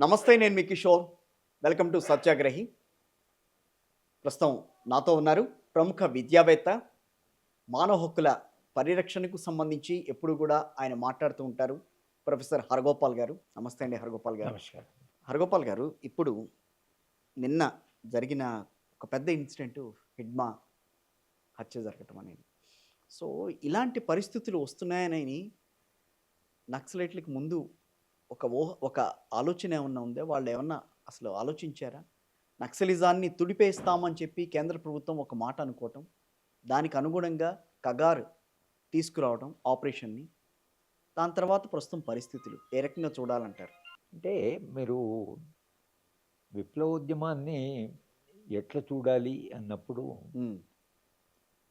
నమస్తే, నేను మీ Kishore. Welcome to సత్యాగ్రహి. ప్రస్తుతం నాతో ఉన్నారు ప్రముఖ విద్యావేత్త, మానవ హక్కుల పరిరక్షణకు సంబంధించి ఎప్పుడు కూడా ఆయన మాట్లాడుతూ ఉంటారు, ప్రొఫెసర్ హరగోపాల్ గారు. నమస్తే అండి హరగోపాల్ గారు. నమస్కారం. హరగోపాల్ గారు, ఇప్పుడు నిన్న జరిగిన ఒక పెద్ద ఇన్సిడెంట్, హిడ్మా హత్య జరగటం అనేది. సో ఇలాంటి పరిస్థితులు వస్తున్నాయని నక్సలైట్లకు ముందు ఒక ఆలోచన ఏమన్నా ఉందా? వాళ్ళు ఏమన్నా అసలు ఆలోచించారా? నక్సలిజాన్ని తుడిపేస్తామని చెప్పి కేంద్ర ప్రభుత్వం ఒక మాట అనుకోవటం, దానికి అనుగుణంగా కగార్ తీసుకురావడం ఆపరేషన్ని, దాని తర్వాత ప్రస్తుతం పరిస్థితులు ఏ రకంగా చూడాలంటారు? అంటే మీరు విప్లవోద్యమాన్ని ఎట్లా చూడాలి అన్నప్పుడు ఉమ్,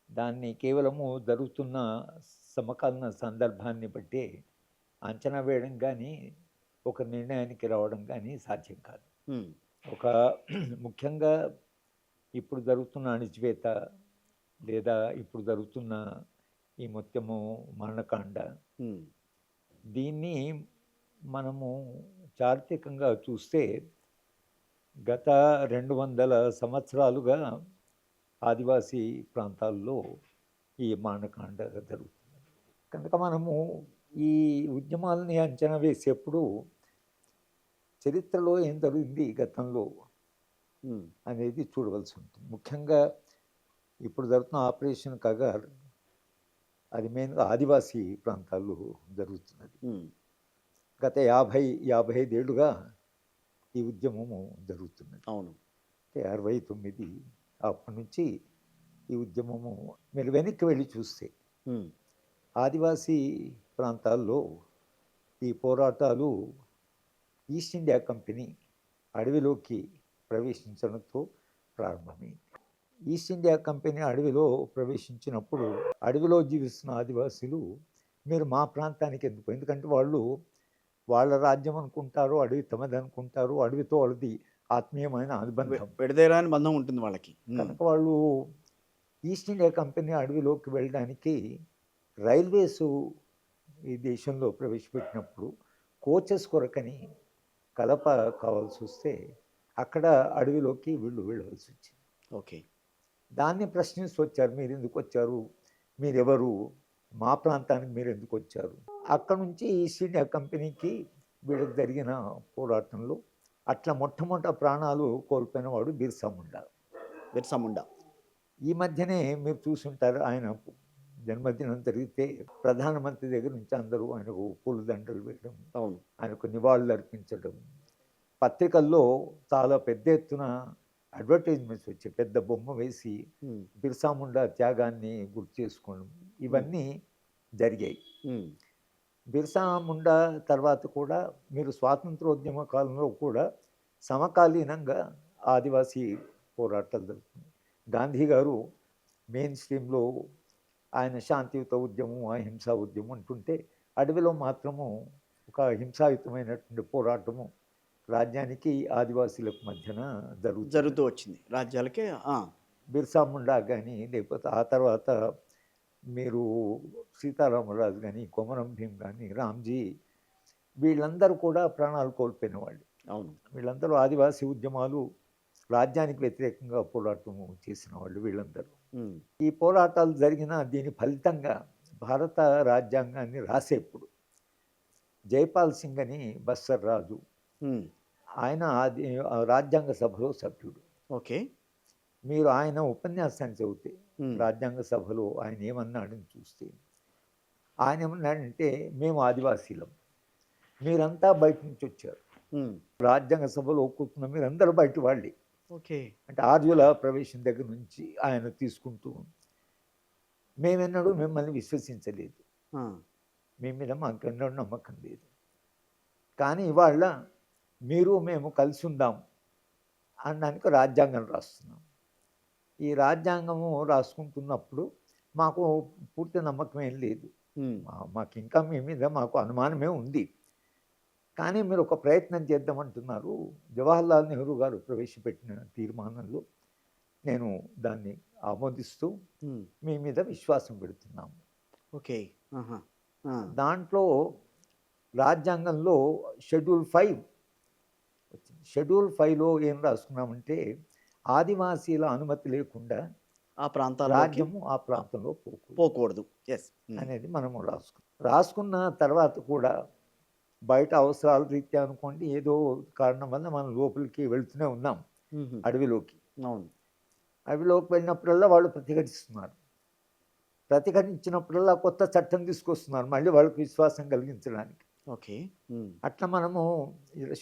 దాన్ని కేవలము జరుగుతున్న సమకాలీన సందర్భాన్ని బట్టి అంచనా వేయడం కానీ ఒక నిర్ణయానికి రావడం కానీ సాధ్యం కాదు. ఉమ్, ఒక ముఖ్యంగా ఇప్పుడు జరుగుతున్న అణిచివేత లేదా ఇప్పుడు జరుగుతున్న ఈ మొత్తము మరణకాండ, ఉమ్, దీన్ని మనము చారిత్రకంగా చూస్తే గత 200 సంవత్సరాలుగా ఆదివాసీ ప్రాంతాల్లో ఈ మానకాండ జరుగుతుంది. కనుక మనము ఈ ఉద్యమాలని అంచనా వేసేప్పుడు చరిత్రలో ఏం జరిగింది గతంలో ఉమ్, అనేది చూడవలసి ఉంటుంది. ముఖ్యంగా ఇప్పుడు జరుగుతున్న ఆపరేషన్ కగార్, అది మెయిన్గా ఆదివాసీ ప్రాంతాల్లో జరుగుతున్నది. ఉమ్, గత 50-55 ఏళ్ళుగా ఈ ఉద్యమము జరుగుతున్నది. అవును. 69 అప్పటి నుంచి ఈ ఉద్యమము మీరు వెనక్కి వెళ్ళి చూస్తే ఉమ్, ఆదివాసీ ప్రాంతాల్లో ఈ పోరాటాలు ఈస్ట్ ఇండియా కంపెనీ అడవిలోకి ప్రవేశించడంతో ప్రారంభమైంది. ఈస్ట్ ఇండియా కంపెనీ అడవిలో ప్రవేశించినప్పుడు అడవిలో జీవిస్తున్న ఆదివాసీలు మీరు మా ప్రాంతానికి ఎందుకు, ఎందుకంటే వాళ్ళు వాళ్ళ రాజ్యం అనుకుంటారు, అడవి తమది అనుకుంటారు, అడవితో వాళ్ళది ఆత్మీయమైన అనుబంధం, విడదీయరాని బంధం ఉంటుంది వాళ్ళకి. కనుక వాళ్ళు ఈస్ట్ ఇండియా కంపెనీ అడవిలోకి వెళ్ళడానికి రైల్వేస్ ఈ దేశంలో ప్రవేశపెట్టినప్పుడు కోచెస్ కొరకని కలప కావాల్సి వస్తే అక్కడ అడవిలోకి వీళ్ళు వెళ్ళవలసి వచ్చింది. ఓకే. దాన్ని ప్రశ్నిస్తూ వచ్చారు, మీరు ఎందుకు వచ్చారు, మీరెవరు, మా ప్రాంతానికి మీరు ఎందుకు వచ్చారు. అక్కడ నుంచి ఈస్ట్ ఇండియా కంపెనీకి వీళ్ళకి జరిగిన పోరాటంలో అట్లా మొట్టమొదట ప్రాణాలు కోల్పోయిన వాడు బిర్సా ముండా. బిర్సా ముండా ఈ మధ్యనే మీరు చూసుంటారు, ఆయన జన్మదినం జరిగితే ప్రధానమంత్రి దగ్గర నుంచి అందరూ ఆయనకు పూలదండలు వేయడం, అవును, ఆయనకు నివాళులు అర్పించడం, పత్రికల్లో చాలా పెద్ద ఎత్తున అడ్వర్టైజ్మెంట్స్ వచ్చి పెద్ద బొమ్మ వేసి ఉమ్, బిర్సా ముండా త్యాగాన్ని గుర్తు చేసుకోవడం, ఇవన్నీ జరిగాయి. ఉమ్, బిర్సా ముండా తర్వాత కూడా మీరు స్వాతంత్రోద్యమ కాలంలో కూడా సమకాలీనంగా ఆదివాసీ పోరాటాలు జరుగుతున్నాయి. గాంధీ గారు మెయిన్ స్ట్రీమ్లో ఆయన శాంతియుత ఉద్యమం, అహింసా ఉద్యమం అంటుంటే అడవిలో మాత్రము ఒక హింసాయుతమైనటువంటి పోరాటము రాజ్యానికి ఆదివాసీలకు మధ్యన జరుగుతూ వచ్చింది రాజ్యాలకే. బిర్సా ముండా కానీ లేకపోతే ఆ తర్వాత మీరు సీతారామరాజు కానీ, కొమరం భీం కానీ, రామ్జీ, వీళ్ళందరూ కూడా ప్రాణాలు కోల్పోయిన వాళ్ళు. అవును. వీళ్ళందరూ ఆదివాసీ ఉద్యమాలు రాజ్యానికి వ్యతిరేకంగా పోరాటం చేసిన వాళ్ళు వీళ్ళందరూ. ఉమ్, ఈ పోరాటాలు జరిగిన దీని ఫలితంగా భారత రాజ్యాంగాన్ని రాసేప్పుడు జైపాల్ సింగ్ అని బస్తర్ రాజు, ఉమ్, ఆయన రాజ్యాంగ సభలో సభ్యుడు. ఓకే. మీరు ఆయన ఉపన్యాసాన్ని చదివితే ఉమ్, రాజ్యాంగ సభలో ఆయన ఏమన్నాడని చూస్తే, ఆయన ఏమన్నాడంటే, మేము ఆదివాసీలం, మీరంతా బయట నుంచి వచ్చారు, ఉమ్, రాజ్యాంగ సభలో కూర్చున్న మీరందరూ బయట వాళ్ళే. ఓకే. అంటే ఆర్యుల ప్రవేశం దగ్గర నుంచి ఆయన తీసుకుంటూ, మేమెన్నడూ మిమ్మల్ని విశ్వసించలేదు, ఆ, మీ మీద మాకు ఎన్నడూ నమ్మకం లేదు, కానీ ఇవాళ మీరు మేము కలిసి ఉందాం అనడానికి రాజ్యాంగం రాస్తున్నాం. ఈ రాజ్యాంగము రాసుకుంటున్నప్పుడు మాకు పూర్తి నమ్మకం ఏం లేదు, ఉమ్, మాకు ఇంకా మీ మీద మాకు అనుమానమే ఉంది, కానీ మీరు ఒక ప్రయత్నం చేద్దామంటున్నారు. జవహర్లాల్ నెహ్రూ గారు ప్రవేశపెట్టిన తీర్మానంలో నేను దాన్ని ఆమోదిస్తూ ఉమ్, మీ మీద విశ్వాసం పెడుతున్నాము. ఓకే. ఆహా, ఆ, దాంట్లో రాజ్యాంగంలో షెడ్యూల్ 5 వచ్చింది. షెడ్యూల్ 5లో ఏం రాసుకున్నామంటే ఆదివాసీల అనుమతి లేకుండా ఆ ప్రాంతాల్లోకి రాజ్యము ఆ ప్రాంతంలో పోకూడదు పోకూడదు. ఎస్. అనేది మనము రాసుకున్న తర్వాత కూడా బయట అవసరాల రీత్యా అనుకోండి ఏదో కారణం వల్ల మనం లోపలికి వెళ్తూనే ఉన్నాం అడవిలోకి. అవును. అడవిలోకి వెళ్ళినప్పుడల్లా వాళ్ళు ప్రతిఘటిస్తున్నారు. ప్రతిఘటించినప్పుడల్లా కొత్త చట్టం తీసుకొస్తున్నారు మళ్ళీ వాళ్ళకి విశ్వాసం కలిగించడానికి. ఓకే. అట్లా మనము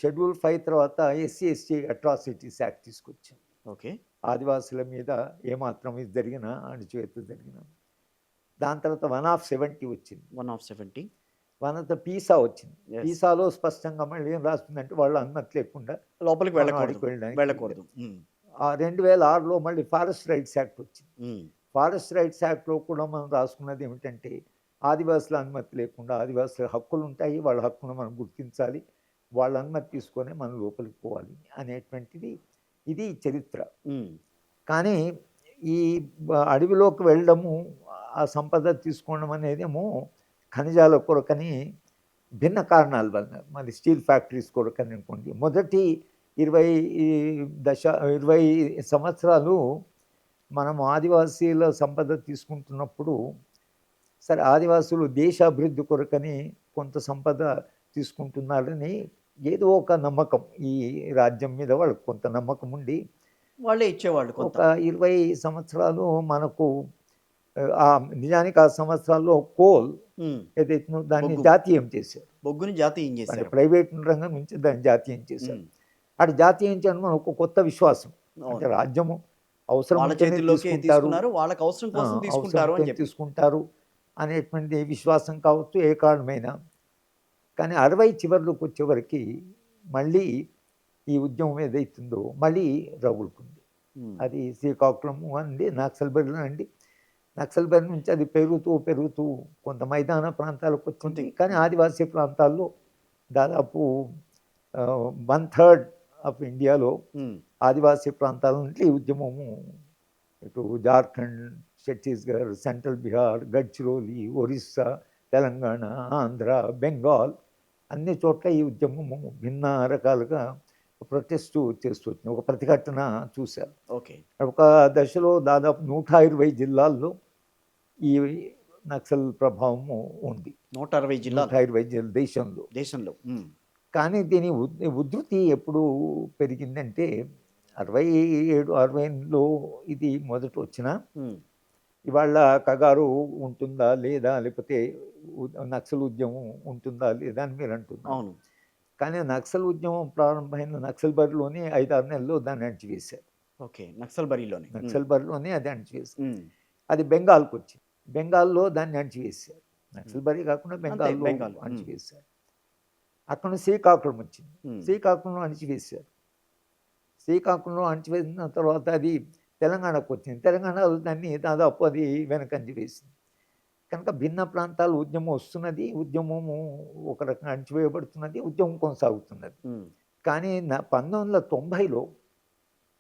షెడ్యూల్ 5 తర్వాత SC/ST అట్రాసిటీస్ యాక్ట్ తీసుకొచ్చాం. ఓకే. ఆదివాసుల మీద ఏమాత్రం ఇది జరిగినా అణచివేత జరిగినా. దాని తర్వాత 1/70 వచ్చింది. 1/70. పీసా వచ్చింది. Yes. పీసాలో స్పష్టంగా మళ్ళీ ఏం రాస్తుందంటే వాళ్ళ అనుమతి లేకుండా లోపలికి మనం వెళ్ళకూడదు. అడిగి వెళ్ళడానికి వెళ్ళకూడదు. ఆ 2006లో మళ్ళీ ఫారెస్ట్ రైట్స్ యాక్ట్ వచ్చింది. ఫారెస్ట్ రైట్స్ యాక్ట్లో కూడా మనం రాసుకున్నది ఏమిటంటే ఆదివాసుల అనుమతి లేకుండా ఆదివాసుల హక్కులు ఉంటాయి, వాళ్ళ హక్కును మనం గుర్తించాలి, వాళ్ళ అనుమతి తీసుకొని మనం లోపలికి పోవాలి అనేటువంటిది ఇది చరిత్ర. కానీ ఈ అడవిలోకి వెళ్ళడము ఆ సంపద తీసుకోవడం అనేదేమో ఖనిజాల కొరకని భిన్న కారణాల వల్ల మరి స్టీల్ ఫ్యాక్టరీస్ కొరకని అనుకోండి. మొదటి 20 సంవత్సరాలు మనం ఆదివాసీల సంపద తీసుకుంటున్నప్పుడు సరే ఆదివాసులు దేశాభివృద్ధి కొరకని కొంత సంపద తీసుకుంటున్నారని ఏదో ఒక నమ్మకం ఈ రాజ్యం మీద వాళ్ళకి కొంత నమ్మకం ఉండి వాళ్ళే ఇచ్చేవాళ్ళు. ఒక 20 సంవత్సరాలు మనకు నిజానికి ఆ సంవత్సరాల్లో కోల్ ఏదైతే దాన్ని జాతీయం చేశారు. బొగ్గుని జాతీయం చేశారు. ప్రైవేట్ రంగం నుంచి దాన్ని జాతీయం చేశారు. అటు జాతీయం చేయడం మనకు కొత్త విశ్వాసం. అంటే రాజ్యము అవసరం తీసుకుంటారు అనేటువంటి విశ్వాసం కావచ్చు ఏ కారణమైనా. కానీ 60 చివరిలోకి వచ్చేవరకు మళ్ళీ ఈ ఉద్యమం ఏదైతుందో మళ్ళీ రగులుకుంది. అది శ్రీకాకుళం అండి, నక్సల్బరిలో అండి. నక్సల్బరి నుంచి అది పెరుగుతూ కొంత మైదాన ప్రాంతాలకు వచ్చింది. కానీ ఆదివాసీ ప్రాంతాల్లో దాదాపు 1/3 ఆఫ్ ఇండియాలో ఆదివాసీ ప్రాంతాల నుంచి ఈ ఉద్యమము ఇటు జార్ఖండ్, ఛత్తీస్గఢ్, సెంట్రల్ బీహార్, గడ్చిరోలి, ఒరిస్సా, తెలంగాణ, ఆంధ్ర, బెంగాల్ అన్ని చోట్ల ఈ ఉద్యమము భిన్న రకాలుగా ప్రొటెస్ట్ చేస్తూ వచ్చింది. ఒక ప్రతిఘటన చూశారు. ఓకే. ఒక దశలో దాదాపు 120 జిల్లాల్లో ఈ నక్సల్ ప్రభావము ఉంది. 120 జిల్లాలు దేశంలో. కానీ దీని ఉధృతి ఎప్పుడు పెరిగిందంటే 67, 68లో ఇది మొదట వచ్చిన ఇవాళ కగారు ఉంటుందా లేదా, లేకపోతే నక్సల్ ఉద్యమం ఉంటుందా లేదా అని మీరు అంటున్నారు. అవును. కానీ నక్సల్ ఉద్యమం ప్రారంభమైన నక్సల్బరిలోనే 5-6 నెలల్లో దాన్ని అణచివేశారు. ఓకే. నక్సల్బరిలోనే అది అణచివేశారు. అది బెంగాల్కి వచ్చింది. బెంగాల్లో దాన్ని అణచివేశారు. నక్సల్బరి కాకుండా బెంగాల్లో అణచివేశారు. అక్కడ శ్రీకాకుళం వచ్చింది. శ్రీకాకుళంలో అణచివేశారు. శ్రీకాకుళంలో అణచివేసిన తర్వాత అది తెలంగాణకు వచ్చింది. తెలంగాణలో దాన్ని దాదాపు అది వెనకంజి వేసింది. కనుక భిన్న ప్రాంతాలు ఉద్యమం వస్తున్నది, ఉద్యమము ఒక రకంగా అణచివేయబడుతున్నది, ఉద్యమం కొనసాగుతున్నది. కానీ 1990లో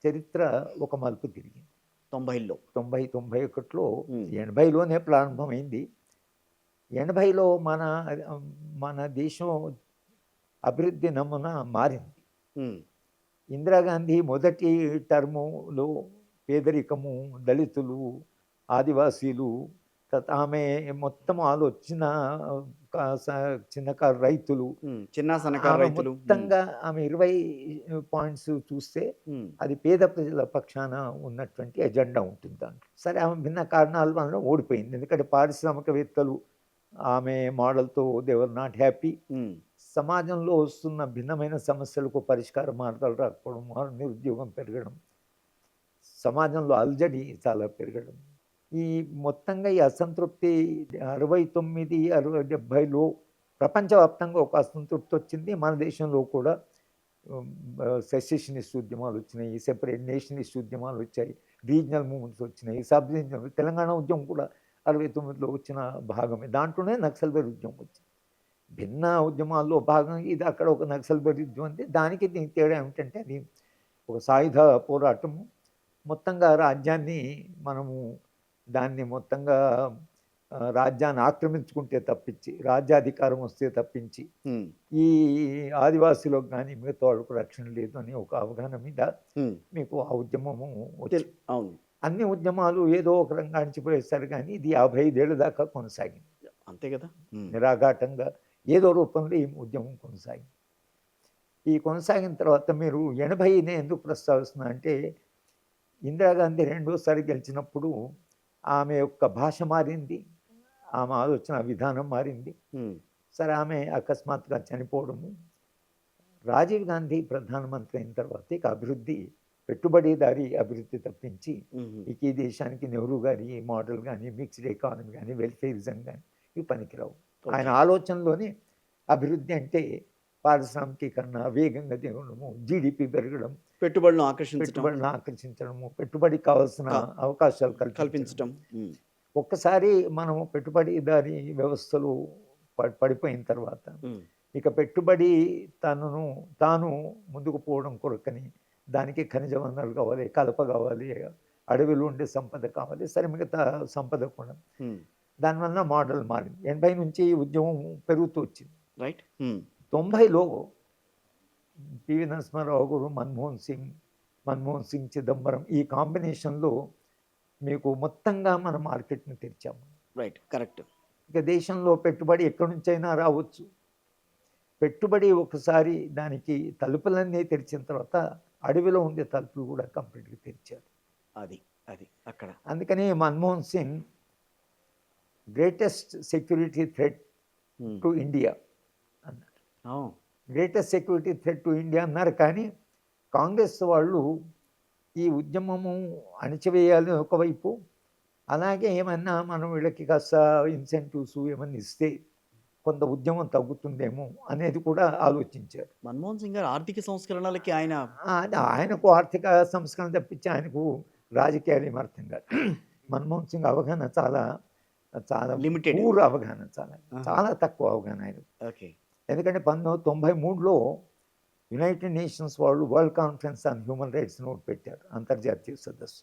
చరిత్ర ఒక మలుపు తిరిగింది. 90, 91లో 80లోనే ప్రారంభమైంది. 80లో మన దేశం అభివృద్ధి నమూనా మారింది. ఇందిరాగాంధీ మొదటి టర్ములో పేదరికము, దళితులు, ఆదివాసీలు, ఆమె మొత్తం ఆలోచన చిన్నకారు రైతులు, మొత్తంగా ఆమె 20 పాయింట్స్ చూస్తే అది పేద ప్రజల పక్షాన ఉన్నటువంటి ఎజెండా ఉంటుంది దాంట్లో. సరే ఆమె భిన్న కారణాల వల్ల ఓడిపోయింది. ఎందుకంటే పారిశ్రామికవేత్తలు ఆమె మోడల్తో దేవర్ నాట్ హ్యాపీ. సమాజంలో వస్తున్న భిన్నమైన సమస్యలకు పరిష్కార మార్గాలు రాకపోవడం, నిరుద్యోగం పెరగడం, సమాజంలో అల్జడి చాలా పెరగడం, ఈ మొత్తంగా ఈ అసంతృప్తి 69, 70లో ప్రపంచవ్యాప్తంగా ఒక అసంతృప్తి వచ్చింది. మన దేశంలో కూడా సెసెషనిస్ట్ ఉద్యమాలు వచ్చినాయి, సెపరేట్ నేషనలిస్ట్ ఉద్యమాలు వచ్చాయి, రీజనల్ మూవ్మెంట్స్ వచ్చినాయి, సబ్ రీజనల్. తెలంగాణ ఉద్యమం కూడా 69లో వచ్చిన భాగమే. దాంట్లోనే నక్సల్బరి ఉద్యమం వచ్చింది. భిన్న ఉద్యమాల్లో భాగంగా ఇది అక్కడ ఒక నక్సల్బరి ఉద్యమం ఉంది. దానికి దీనికి తేడా ఏమిటంటే అది ఒక సాయుధ పోరాటము. మొత్తంగా రాజ్యాన్ని మనము దాన్ని మొత్తంగా రాజ్యాన్ని ఆక్రమించుకుంటే తప్పించి, రాజ్యాధికారం వస్తే తప్పించి ఉమ్, ఈ ఆదివాసీలకు కానీ మిగతా వాళ్ళకు రక్షణ లేదు అని ఒక అవగాహన మీద ఉమ్. మీకు ఆ ఉద్యమము వచ్చింది. అవును, అన్ని ఉద్యమాలు ఏదో ఒక రంగా అణిచిపోయేస్తారు కానీ ఇది 55 ఏళ్ళ దాకా కొనసాగింది. అంతే కదా. నిరాఘాటంగా ఏదో రూపంలో ఈ ఉద్యమం కొనసాగింది. ఈ కొనసాగిన తర్వాత మీరు 80ని ఎందుకు ప్రస్తావిస్తున్నా అంటే ఇందిరాగాంధీ రెండోసారి గెలిచినప్పుడు ఆమె యొక్క భాష మారింది, ఆమె ఆలోచన విధానం మారింది. ఉమ్, సరే, ఆమె అకస్మాత్తుగా చనిపోవడము, రాజీవ్ గాంధీ ప్రధానమంత్రి అయిన తర్వాత ఇక అభివృద్ధి, పెట్టుబడిదారీ అభివృద్ధి తప్పించి ఉమ్. ఇక ఈ దేశానికి నెహ్రూ గారి మోడల్ కానీ, మిక్స్డ్ ఎకానమీ కానీ, వెల్ఫేరిజం కానీ ఇవి పనికిరావు. ఆయన ఆలోచనలోనే అభివృద్ధి అంటే పారిశ్రామికీకరణ, వేగంగా దిగడము, జీడిపి పెరగడం, పెట్టుబడులను ఆకర్షించడము, పెట్టుబడికి కావాల్సిన అవకాశాలు కల్పించడం. ఉమ్, ఒక్కసారి మనము పెట్టుబడిదారీ వ్యవస్థలు పడిపోయిన తర్వాత ఉమ్, ఇక పెట్టుబడి తాను ముందుకు పోవడం కొరకని దానికి ఖనిజ వనరులు కావాలి, కలప కావాలి, అడవిలో ఉండే సంపద కావాలి, సరే మిగతా సంపద కూడా. ఉమ్. దానివల్ల మోడల్ మారింది. 80 నుంచి ఈ ఉద్యమం పెరుగుతూ వచ్చింది. రైట్. 90లో పివి నరసింహారావు గారు, మన్మోహన్ సింగ్, చిదంబరం ఈ కాంబినేషన్లో మీకు మొత్తంగా మన మార్కెట్ని తెరిచాము. Right, correct. ఇక దేశంలో పెట్టుబడి ఎక్కడి నుంచైనా రావచ్చు. పెట్టుబడి ఒకసారి దానికి తలుపులన్నీ తెరిచిన తర్వాత అడవిలో ఉండే తలుపులు కూడా కంప్లీట్గా తెరిచారు. అది అది అక్కడ. అందుకని Manmohan Singh greatest security threat to India అన్నారు. Greatest security threat to India అన్నారు. కానీ కాంగ్రెస్ వాళ్ళు ఈ ఉద్యమము అణిచివేయాలి ఒకవైపు, అలాగే ఏమన్నా మనం వీళ్ళకి కాస్త ఇన్సెంటివ్స్ ఏమన్నా ఇస్తే కొంత ఉద్యమం తగ్గుతుందేమో అనేది కూడా ఆలోచించారు. మన్మోహన్ సింగ్ గారు ఆర్థిక సంస్కరణలకి ఆయనకు ఆర్థిక సంస్కరణ తప్పించి ఆయనకు రాజకీయాలు ఏం అర్థం కాదు. మన్మోహన్ సింగ్ అవగాహన చాలా చాలా లిమిటెడ్, పూర్ అవగాహన, చాలా తక్కువ అవగాహన ఆయన. ఓకే. ఎందుకంటే 1993లో యునైటెడ్ నేషన్స్ వాళ్ళు world conference on human rights note పెట్టారు, అంతర్జాతీయ సదస్సు.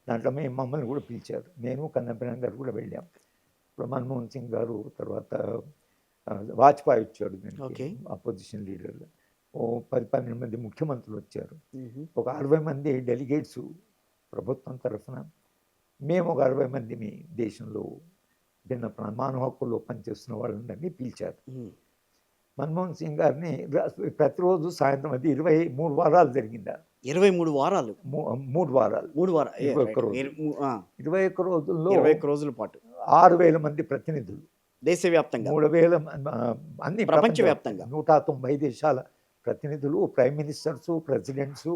దాంట్లో మమ్మల్ని కూడా పిలిచారు, నేను కన్నబిరాన్ గారు కూడా వెళ్ళాం. ఇప్పుడు మన్మోహన్ సింగ్ గారు, తర్వాత వాజ్పేయి వచ్చాడు, అపోజిషన్ లీడర్లు, 10-12 మంది ముఖ్యమంత్రులు వచ్చారు, ఒక 60 మంది డెలిగేట్స్ ప్రభుత్వం తరఫున, మేము ఒక 60 మంది మీ దేశంలో భిన్న మానవ హక్కుల్లో పనిచేస్తున్న వాళ్ళందరినీ పిలిచారు. మన్మోహన్ సింగ్ గారిని ప్రతిరోజు సాయంత్రం, అది 23 వారాలు జరిగిందా? 23 వారాలు, 3 వారాలు, 21 రోజుల్లో 21 రోజుల పాటు 6,000 మంది ప్రతినిధులు, దేశవ్యాప్తంగా 3,000 అన్ని ప్రపంచవ్యాప్తంగా 190 దేశాల ప్రతినిధులు, ప్రైమ్ మినిస్టర్స్, ప్రెసిడెంట్స్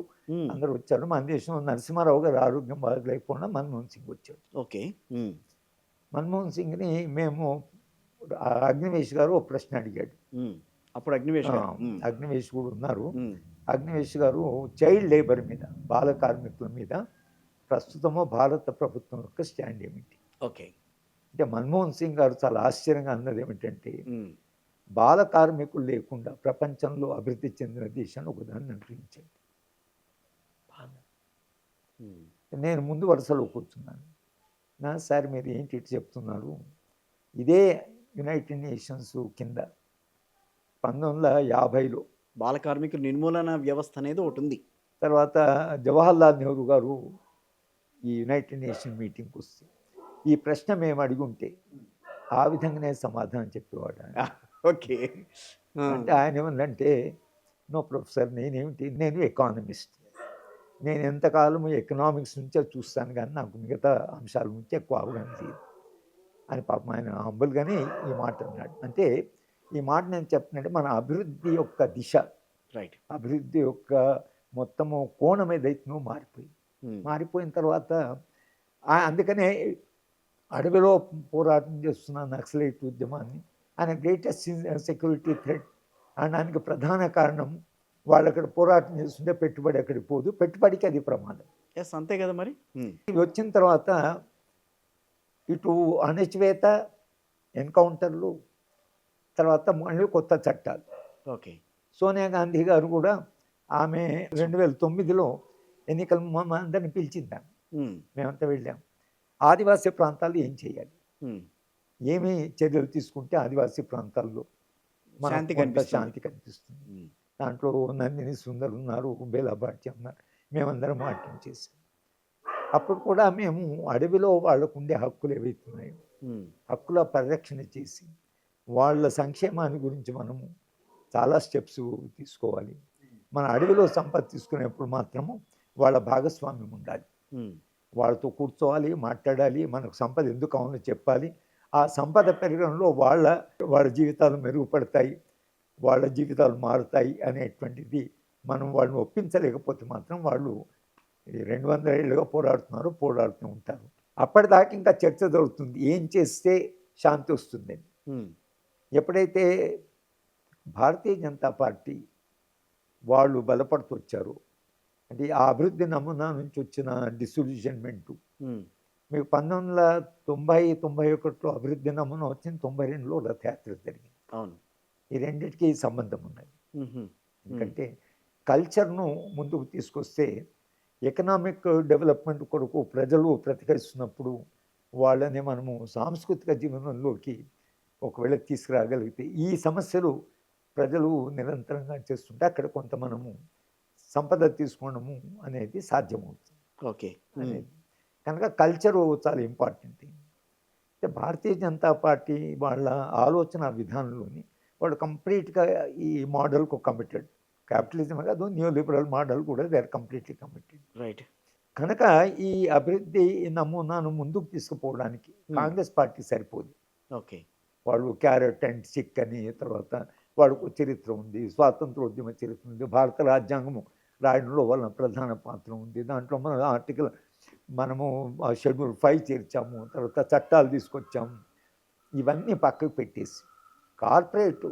అందరూ వచ్చారు. మన దేశంలో నరసింహారావు గారు ఆరోగ్యం బాగలేకపోయినా మన్మోహన్ సింగ్ వచ్చాడు. ఓకే. మన్మోహన్ సింగ్ని మేము, అగ్నివేష్ గారు ఒక ప్రశ్న అడిగాడు. అప్పుడు అగ్నివేష్ కూడా ఉన్నారు. అగ్నివేష్ గారు చైల్డ్ లేబర్ మీద, బాల కార్మికుల మీద ప్రస్తుతము భారత ప్రభుత్వం యొక్క స్టాండ్ ఏమిటి? ఓకే. అంటే మన్మోహన్ సింగ్ గారు చాలా ఆశ్చర్యంగా అన్నది ఏమిటంటే, బాల కార్మికులు లేకుండా ప్రపంచంలో అభివృద్ధి చెందిన దేశాన్ని ఒకదాన్ని అనుగ్రహించండి. నేను ముందు వరుసలో కూర్చున్నాను. సార్ మీరు ఏంటి ఇటు చెప్తున్నారు? ఇదే యునైటెడ్ నేషన్స్ కింద 1950లో బాల కార్మికుల నిర్మూలన వ్యవస్థ అనేది ఒకటి ఉంది. తర్వాత జవహర్లాల్ నెహ్రూ గారు ఈ యునైటెడ్ నేషన్ మీటింగ్కి వస్తే ఈ ప్రశ్న మేము అడిగుంటే ఆ విధంగానే సమాధానం చెప్పేవాడు. ఓకే. అంటే ఆయన ఏమందంటే, నో ప్రొఫెసర్, నేను ఎకానమిస్ట్, నేను ఎంతకాలం ఎకనామిక్స్ నుంచే చూస్తాను కానీ నాకు మిగతా అంశాల నుంచి ఎక్కువ అవగాహన లేదు అని పాపం ఆయన హంబుల్గానే ఈ మాట అన్నాడు. అంటే ఈ మాట నేను చెప్తున్నానంటే మన అభివృద్ధి యొక్క దిశ, రైట్, అభివృద్ధి యొక్క మొత్తము కోణం ఏదైతే మారిపోయిన తర్వాత అందుకనే అడవిలో పోరాటం చేస్తున్న నక్సలైట్ ఉద్యమాన్ని ఆయన గ్రేటెస్ట్ సెక్యూరిటీ థ్రెట్ అనడానికి ప్రధాన కారణం, వాళ్ళు అక్కడ పోరాటం చేస్తుంటే పెట్టుబడి అక్కడికి పోదు, పెట్టుబడికి అది ప్రమాదం. ఎస్, అంతే కదా మరి. ఇవి వచ్చిన తర్వాత ఇటు అణచివేత, ఎన్కౌంటర్లు, తర్వాత మళ్ళీ కొత్త చట్టాలు. ఓకే. సోనియా గాంధీ గారు కూడా ఆమె 2009లో ఎన్నికల అందరిని పిలిచిందాం, మేమంతా వెళ్ళాం. ఆదివాసీ ప్రాంతాలు ఏం చేయాలి, ఏమి చర్యలు తీసుకుంటే ఆదివాసీ ప్రాంతాల్లో మనకు శాంతి కొంత కనిపిస్తుంది. శాంతి కనిపిస్తుంది. దాంట్లో నందిని సుందర్ ఉన్నారు, బేలాబాటి ఉన్నారు, మేమందరం వాటిని చేసాం. అప్పుడు కూడా మేము అడవిలో వాళ్ళకు ఉండే హక్కులు ఏవైతే ఉన్నాయో హక్కుల పరిరక్షణ చేసి వాళ్ళ సంక్షేమాన్ని గురించి మనము చాలా స్టెప్స్ తీసుకోవాలి. మన అడవిలో సంపద తీసుకునేప్పుడు మాత్రము వాళ్ళ భాగస్వామ్యం ఉండాలి. వాళ్ళతో కూర్చోవాలి, మాట్లాడాలి, మనకు సంపద ఎందుకు కావాలో చెప్పాలి. ఆ సంపద పెరగడంలో వాళ్ళ జీవితాలు మెరుగుపడతాయి, వాళ్ళ జీవితాలు మారుతాయి అనేటువంటిది మనం వాళ్ళని ఒప్పించలేకపోతే మాత్రం వాళ్ళు 200 ఏళ్ళుగా పోరాడుతూ ఉంటారు. అప్పటిదాకా ఇంకా చర్చ జరుగుతుంది, ఏం చేస్తే శాంతి వస్తుందని. ఎప్పుడైతే భారతీయ జనతా పార్టీ వాళ్ళు బలపడుతూ వచ్చారు, అంటే ఆ అభివృద్ధి నమూనా నుంచి వచ్చిన డిసొల్యూషన్మెంటు మీకు 1990-91లో అభివృద్ధి నమూనా వచ్చింది, 92లో రథయాత్ర జరిగింది. అవును, ఈ రెండింటికి సంబంధం ఉన్నది. ఎందుకంటే కల్చర్ను ముందుకు తీసుకొస్తే ఎకనామిక్ డెవలప్మెంట్ కొరకు ప్రజలు ప్రతిఘటిస్తున్నప్పుడు వాళ్ళని మనము సాంస్కృతిక జీవనంలోకి ఒకవేళ తీసుకురాగలిగితే ఈ సమస్యలు ప్రజలు నిరంతరంగా చేస్తుంటే అక్కడ కొంత మనము సంపద తీసుకోవడము అనేది సాధ్యమవుతుంది. ఓకే, అనేది కనుక కల్చరు చాలా ఇంపార్టెంట్. అంటే భారతీయ జనతా పార్టీ వాళ్ళ ఆలోచన విధానంలోని వాళ్ళు కంప్లీట్గా ఈ మోడల్కు కమిటెడ్. క్యాపిటలిజం కాదు, న్యూ లిబరల్ మోడల్ కూడా they are completely committed. Right. కనుక ఈ అభివృద్ధి నమూనాను ముందుకు తీసుకుపోవడానికి కాంగ్రెస్ పార్టీ సరిపోదు. ఓకే, వాళ్ళు క్యారెట్ అండ్ చిక్ అని, తర్వాత వాళ్ళకు చరిత్ర ఉంది, స్వాతంత్రోద్యమ చరిత్ర ఉంది, భారత రాజ్యాంగము రాయడంలో వాళ్ళ ప్రధాన పాత్ర ఉంది. దాంట్లో మన ఆర్టికల్ మనము షెడ్యూల్ 5 చేర్చాము, తర్వాత చట్టాలు తీసుకొచ్చాము. ఇవన్నీ పక్కకు పెట్టేసి కార్పొరేట్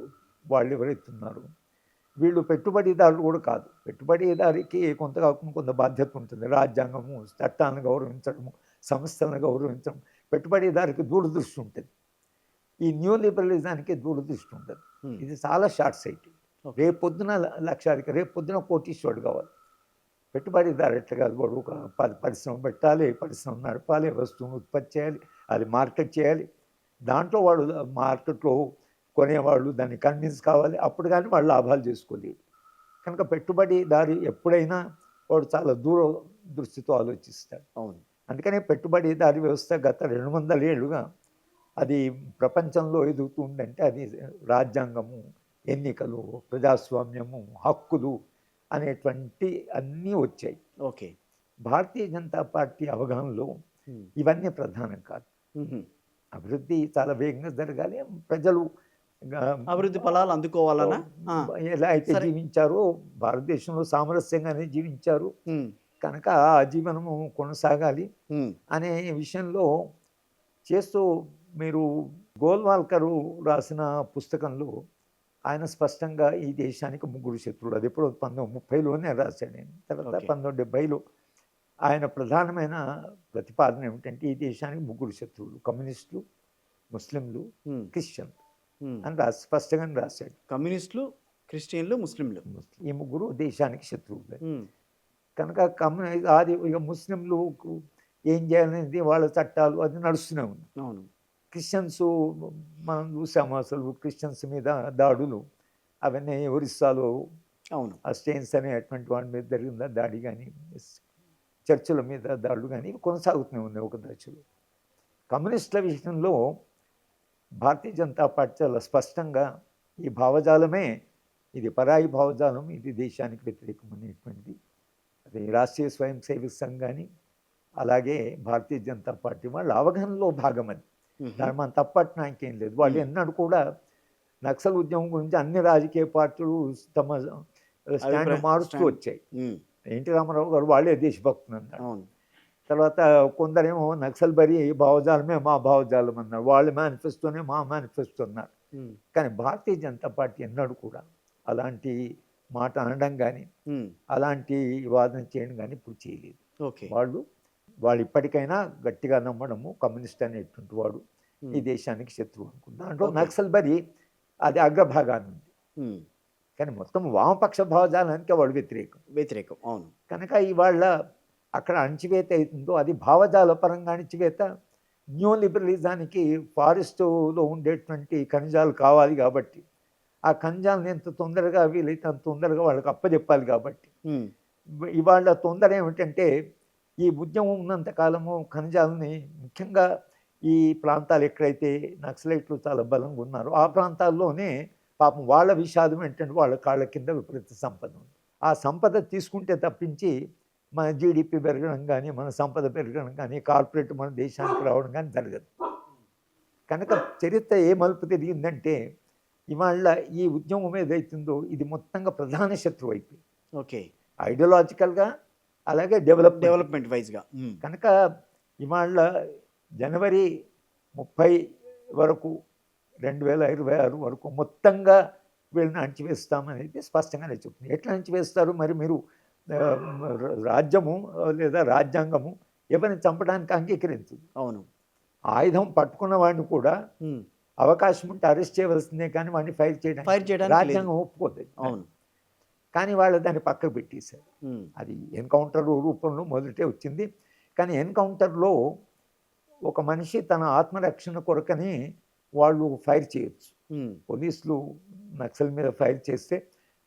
వాళ్ళు ఎవరైతే ఉన్నారో వీళ్ళు పెట్టుబడిదారులు కూడా కాదు. పెట్టుబడిదారికి కొంత కాకుండా కొంత బాధ్యత ఉంటుంది. రాజ్యాంగము, చట్టాలను గౌరవించడము, సంస్థలను గౌరవించడం. పెట్టుబడిదారికి దూరదృష్టి ఉంటుంది. ఈ న్యూ లిబరలిజానికి దూరదృష్టి ఉంటుంది. ఇది చాలా షార్ట్ సైట్. రేపు పొద్దున లక్షాధికారి, రేపు పొద్దున కోటీశ్వరుడు కావాలి. పెట్టుబడిదారు ఎట్లా కాదు, వాడు ఒక పరిశ్రమ పెట్టాలి, పరిశ్రమ నడపాలి, వస్తువును ఉత్పత్తి చేయాలి, అది మార్కెట్ చేయాలి. దాంట్లో వాడు మార్కెట్లో కొనేవాళ్ళు దాన్ని కన్విన్స్ కావాలి, అప్పుడు కానీ వాళ్ళు లాభాలు చేసుకోలేరు. కనుక పెట్టుబడిదారి ఎప్పుడైనా వాడు చాలా దూరదృష్టితో ఆలోచిస్తాడు. అవును, అందుకనే పెట్టుబడిదారి వ్యవస్థ గత 200 ఏళ్ళుగా అది ప్రపంచంలో ఎదుగుతూ ఉందంటే అది రాజ్యాంగము, ఎన్నికలు, ప్రజాస్వామ్యము, హక్కులు అనేటువంటి అన్నీ వచ్చాయి. ఓకే. భారతీయ జనతా పార్టీ అవగాహనలో ఇవన్నీ ప్రధానం కాదు. అభివృద్ధి చాలా వేగంగా జరగాలి, ప్రజలు అభివృద్ధి ఫలాలు అందుకోవాలనా? ఎలా అయితే జీవించారో భారతదేశంలో సామరస్యంగానే జీవించారు, కనుక ఆ జీవనము కొనసాగాలి అనే విషయంలో చేస్తూ మీరు గోల్వాల్కరు రాసిన పుస్తకంలో ఆయన స్పష్టంగా ఈ దేశానికి 3 శత్రువులు, అది ఎప్పుడో 1930లోనే రాశాడు ఆయన. తర్వాత 1970లో ఆయన ప్రధానమైన ప్రతిపాదన ఏమిటంటే ఈ దేశానికి 3 శత్రువులు, కమ్యూనిస్టులు, ముస్లింలు, క్రిస్టియన్లు అని స్పష్టంగా రాశాడు. కమ్యూనిస్టులు, క్రిస్టియన్లు, ముస్లింలు, ఈ 3 దేశానికి శత్రువులు. కనుక అది ఇక ముస్లింలు ఏం చేయాలనేది వాళ్ళ చట్టాలు అది నడుస్తూనే ఉంది. అవును. క్రిస్టియన్స్ మనం చూసాము, అసలు క్రిస్టియన్స్ మీద దాడులు అవన్నీ ఒరిస్సాలో అవును ఆ స్టెయిన్స్ అనేటువంటి వాడి మీద జరిగిన దాడి కానీ, చర్చిల మీద దాడులు కానీ కొనసాగుతూనే ఉంది ఒక దశలో. కమ్యూనిస్టుల విషయంలో భారతీయ జనతా పార్టీ చాలా స్పష్టంగా ఈ భావజాలమే ఇది పరాయి భావజాలం, ఇది దేశానికి వ్యతిరేకం అనేటువంటిది అది రాష్ట్రీయ స్వయం సేవక సంఘ్ కానీ అలాగే భారతీయ జనతా పార్టీ వాళ్ళ అవగాహనలో భాగం. అది దాని మన తప్పట్నానికి ఏం లేదు. వాళ్ళు ఎన్నడూ కూడా నక్సల్ ఉద్యమం గురించి అన్ని రాజకీయ పార్టీలు తమ స్టాండ్ మారుస్తూ వచ్చాయి. ఎన్టీ రామారావు గారు వాళ్ళే దేశభక్తులు అన్నారు. తర్వాత కొందరేమో నక్సల్ బరి భావజాలమే మా భావజాలం అన్నారు, వాళ్ళ మేనిఫెస్టోనే మా మేనిఫెస్టో అన్నారు. కానీ భారతీయ జనతా పార్టీ ఎన్నడూ కూడా అలాంటి మాట అనడం కానీ అలాంటి వాదన చేయడం కానీ ఇప్పుడు చేయలేదు. వాళ్ళు ఇప్పటికైనా గట్టిగా నమ్మడము కమ్యూనిస్ట్ అనేటువంటి వాడు ఈ దేశానికి శత్రువు అనుకుంది. దాంట్లో నక్సల్ బరి అది అగ్రభాగాన్ని ఉంది, కానీ మొత్తం వామపక్ష భావజాలానికి వాళ్ళు వ్యతిరేకం. అవును. కనుక ఇవాళ అక్కడ అణచివేత అవుతుందో అది భావజాల పరంగా అణచివేత, న్యూ లిబరలిజానికి ఫారెస్టులో ఉండేటువంటి ఖనిజాలు కావాలి కాబట్టి ఆ ఖనిజాలను ఎంత తొందరగా వీలైతే అంత తొందరగా వాళ్ళకి అప్పచెప్పాలి కాబట్టి ఇవాళ తొందర ఏమిటంటే ఈ ఉద్యమం ఉన్నంత కాలము ఖనిజాలని ముఖ్యంగా ఈ ప్రాంతాలు ఎక్కడైతే నక్సలైట్లు చాలా బలంగా ఉన్నారో ఆ ప్రాంతాల్లోనే పాపం వాళ్ళ విషాదం ఏంటంటే వాళ్ళ కాళ్ళ కింద విపరీత సంపద ఉంది. ఆ సంపద తీసుకుంటే తప్పించి మన జీడిపి పెరగడం కానీ మన సంపద పెరగడం కానీ కార్పొరేట్ మన దేశానికి రావడం కానీ జరగదు. కనుక చరిత్ర ఏ మలుపు తిరిగిందంటే ఇవాళ ఈ ఉద్యమం ఏదైతుందో ఇది మొత్తంగా ప్రధాన శత్రువు అయిపోయింది. ఓకే. ఐడియాలజికల్గా అలాగే డెవలప్మెంట్ వైజ్గా. కనుక ఇవాళ జనవరి 30 వరకు 2026 వరకు మొత్తంగా వీళ్ళని అణచివేస్తామనేది స్పష్టంగానే చెప్తుంది. ఎట్లా అణచివేస్తారు మరి మీరు? రాజ్యము లేదా రాజ్యాంగము ఎవరిని చంపడానికి అంగీకరించదు. అవును. ఆయుధం పట్టుకున్న వాడిని కూడా అవకాశం ఉంటే అరెస్ట్ చేయవలసిందే, కానీ వాడిని ఫైర్ చేయడానికి రాజ్యాంగం ఒప్పుకోతుంది. అవును. కానీ వాళ్ళు దాన్ని పక్కకు పెట్టేశారు. అది ఎన్కౌంటర్ రూపంలో మొదటే వచ్చింది. కానీ ఎన్కౌంటర్లో ఒక మనిషి తన ఆత్మరక్షణ కొరకని వాళ్ళు ఫైర్ చేయొచ్చు. పోలీసులు నక్సల్ మీద ఫైర్ చేస్తే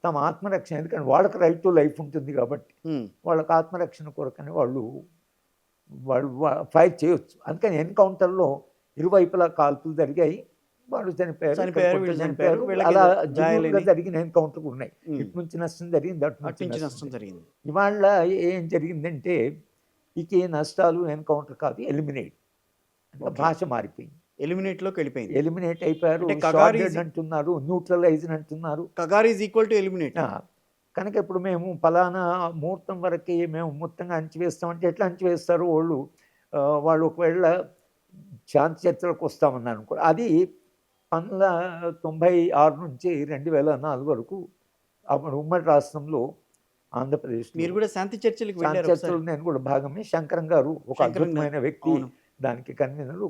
తమ ఆత్మరక్షణ, ఎందుకంటే వాళ్ళకి రైట్ టు లైఫ్ ఉంటుంది కాబట్టి వాళ్ళకి ఆత్మరక్షణ కొరకని వాళ్ళు ఫైర్ చేయొచ్చు. అందుకని ఎన్కౌంటర్లో ఇరువైపులా కాల్పులు జరిగాయి, వాళ్ళు చనిపోయారు. అలా జరిగిన ఎన్కౌంటర్ ఉన్నాయి. ఇటు నుంచి నష్టం జరిగింది, అటు నుంచి నష్టం జరిగింది. ఇవాళ ఏం జరిగిందంటే ఇక నష్టాలు ఎన్కౌంటర్ కాదు, ఎలిమినేట్. భాష మారిపోయింది, ఎలిమినేట్లోకి వెళ్ళిపోయింది. ఎలిమినేట్ అయిపోయారు అంటున్నారు, న్యూట్రలైజ్డ్ అంటున్నారు. Kagar is equal to eliminate. కనుక ఇప్పుడు మేము ఫలానా ముహూర్తం వరకు మేము మొత్తంగా అణచివేస్తామంటే ఎట్లా అణచివేస్తారు? వాళ్ళు ఒకవేళ శాంతి చర్చలకు వస్తామన్నారు అనుకో, అది 1996 నుంచి 2004 వరకు అప్పుడు ఉమ్మడి రాష్ట్రంలో ఆంధ్రప్రదేశ్ మీరు కూడా శాంతి చర్చలకు చర్చలు నేను కూడా భాగమే. శంకరం గారు ఒక అద్భుతమైన వ్యక్తి, దానికి కన్వీనరు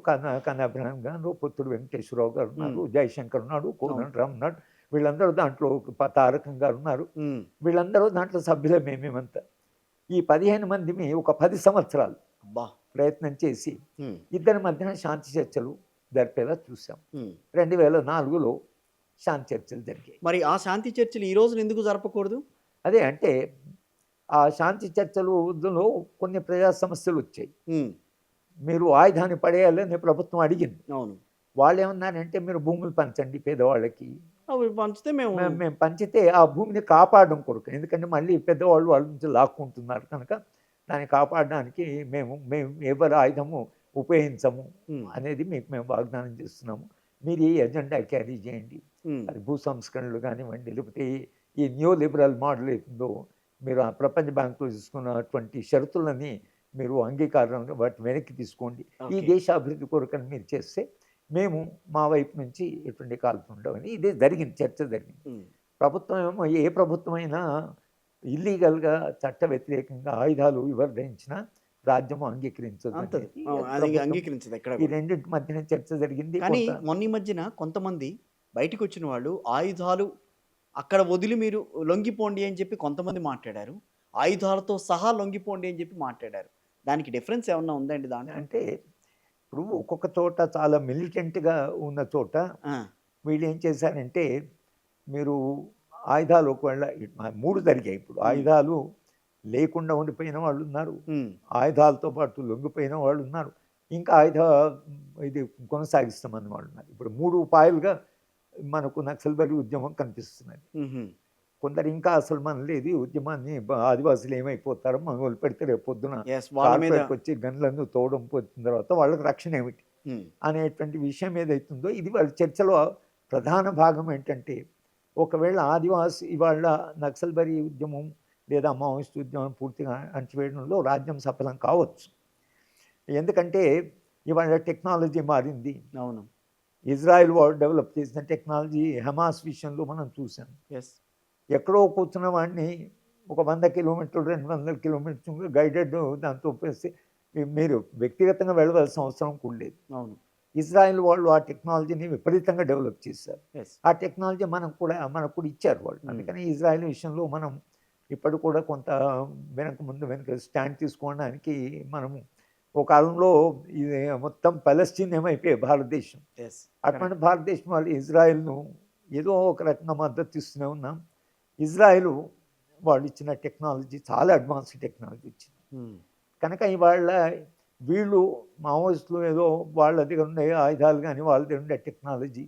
కన్నాభిరామ్ గారు, పుత్తూరు వెంకటేశ్వరరావు గారు ఉన్నారు, జయశంకర్ ఉన్నాడు, కోదండరామ్ ఉన్నాడు, వీళ్ళందరూ దాంట్లో తారకం గారు ఉన్నారు. వీళ్ళందరూ దాంట్లో సభ్యులే. మేమేమంతా ఈ 15 మందిని ఒక 10 సంవత్సరాలు ప్రయత్నం చేసి ఇద్దరి మధ్యన శాంతి చర్చలు జరిపేలా చూసాం. 2004లో శాంతి చర్చలు జరిగాయి. మరి ఆ శాంతి చర్చలు ఈ రోజున ఎందుకు జరపకూడదు? అదే అంటే ఆ శాంతి చర్చలలో కొన్ని ప్రజా సమస్యలు వచ్చాయి. మీరు ఆయుధాన్ని పడేయాలని ప్రభుత్వం అడిగింది. అవును. వాళ్ళు ఏమన్నారంటే మీరు భూములు పంచండి పేదవాళ్ళకి. పంచితే మేము పంచితే ఆ భూమిని కాపాడడం కొరకు, ఎందుకంటే మళ్ళీ పెద్దవాళ్ళు వాళ్ళ నుంచి లాక్కుంటున్నారు కనుక దాన్ని కాపాడడానికి మేము ఎవరి ఆయుధము ఉపయోగించము అనేది మీకు మేము వాగ్దానం చేస్తున్నాము. మీరు ఈ ఎజెండా క్యారీ చేయండి. అది భూ సంస్కరణలు కానివ్వండి, లేకపోతే ఈ న్యూ లిబరల్ మోడల్ అవుతుందో మీరు ఆ ప్రపంచ బ్యాంకులో తీసుకున్నటువంటి షరతులని మీరు అంగీకారం వాటి వెనక్కి తీసుకోండి. ఈ దేశ అభివృద్ధి కొరకని మీరు చేస్తే మేము మా వైపు నుంచి ఎటువంటి కాల్పులు ఉండవని ఇదే జరిగింది, చర్చ జరిగింది. ప్రభుత్వం ఏమో ఏ ప్రభుత్వమైనా ఇల్లీగల్గా చట్ట వ్యతిరేకంగా ఆయుధాలు ఎవరు ధరించినా రాజ్యం అంగీకరించదు. ఈ రెండింటి మధ్యన చర్చ జరిగింది. కానీ మొన్న మధ్యన కొంతమంది బయటకు వచ్చిన వాళ్ళు ఆయుధాలు అక్కడ వదిలి మీరు లొంగిపోండి అని చెప్పి కొంతమంది మాట్లాడారు, ఆయుధాలతో సహా లొంగిపోండి అని చెప్పి మాట్లాడారు. దానికి డిఫరెన్స్ ఏమన్నా ఉందండి దాంట్లో? అంటే ఇప్పుడు ఒక్కొక్క చోట చాలా మిలిటెంట్గా ఉన్న చోట వీళ్ళు ఏం చేశారంటే మీరు ఆయుధాలు ఒకవేళ 3 జరిగాయి. ఇప్పుడు ఆయుధాలు లేకుండా ఉండిపోయిన వాళ్ళు ఉన్నారు, ఆయుధాలతో పాటు లొంగిపోయిన వాళ్ళు ఉన్నారు, ఇంకా ఇది కొనసాగిస్తామని వాళ్ళు ఉన్నారు. ఇప్పుడు 3 ఉపాయాలుగా మనకు నక్సల్బరీ ఉద్యమం కనిపిస్తున్నది. కొందరు ఇంకా అసలు మన లేదు ఉద్యమాన్ని ఆదివాసులు ఏమైపోతారో మనం వదిలిపెడితే రేపు పొద్దున వచ్చి గన్లను తోవడం పోతున్న తర్వాత వాళ్ళకి రక్షణ ఏమిటి అనేటువంటి విషయం ఏదైతుందో ఇది వాళ్ళ చర్చలో ప్రధాన భాగం. ఏంటంటే ఒకవేళ ఆదివాసి ఇవాళ నక్సల్బరీ ఉద్యమం లేదా మావోయిస్ట్ ఉద్యమం పూర్తిగా అణచివేయడంలో రాజ్యం సఫలం కావచ్చు, ఎందుకంటే ఇవాళ టెక్నాలజీ మారింది. అవును. ఇజ్రాయెల్ వాళ్ళు డెవలప్ చేసిన టెక్నాలజీ హమాస్ విషయంలో మనం చూసాం. ఎక్కడో కూర్చున్న వాడిని ఒక 100 కిలోమీటర్లు 200 కిలోమీటర్లు గైడెడ్ దాంతో మీరు వ్యక్తిగతంగా వెళ్ళవలసిన అవసరం కూడా లేదు. అవును. ఇజ్రాయెల్ వాళ్ళు ఆ టెక్నాలజీని విపరీతంగా డెవలప్ చేశారు. ఆ టెక్నాలజీ మనకు కూడా ఇచ్చారు వాళ్ళు. అందుకని ఇజ్రాయెల్ విషయంలో మనం ఇప్పుడు కూడా కొంత వెనక స్టాండ్ తీసుకోవడానికి మనము ఒక కాలంలో ఇది మొత్తం పలస్తీన్ ఏమైపోయాయి భారతదేశం. ఎస్ అటువంటి భారతదేశం వాళ్ళు ఇజ్రాయెల్ను ఏదో ఒక రకంగా మద్దతు ఇస్తూనే ఉన్నాం. ఇజ్రాయెల్ వాళ్ళు ఇచ్చిన టెక్నాలజీ చాలా అడ్వాన్స్డ్ టెక్నాలజీ వచ్చింది. కనుక ఇవాళ వీళ్ళు మావోయిస్టులు ఏదో వాళ్ళ దగ్గర ఉండే ఆయుధాలు కానీ వాళ్ళ దగ్గర ఉండే టెక్నాలజీ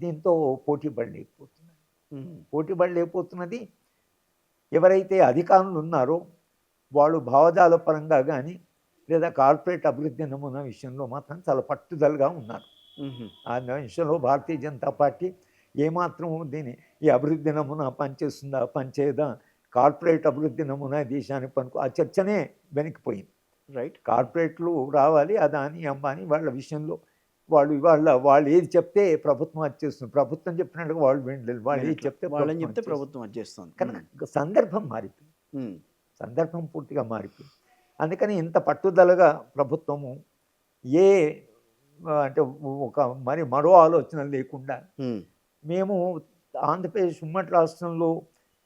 దీంతో పోటీ పడలేకపోతున్నది. ఎవరైతే అధికారులు ఉన్నారో వాళ్ళు భావజాల పరంగా కానీ లేదా కార్పొరేట్ అభివృద్ధి నమూనా విషయంలో మాత్రం చాలా పట్టుదలగా ఉన్నారు. ఆ విషయంలో భారతీయ జనతా పార్టీ ఏమాత్రం ఈ అభివృద్ధి నమూనా పనిచేస్తుందా పనిచేయదా, కార్పొరేట్ అభివృద్ధి నమూనా దేశానికి పనుకు ఆ చర్చనే వెనక్కిపోయింది. రైట్. కార్పొరేట్లు రావాలి, అదాని అంబానీ వాళ్ళ విషయంలో వాళ్ళు ఏది చెప్తే ప్రభుత్వం అది చేస్తుంది. ప్రభుత్వం చెప్పినట్టుగా వాళ్ళు వినలేదు. వాళ్ళు ఏది చెప్తే ప్రభుత్వం అది చేస్తుంది. కనుక సందర్భం పూర్తిగా మారిపోయింది. అందుకని ఇంత పట్టుదలగా ప్రభుత్వము అంటే మరో ఆలోచన లేకుండా మేము ఆంధ్రప్రదేశ్ ఉమ్మడి రాష్ట్రంలో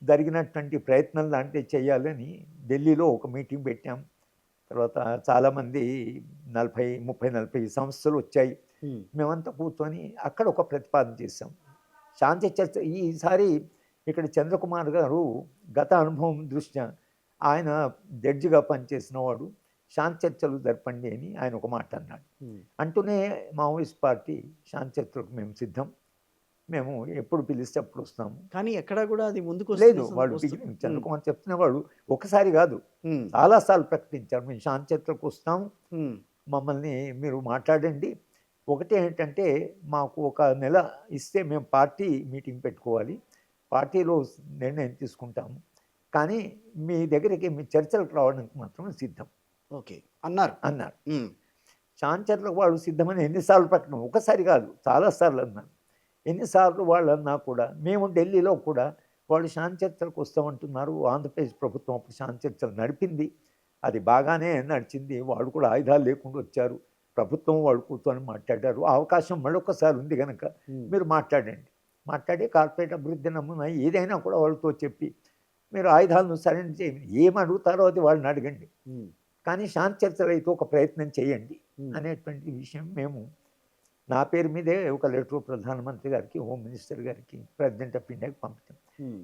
జరిగినటువంటి ప్రయత్నం లాంటివి చేయాలని ఢిల్లీలో ఒక మీటింగ్ పెట్టాం. తర్వాత చాలామంది 30-40 సంస్థలు వచ్చాయి. మేమంతా కూర్చొని అక్కడ ఒక ప్రతిపాదన చేశాం. శాంతి చర్చ ఈసారి ఇక్కడ చంద్రకుమార్ గారు గత అనుభవం దృష్ట్యా ఆయన జడ్జిగా పనిచేసిన వాడు, శాంతి చర్చలు జరపండి అని ఆయన ఒక మాట అన్నాడు. అంటూనే మావోయిస్ట్ పార్టీ శాంతి చర్చలకు మేము సిద్ధం, మేము ఎప్పుడు పిలిస్తే అప్పుడు వస్తాము. కానీ ఎక్కడా కూడా అది ముందుకు లేదు. వాళ్ళు చంద్రకుమార్ చెప్తున్న వాళ్ళు ఒకసారి కాదు చాలాసార్లు ప్రకటించారు, మేము శాంతి చర్చలకు వస్తాము, మమ్మల్ని మీరు మాట్లాడండి. ఒకటి ఏంటంటే మాకు ఒక నెల ఇస్తే మేము పార్టీ మీటింగ్ పెట్టుకోవాలి, పార్టీలో నిర్ణయం తీసుకుంటాము, కానీ మీ దగ్గరికి మీ చర్చలకు రావడానికి మాత్రం సిద్ధం ఓకే అన్నారు. శాంతి చర్చలకు వాళ్ళు సిద్ధమని ఎన్నిసార్లు ప్రకటన, ఒకసారి కాదు చాలాసార్లు అన్నారు. ఎన్నిసార్లు వాళ్ళు అన్నా కూడా మేము ఢిల్లీలో కూడా వాళ్ళు శాంతి చర్చలకు వస్తామంటున్నారు. ఆంధ్రప్రదేశ్ ప్రభుత్వం అప్పుడు శాంతి చర్చలు నడిపింది, అది బాగానే నడిచింది. వాళ్ళు కూడా ఆయుధాలు లేకుండా వచ్చారు, ప్రభుత్వం వాళ్ళు కూర్చొని మాట్లాడారు. ఆ అవకాశం మరొకసారి ఉంది కనుక మీరు మాట్లాడి కార్పొరేట్ అభివృద్ధి నమూనా ఏదైనా కూడా వాళ్ళతో చెప్పి మీరు ఆయుధాలను సరెండర్ చేయండి, ఏమి అడుగుతారో అది వాళ్ళని అడగండి, కానీ శాంతి చర్చలు అయితే ఒక ప్రయత్నం చేయండి అనేటువంటి విషయం మేము నా పేరు మీదే ఒక లెటర్ ప్రధానమంత్రి గారికి, హోమ్ మినిస్టర్ గారికి, ప్రెసిడెంట్ ఆఫ్ ఇండియాకి పంపుతాం.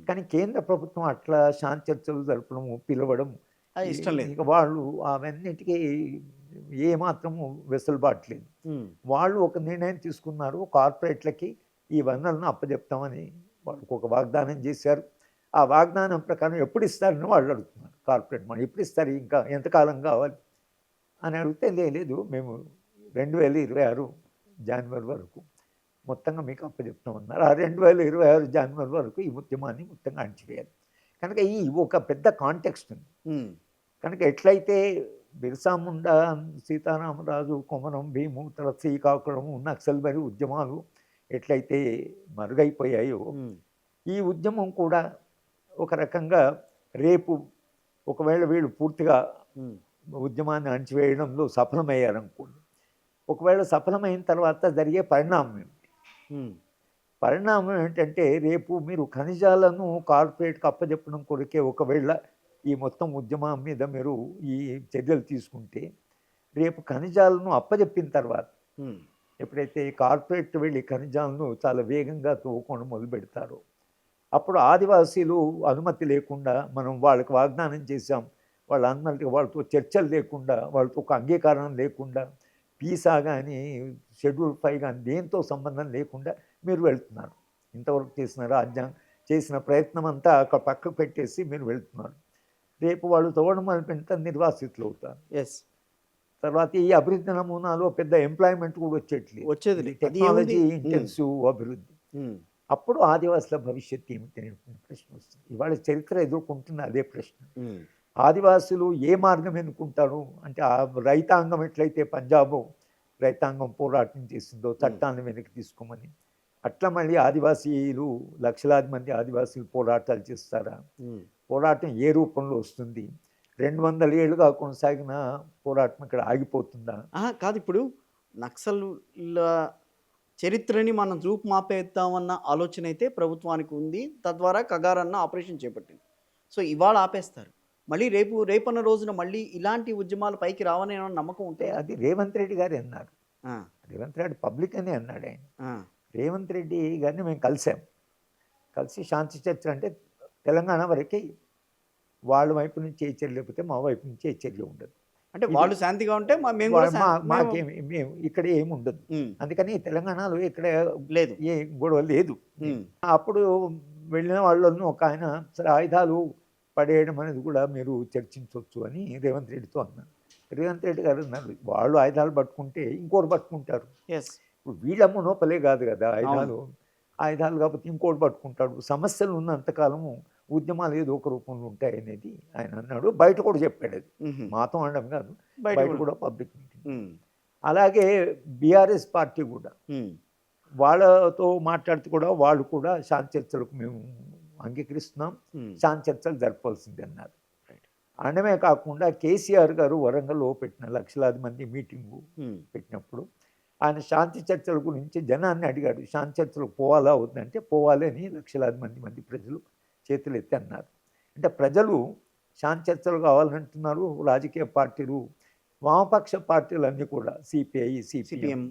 కానీ కేంద్ర ప్రభుత్వం అట్లా శాంతి చర్చలు జరపడము పిలవడం ఇష్టం లేదు. ఇక వాళ్ళు అవన్నిటికీ ఏమాత్రము వెసులుబాటు లేదు. వాళ్ళు ఒక నిర్ణయం తీసుకున్నారు, కార్పొరేట్లకి ఈ వనరులను అప్పచెప్తామని వాళ్ళకు ఒక వాగ్దానం చేశారు. ఆ వాగ్దానం ప్రకారం ఎప్పుడు ఇస్తారని వాళ్ళు అడుగుతున్నారు. కార్పొరేట్ మనం ఎప్పుడు ఇస్తారు, ఇంకా ఎంతకాలం కావాలి అని అడిగితే లేదు మేము 2026 జనవరి వరకు మొత్తంగా మీకు అప్పచెప్తామన్నారు. ఆ 2026 జనవరి వరకు ఈ ఉద్యమాన్ని మొత్తంగా అణచివేయాలి. కనుక ఈ ఒక పెద్ద కాంటెక్స్ట్ ఉంది. కనుక ఎట్లయితే బిర్సా ముండా, సీతారామరాజు, కొమరం భీము, తర్వాత శ్రీకాకుళము, నక్సల్బరి ఉద్యమాలు ఎట్లయితే మరుగైపోయాయో ఈ ఉద్యమం కూడా ఒక రకంగా రేపు ఒకవేళ వీళ్ళు పూర్తిగా ఉద్యమాన్ని అణచివేయడంలో సఫలమయ్యారనుకోండి, ఒకవేళ సఫలమైన తర్వాత జరిగే పరిణామం ఏంటంటే రేపు మీరు ఖనిజాలను కార్పొరేట్కి అప్పచెప్పడం కొరకే ఒకవేళ ఈ మొత్తం ఉద్యమం మీద మీరు ఈ చర్యలు తీసుకుంటే, రేపు ఖనిజాలను అప్పచెప్పిన తర్వాత ఎప్పుడైతే కార్పొరేట్ వెళ్ళి ఖనిజాలను చాలా వేగంగా తవ్వుకోవడం మొదలు పెడతారో, అప్పుడు ఆదివాసీలు అనుమతి లేకుండా మనం వాళ్ళకి వాగ్దానం చేశాం, వాళ్ళ అనుమతి వాళ్ళతో చర్చలు లేకుండా, వాళ్ళతో ఒక అంగీకారం లేకుండా, పీసా కానీ షెడ్యూల్ 5 కానీ దేంతో సంబంధం లేకుండా మీరు వెళ్తున్నారు. ఇంతవరకు చేసిన ప్రయత్నం అంతా అక్కడ పక్కకు పెట్టేసి మీరు వెళ్తున్నారు. రేపు వాళ్ళు తవ్వడం మొదలుపెడితే నిర్వాసితులు అవుతారు. తర్వాత ఈ అభివృద్ధి నమూనాలో పెద్ద ఎంప్లాయ్మెంట్ కూడా వచ్చేది, టెక్నాలజీ ఇంటెన్సివ్ అభివృద్ధి. అప్పుడు ఆదివాసుల భవిష్యత్తు ఏమిటి అనేటువంటి ప్రశ్న వస్తుంది. ఇవాళ చరిత్ర ఎదుర్కొంటున్న అదే ప్రశ్న. ఆదివాసులు ఏ మార్గం ఎన్నుకుంటారు అంటే, ఆ రైతాంగం ఎట్లయితే పంజాబ్ రైతాంగం పోరాటం చేసిందో చట్టాలను వెనక్కి తీసుకోమని, అట్లా మళ్ళీ ఆదివాసీలు లక్షలాది మంది ఆదివాసీలు పోరాటాలు చేస్తారా? పోరాటం ఏ రూపంలో వస్తుంది? 200 ఏళ్ళుగా కొనసాగిన పోరాటం ఇక్కడ ఆగిపోతుందా? కాదు, ఇప్పుడు నక్సల్ల చరిత్రని మనం రూపుమాపేద్దామన్న ఆలోచన అయితే ప్రభుత్వానికి ఉంది. తద్వారా కగారన్న ఆపరేషన్ చేపట్టింది. సో ఇవాళ ఆపేస్తారు, మళ్ళీ రేపన్న రోజున మళ్ళీ ఇలాంటి ఉద్యమాలు పైకి రావని ఏమన్నా నమ్మకం అంటే ఉంటే అది రేవంత్ రెడ్డి గారు అన్నారు. రేవంత్ రెడ్డి పబ్లిక్ అని అన్నాడు ఆయన. రేవంత్ రెడ్డి గారిని మేము కలిసాం. కలిసి శాంతి చర్చలు అంటే తెలంగాణ వరకే వాళ్ళ వైపు నుంచి ఏ చర్య లేకపోతే మా వైపు నుంచి ఏ చర్య ఉండదు. అంటే వాళ్ళు శాంతిగా ఉంటే మేము కూడా మాకేమి మేము ఇక్కడ ఏమి ఉండదు. అందుకని తెలంగాణలో ఇక్కడ లేదు, ఏ గొడవ లేదు. అప్పుడు వెళ్ళిన వాళ్ళను ఒక ఆయన సరే ఆయుధాలు పడేయడం అనేది కూడా మీరు చర్చించవచ్చు అని రేవంత్ రెడ్డితో అన్నారు. రేవంత్ రెడ్డి గారు అన్నారు వాళ్ళు ఆయుధాలు పట్టుకుంటే ఇంకోరు పట్టుకుంటారు. ఇప్పుడు వీళ్ళ మొనోపలే కాదు కదా ఆయుధాలు కాకపోతే ఇంకోటి పట్టుకుంటాడు. సమస్యలు ఉన్నంతకాలము ఉద్యమాలు ఏదో ఒక రూపంలో ఉంటాయి అనేది ఆయన అన్నాడు. బయట కూడా చెప్పాడు. అది మాతో అనడం కాదు, బయట కూడా పబ్లిక్ మీటింగ్. అలాగే బీఆర్ఎస్ పార్టీ కూడా వాళ్ళతో మాట్లాడుతూ కూడా వాళ్ళు కూడా శాంతి చర్చలకు మేము అంగీకరిస్తున్నాం, శాంతి చర్చలు జరపాల్సింది అన్నారు. అనడమే కాకుండా కేసీఆర్ గారు వరంగల్లో పెట్టిన లక్షలాది మంది మీటింగు పెట్టినప్పుడు ఆయన శాంతి చర్చల గురించి జనాన్ని అడిగాడు. శాంతి చర్చలకు పోవాలా వద్దంటే పోవాలి అని లక్షలాది మంది ప్రజలు చేతులు ఎత్తి అన్నారు. అంటే ప్రజలు శాంతి చర్చలు కావాలంటున్నారు. రాజకీయ పార్టీలు, వామపక్ష పార్టీలన్నీ కూడా సిపిఐ, సిపిఎం,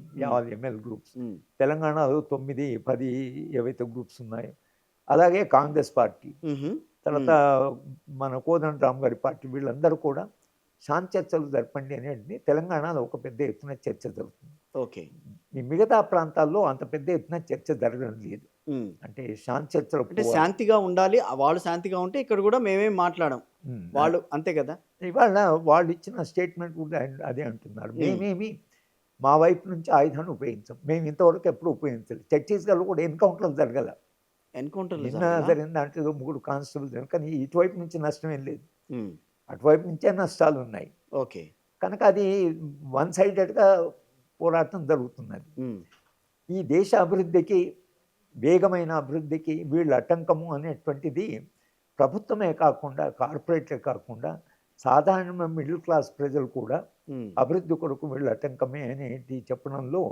ఎంఎల్ గ్రూప్స్, తెలంగాణలో 9, 10 ఏవైతే గ్రూప్స్ ఉన్నాయో, అలాగే కాంగ్రెస్ పార్టీ, తర్వాత మన కోదండరామ్ గారి పార్టీ, వీళ్ళందరూ కూడా శాంతి చర్చలు జరపండి అనేది తెలంగాణలో ఒక పెద్ద ఎత్తున చర్చ జరుగుతుంది. ఓకే, ఈ మిగతా ప్రాంతాల్లో అంత పెద్ద ఎత్తున చర్చ జరగడం లేదు. అంటే శాంతి చర్చలు అంటే శాంతిగా ఉండాలి, వాళ్ళు శాంతిగా ఉంటే ఇక్కడ కూడా మేమేం మాట్లాడం వాళ్ళు, అంతే కదా. ఇవాళ వాళ్ళు ఇచ్చిన స్టేట్మెంట్ కూడా అదే అంటున్నారు. మేమేమి మా వైపు నుంచి ఆయుధాన్ని ఉపయోగించాం, మేము ఇంతవరకు ఎప్పుడు ఉపయోగించలేదు. ఛత్తీస్గఢ్లో కూడా ఎన్కౌంటర్లు జరగల. నిన్న జరిగిన దాంట్లో 3 కానిస్టేబుల్, కానీ ఇటువైపు నుంచి నష్టం ఏం లేదు, అటువైపు నుంచే నష్టాలు ఉన్నాయి. ఓకే, కనుక అది వన్ సైడెడ్గా పోరాటం జరుగుతున్నది. ఈ దేశ అభివృద్ధికి, వేగమైన అభివృద్ధికి వీళ్ళు అటంకము అనేటువంటిది ప్రభుత్వమే కాకుండా, కార్పొరేట్లే కాకుండా సాధారణ మిడిల్ క్లాస్ ప్రజలు కూడా అభివృద్ధి కొరకు వీళ్ళు అటంకమే అనేది చెప్పడంలో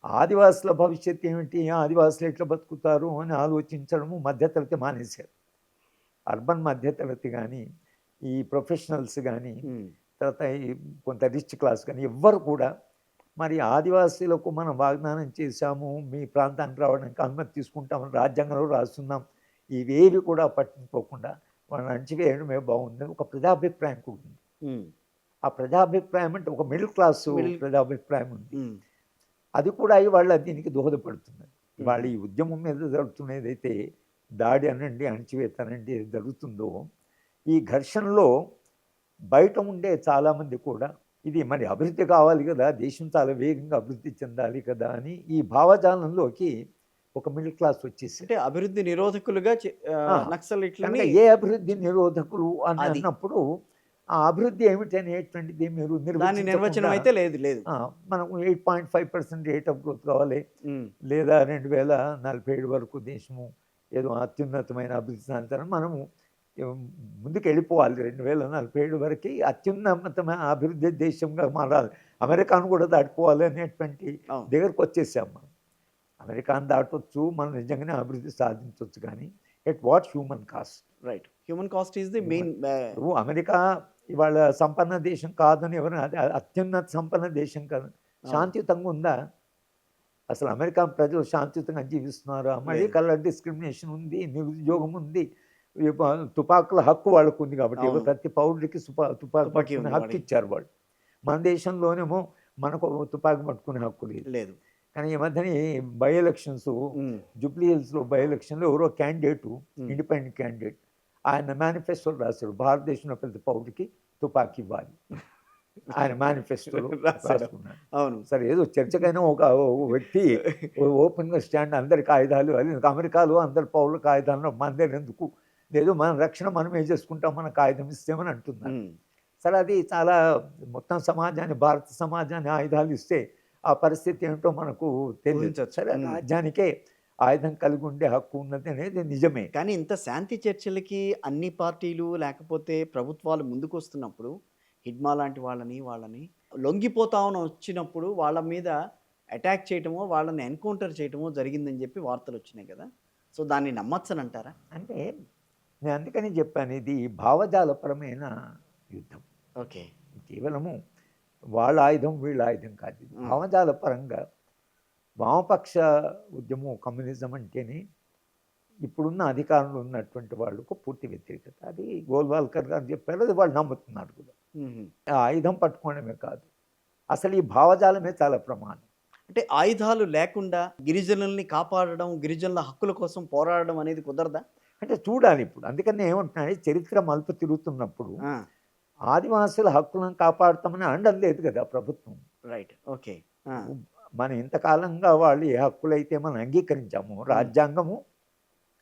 ఆదివాసుల భవిష్యత్తు ఏమిటి, ఆదివాసులు ఎట్లా బతుకుతారు అని ఆలోచించడము మధ్యతరగతి మానేశారు. అర్బన్ మధ్యతరగతి కానీ, ఈ ప్రొఫెషనల్స్ కానీ, తర్వాత ఈ కొంత రిచ్ క్లాస్ కానీ ఎవ్వరు కూడా మరి ఆదివాసీలకు మనం వాగ్దానం చేశాము, మీ ప్రాంతానికి రావడానికి అనుమతి తీసుకుంటామని రాజ్యాంగంలో రాస్తున్నాం, ఇవేవి కూడా పట్టించుకోకుండా వాళ్ళని అణచివేయడమే బాగుందని ఒక ప్రజాభిప్రాయం కూడా ఉంది. ఆ ప్రజాభిప్రాయం అంటే ఒక మిడిల్ క్లాస్ ప్రజాభిప్రాయం ఉంది. అది కూడా ఇవాళ దీనికి దోహదపడుతున్నది. ఇవాళ ఈ ఉద్యమం మీద జరుగుతున్నదైతే దాడి అనండి, అణచివేత అనండి జరుగుతుందో, ఈ ఘర్షణలో బయట ఉండే చాలామంది కూడా ఇది మరి అభివృద్ధి కావాలి కదా, దేశం చాలా వేగంగా అభివృద్ధి చెందాలి కదా అని ఈ భావజాలంలోకి ఒక మిడిల్ క్లాస్ వచ్చేసి, అంటే అభివృద్ధి నిరోధకులుగా నక్సలైట్లని, ఏ అభివృద్ధి నిరోధకులు అని అన్నప్పుడు ఆ అభివృద్ధి ఏమిటి అనేటువంటిది మీరు నిర్వచనం అయితే లేదు. మనకు 8.5% రేట్ ఆఫ్ గ్రోత్ కావాలి, లేదా 2047 వరకు దేశము ఏదో అత్యున్నతమైన అభివృద్ధి సాధించాలని మనము ముందుకు వెళ్ళిపోవాలి. 2047 వరకు అత్యున్నతమైన అభివృద్ధి దేశంగా మారాలి, అమెరికాను కూడా దాటిపోవాలి అనేటువంటి దగ్గరకు వచ్చేసాం. మనం అమెరికాను దాటవచ్చు, మనం నిజంగానే అభివృద్ధి సాధించవచ్చు, కానీ at what human cost. Right, human cost is the main. America ఇవాళ సంపన్న దేశం కాదని ఎవరు, అత్యున్నత సంపన్న దేశం కాదు, శాంతియుతంగా ఉందా అసలు? అమెరికా ప్రజలు శాంతియుతంగా జీవిస్తున్నారు. మళ్ళీ కలర్ డిస్క్రిమినేషన్ ఉంది, నిరుద్యోగం ఉంది, తుపాకుల హక్కు వాళ్ళకు ఉంది. కాబట్టి ప్రతి పౌరుడికి తుపాకు పట్టుకునే హక్కు ఇచ్చారు వాళ్ళు. మన దేశంలోనేమో మనకు తుపాకు పట్టుకునే హక్కు లేదు. కానీ ఈ మధ్యన బై ఎలక్షన్స్, జూబ్లీ హిల్స్లో బై ఎలక్షన్లో ఎవరో క్యాండిడేటు, ఇండిపెండెంట్ క్యాండిడేట్, ఆయన మేనిఫెస్టోలో రాశాడు భారతదేశంలో ప్రతి పౌరుడికి తుపాకీ ఇవ్వాలి. ఆయన మేనిఫెస్టోలో రాసుకున్నాడు. అవును, సరే ఏదో చర్చకైనా ఒక వ్యక్తి ఓపెన్గా స్టాండ్, అందరికి ఆయుధాలు, అది అమెరికాలో అందరి పౌరులకు ఆయుధాలను మన ఎందుకు లేదు, మన రక్షణ మనమే చేసుకుంటాం, మన కాగితం ఇస్తేమని అంటున్నారు. సరే అది చాలా మొత్తం సమాజాన్ని, భారత సమాజాన్ని ఆయుధాలు ఇస్తే ఆ పరిస్థితి ఏమిటో మనకు తెలియదు. సరే రాజ్యానికే ఆయుధం కలిగి ఉండే హక్కు ఉన్నది అనేది నిజమే. కానీ ఇంత శాంతి చర్చలకి అన్ని పార్టీలు లేకపోతే ప్రభుత్వాలు ముందుకు వస్తున్నప్పుడు హిడ్మా లాంటి వాళ్ళని లొంగిపోతామని వచ్చినప్పుడు వాళ్ళ మీద అటాక్ చేయటమో, వాళ్ళని ఎన్కౌంటర్ చేయటమో జరిగిందని చెప్పి వార్తలు వచ్చినాయి కదా. సో దాన్ని నమ్మచ్చని అంటారా? అంటే నేను అందుకని చెప్పాను, ఇది భావజాలపరమైన యుద్ధం. ఓకే. కేవలము వాళ్ళ ఆయుధం వీళ్ళ ఆయుధం కాదు. ఇది ఆ. భావజాల పరంగా వామపక్ష ఉద్యమం కమ్యూనిజం అంటేనే ఇప్పుడున్న అధికారంలో ఉన్నటువంటి వాళ్ళకు పూర్తి వ్యతిరేకత. అది గోల్వాల్కర్ గారు చెప్పారు, అది వాళ్ళు నమ్ముతున్నారు కూడా. మ్మ్. ఆ ఆయుధం పట్టుకోవడమే కాదు, అసలు ఈ భావజాలమే చాలా ప్రమాదం. అంటే ఆయుధాలు లేకుండా గిరిజనుల్ని కాపాడడం, గిరిజనుల హక్కుల కోసం పోరాడడం అనేది కుదరదా? అంటే చూడాలి ఇప్పుడు. అందుకని ఏమంటున్నాను, చరిత్ర మలుపు తిరుగుతున్నప్పుడు ఆ, ఆదివాసుల హక్కులను కాపాడుతామని అనడం లేదు కదా ప్రభుత్వం. రైట్. ఓకే. ఆ, మనం ఇంతకాలంగా వాళ్ళు ఏ హక్కులైతే మనం అంగీకరించాము, రాజ్యాంగము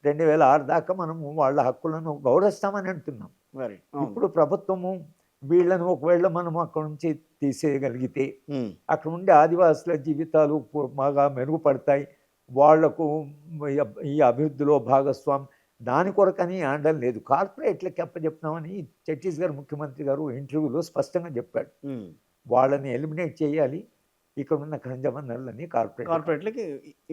2006 దాకా మనము వాళ్ళ హక్కులను గౌరవిస్తామని అంటున్నాం. మరి అవును. ఇప్పుడు ప్రభుత్వము వీళ్ళను ఒకవేళ మనం అక్కడ నుంచి తీసేయగలిగితే మ్మ్. అక్కడ ఉండే ఆదివాసుల జీవితాలు బాగా మెరుగుపడతాయి, వాళ్లకు ఈ అభివృద్ధిలో భాగస్వామి, దాని కొరకని అనడం లేదు. కార్పొరేట్లకి అప్పచెప్తున్నామని ఛత్తీస్గఢ్ ముఖ్యమంత్రి గారు ఇంటర్వ్యూలో స్పష్టంగా చెప్పాడు. మ్మ్. వాళ్ళని ఎలిమినేట్ చేయాలి, ఇక్కడ ఉన్న ఖనిజ వనరులని కార్పొరేట్లకి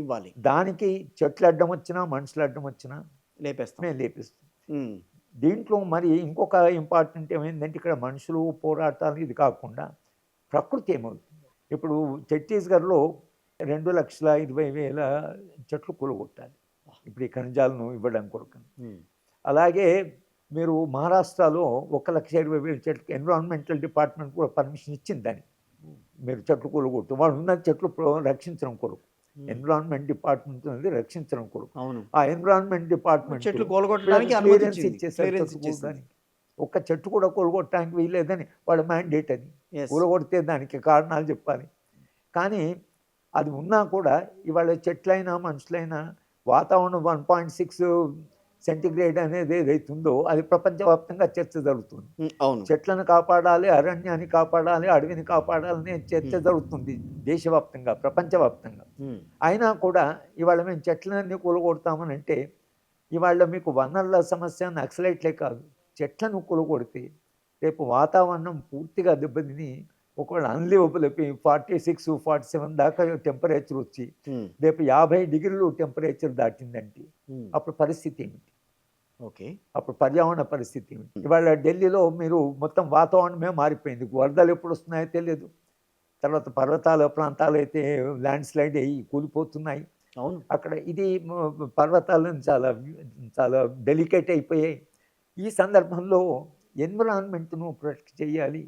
ఇవ్వాలి, దానికి చెట్లు అడ్డం వచ్చినా మనుషులు అడ్డం వచ్చినా లేపేస్తాం. మేము లేపిస్తాం. మ్మ్. దీంట్లో మరి ఇంకొక ఇంపార్టెంట్ ఏమైందంటే, ఇక్కడ మనుషులు పోరాటాలు ఇది కాకుండా ప్రకృతి ఏమవుతుంది. ఇప్పుడు ఛత్తీస్గఢ్లో 2,20,000 చెట్లు కూలగొట్టాలి ఇప్పుడు ఈ ఖనిజాలను ఇవ్వడం కొరకు. మ్మ్. అలాగే మీరు మహారాష్ట్రలో 1,20,000 చెట్లు ఎన్విరాన్మెంటల్ డిపార్ట్మెంట్ కూడా పర్మిషన్ ఇచ్చింది దాన్ని. మీరు చెట్లు కూలగొట్టు, వాళ్ళు ఉన్న చెట్లు రక్షించడం కొరకు. ఎన్విరాన్మెంట్ డిపార్ట్మెంట్ అనేది రక్షించడం కొరకు. అవును. ఆ ఎన్విరాన్మెంట్ డిపార్ట్మెంట్ చెట్లు కూలగొట్టడానికి అనుమతి ఇచ్చేసారు. ఒక్క చెట్టు కూడా కూలగొట్టడానికి వీల్లేదని వాళ్ళ మ్యాండేట్. అది Yes. కూలగొడితే దానికి కారణాలు చెప్పాలి. కానీ అది ఉన్నా కూడా ఇవాళ చెట్లైనా మనుషులైనా వాతావరణం 1.6 సెంటిగ్రేడ్ అనేది ఏదైతుందో అది ప్రపంచవ్యాప్తంగా చర్చ జరుగుతుంది. అవును. చెట్లను కాపాడాలి, అరణ్యాన్ని కాపాడాలి, అడవిని కాపాడాలనే చర్చ జరుగుతుంది దేశవ్యాప్తంగా, ప్రపంచవ్యాప్తంగా. అయినా కూడా ఇవాళ మేము చెట్లన్నీ కూలగొడతామని అంటే, ఇవాళ మీకు వనరుల సమస్య నక్సలైట్లే కాదు, చెట్లను కూలగొడితే రేపు వాతావరణం పూర్తిగా దెబ్బతిని ఒకవేళ అన్లివబుల్ అయిపోయి 46, 47 దాకా టెంపరేచర్ వచ్చి రేపు 50 డిగ్రీలు టెంపరేచర్ దాటిందంటే అప్పుడు పరిస్థితి ఏమిటి? ఓకే. అప్పుడు పర్యావరణ పరిస్థితి ఏమిటి? ఇవాళ ఢిల్లీలో మీరు మొత్తం వాతావరణమే మారిపోయింది. వరదలు ఎప్పుడు వస్తున్నాయో తెలియదు. తర్వాత పర్వతాల ప్రాంతాలు అయితే ల్యాండ్ స్లైడ్ అయ్యి కూలిపోతున్నాయి. అవును. అక్కడ ఇది పర్వతాలను చాలా చాలా డెలికేట్ అయిపోయాయి. ఈ సందర్భంలో ఎన్విరాన్మెంట్ను ప్రొటెక్ట్ చేయాలి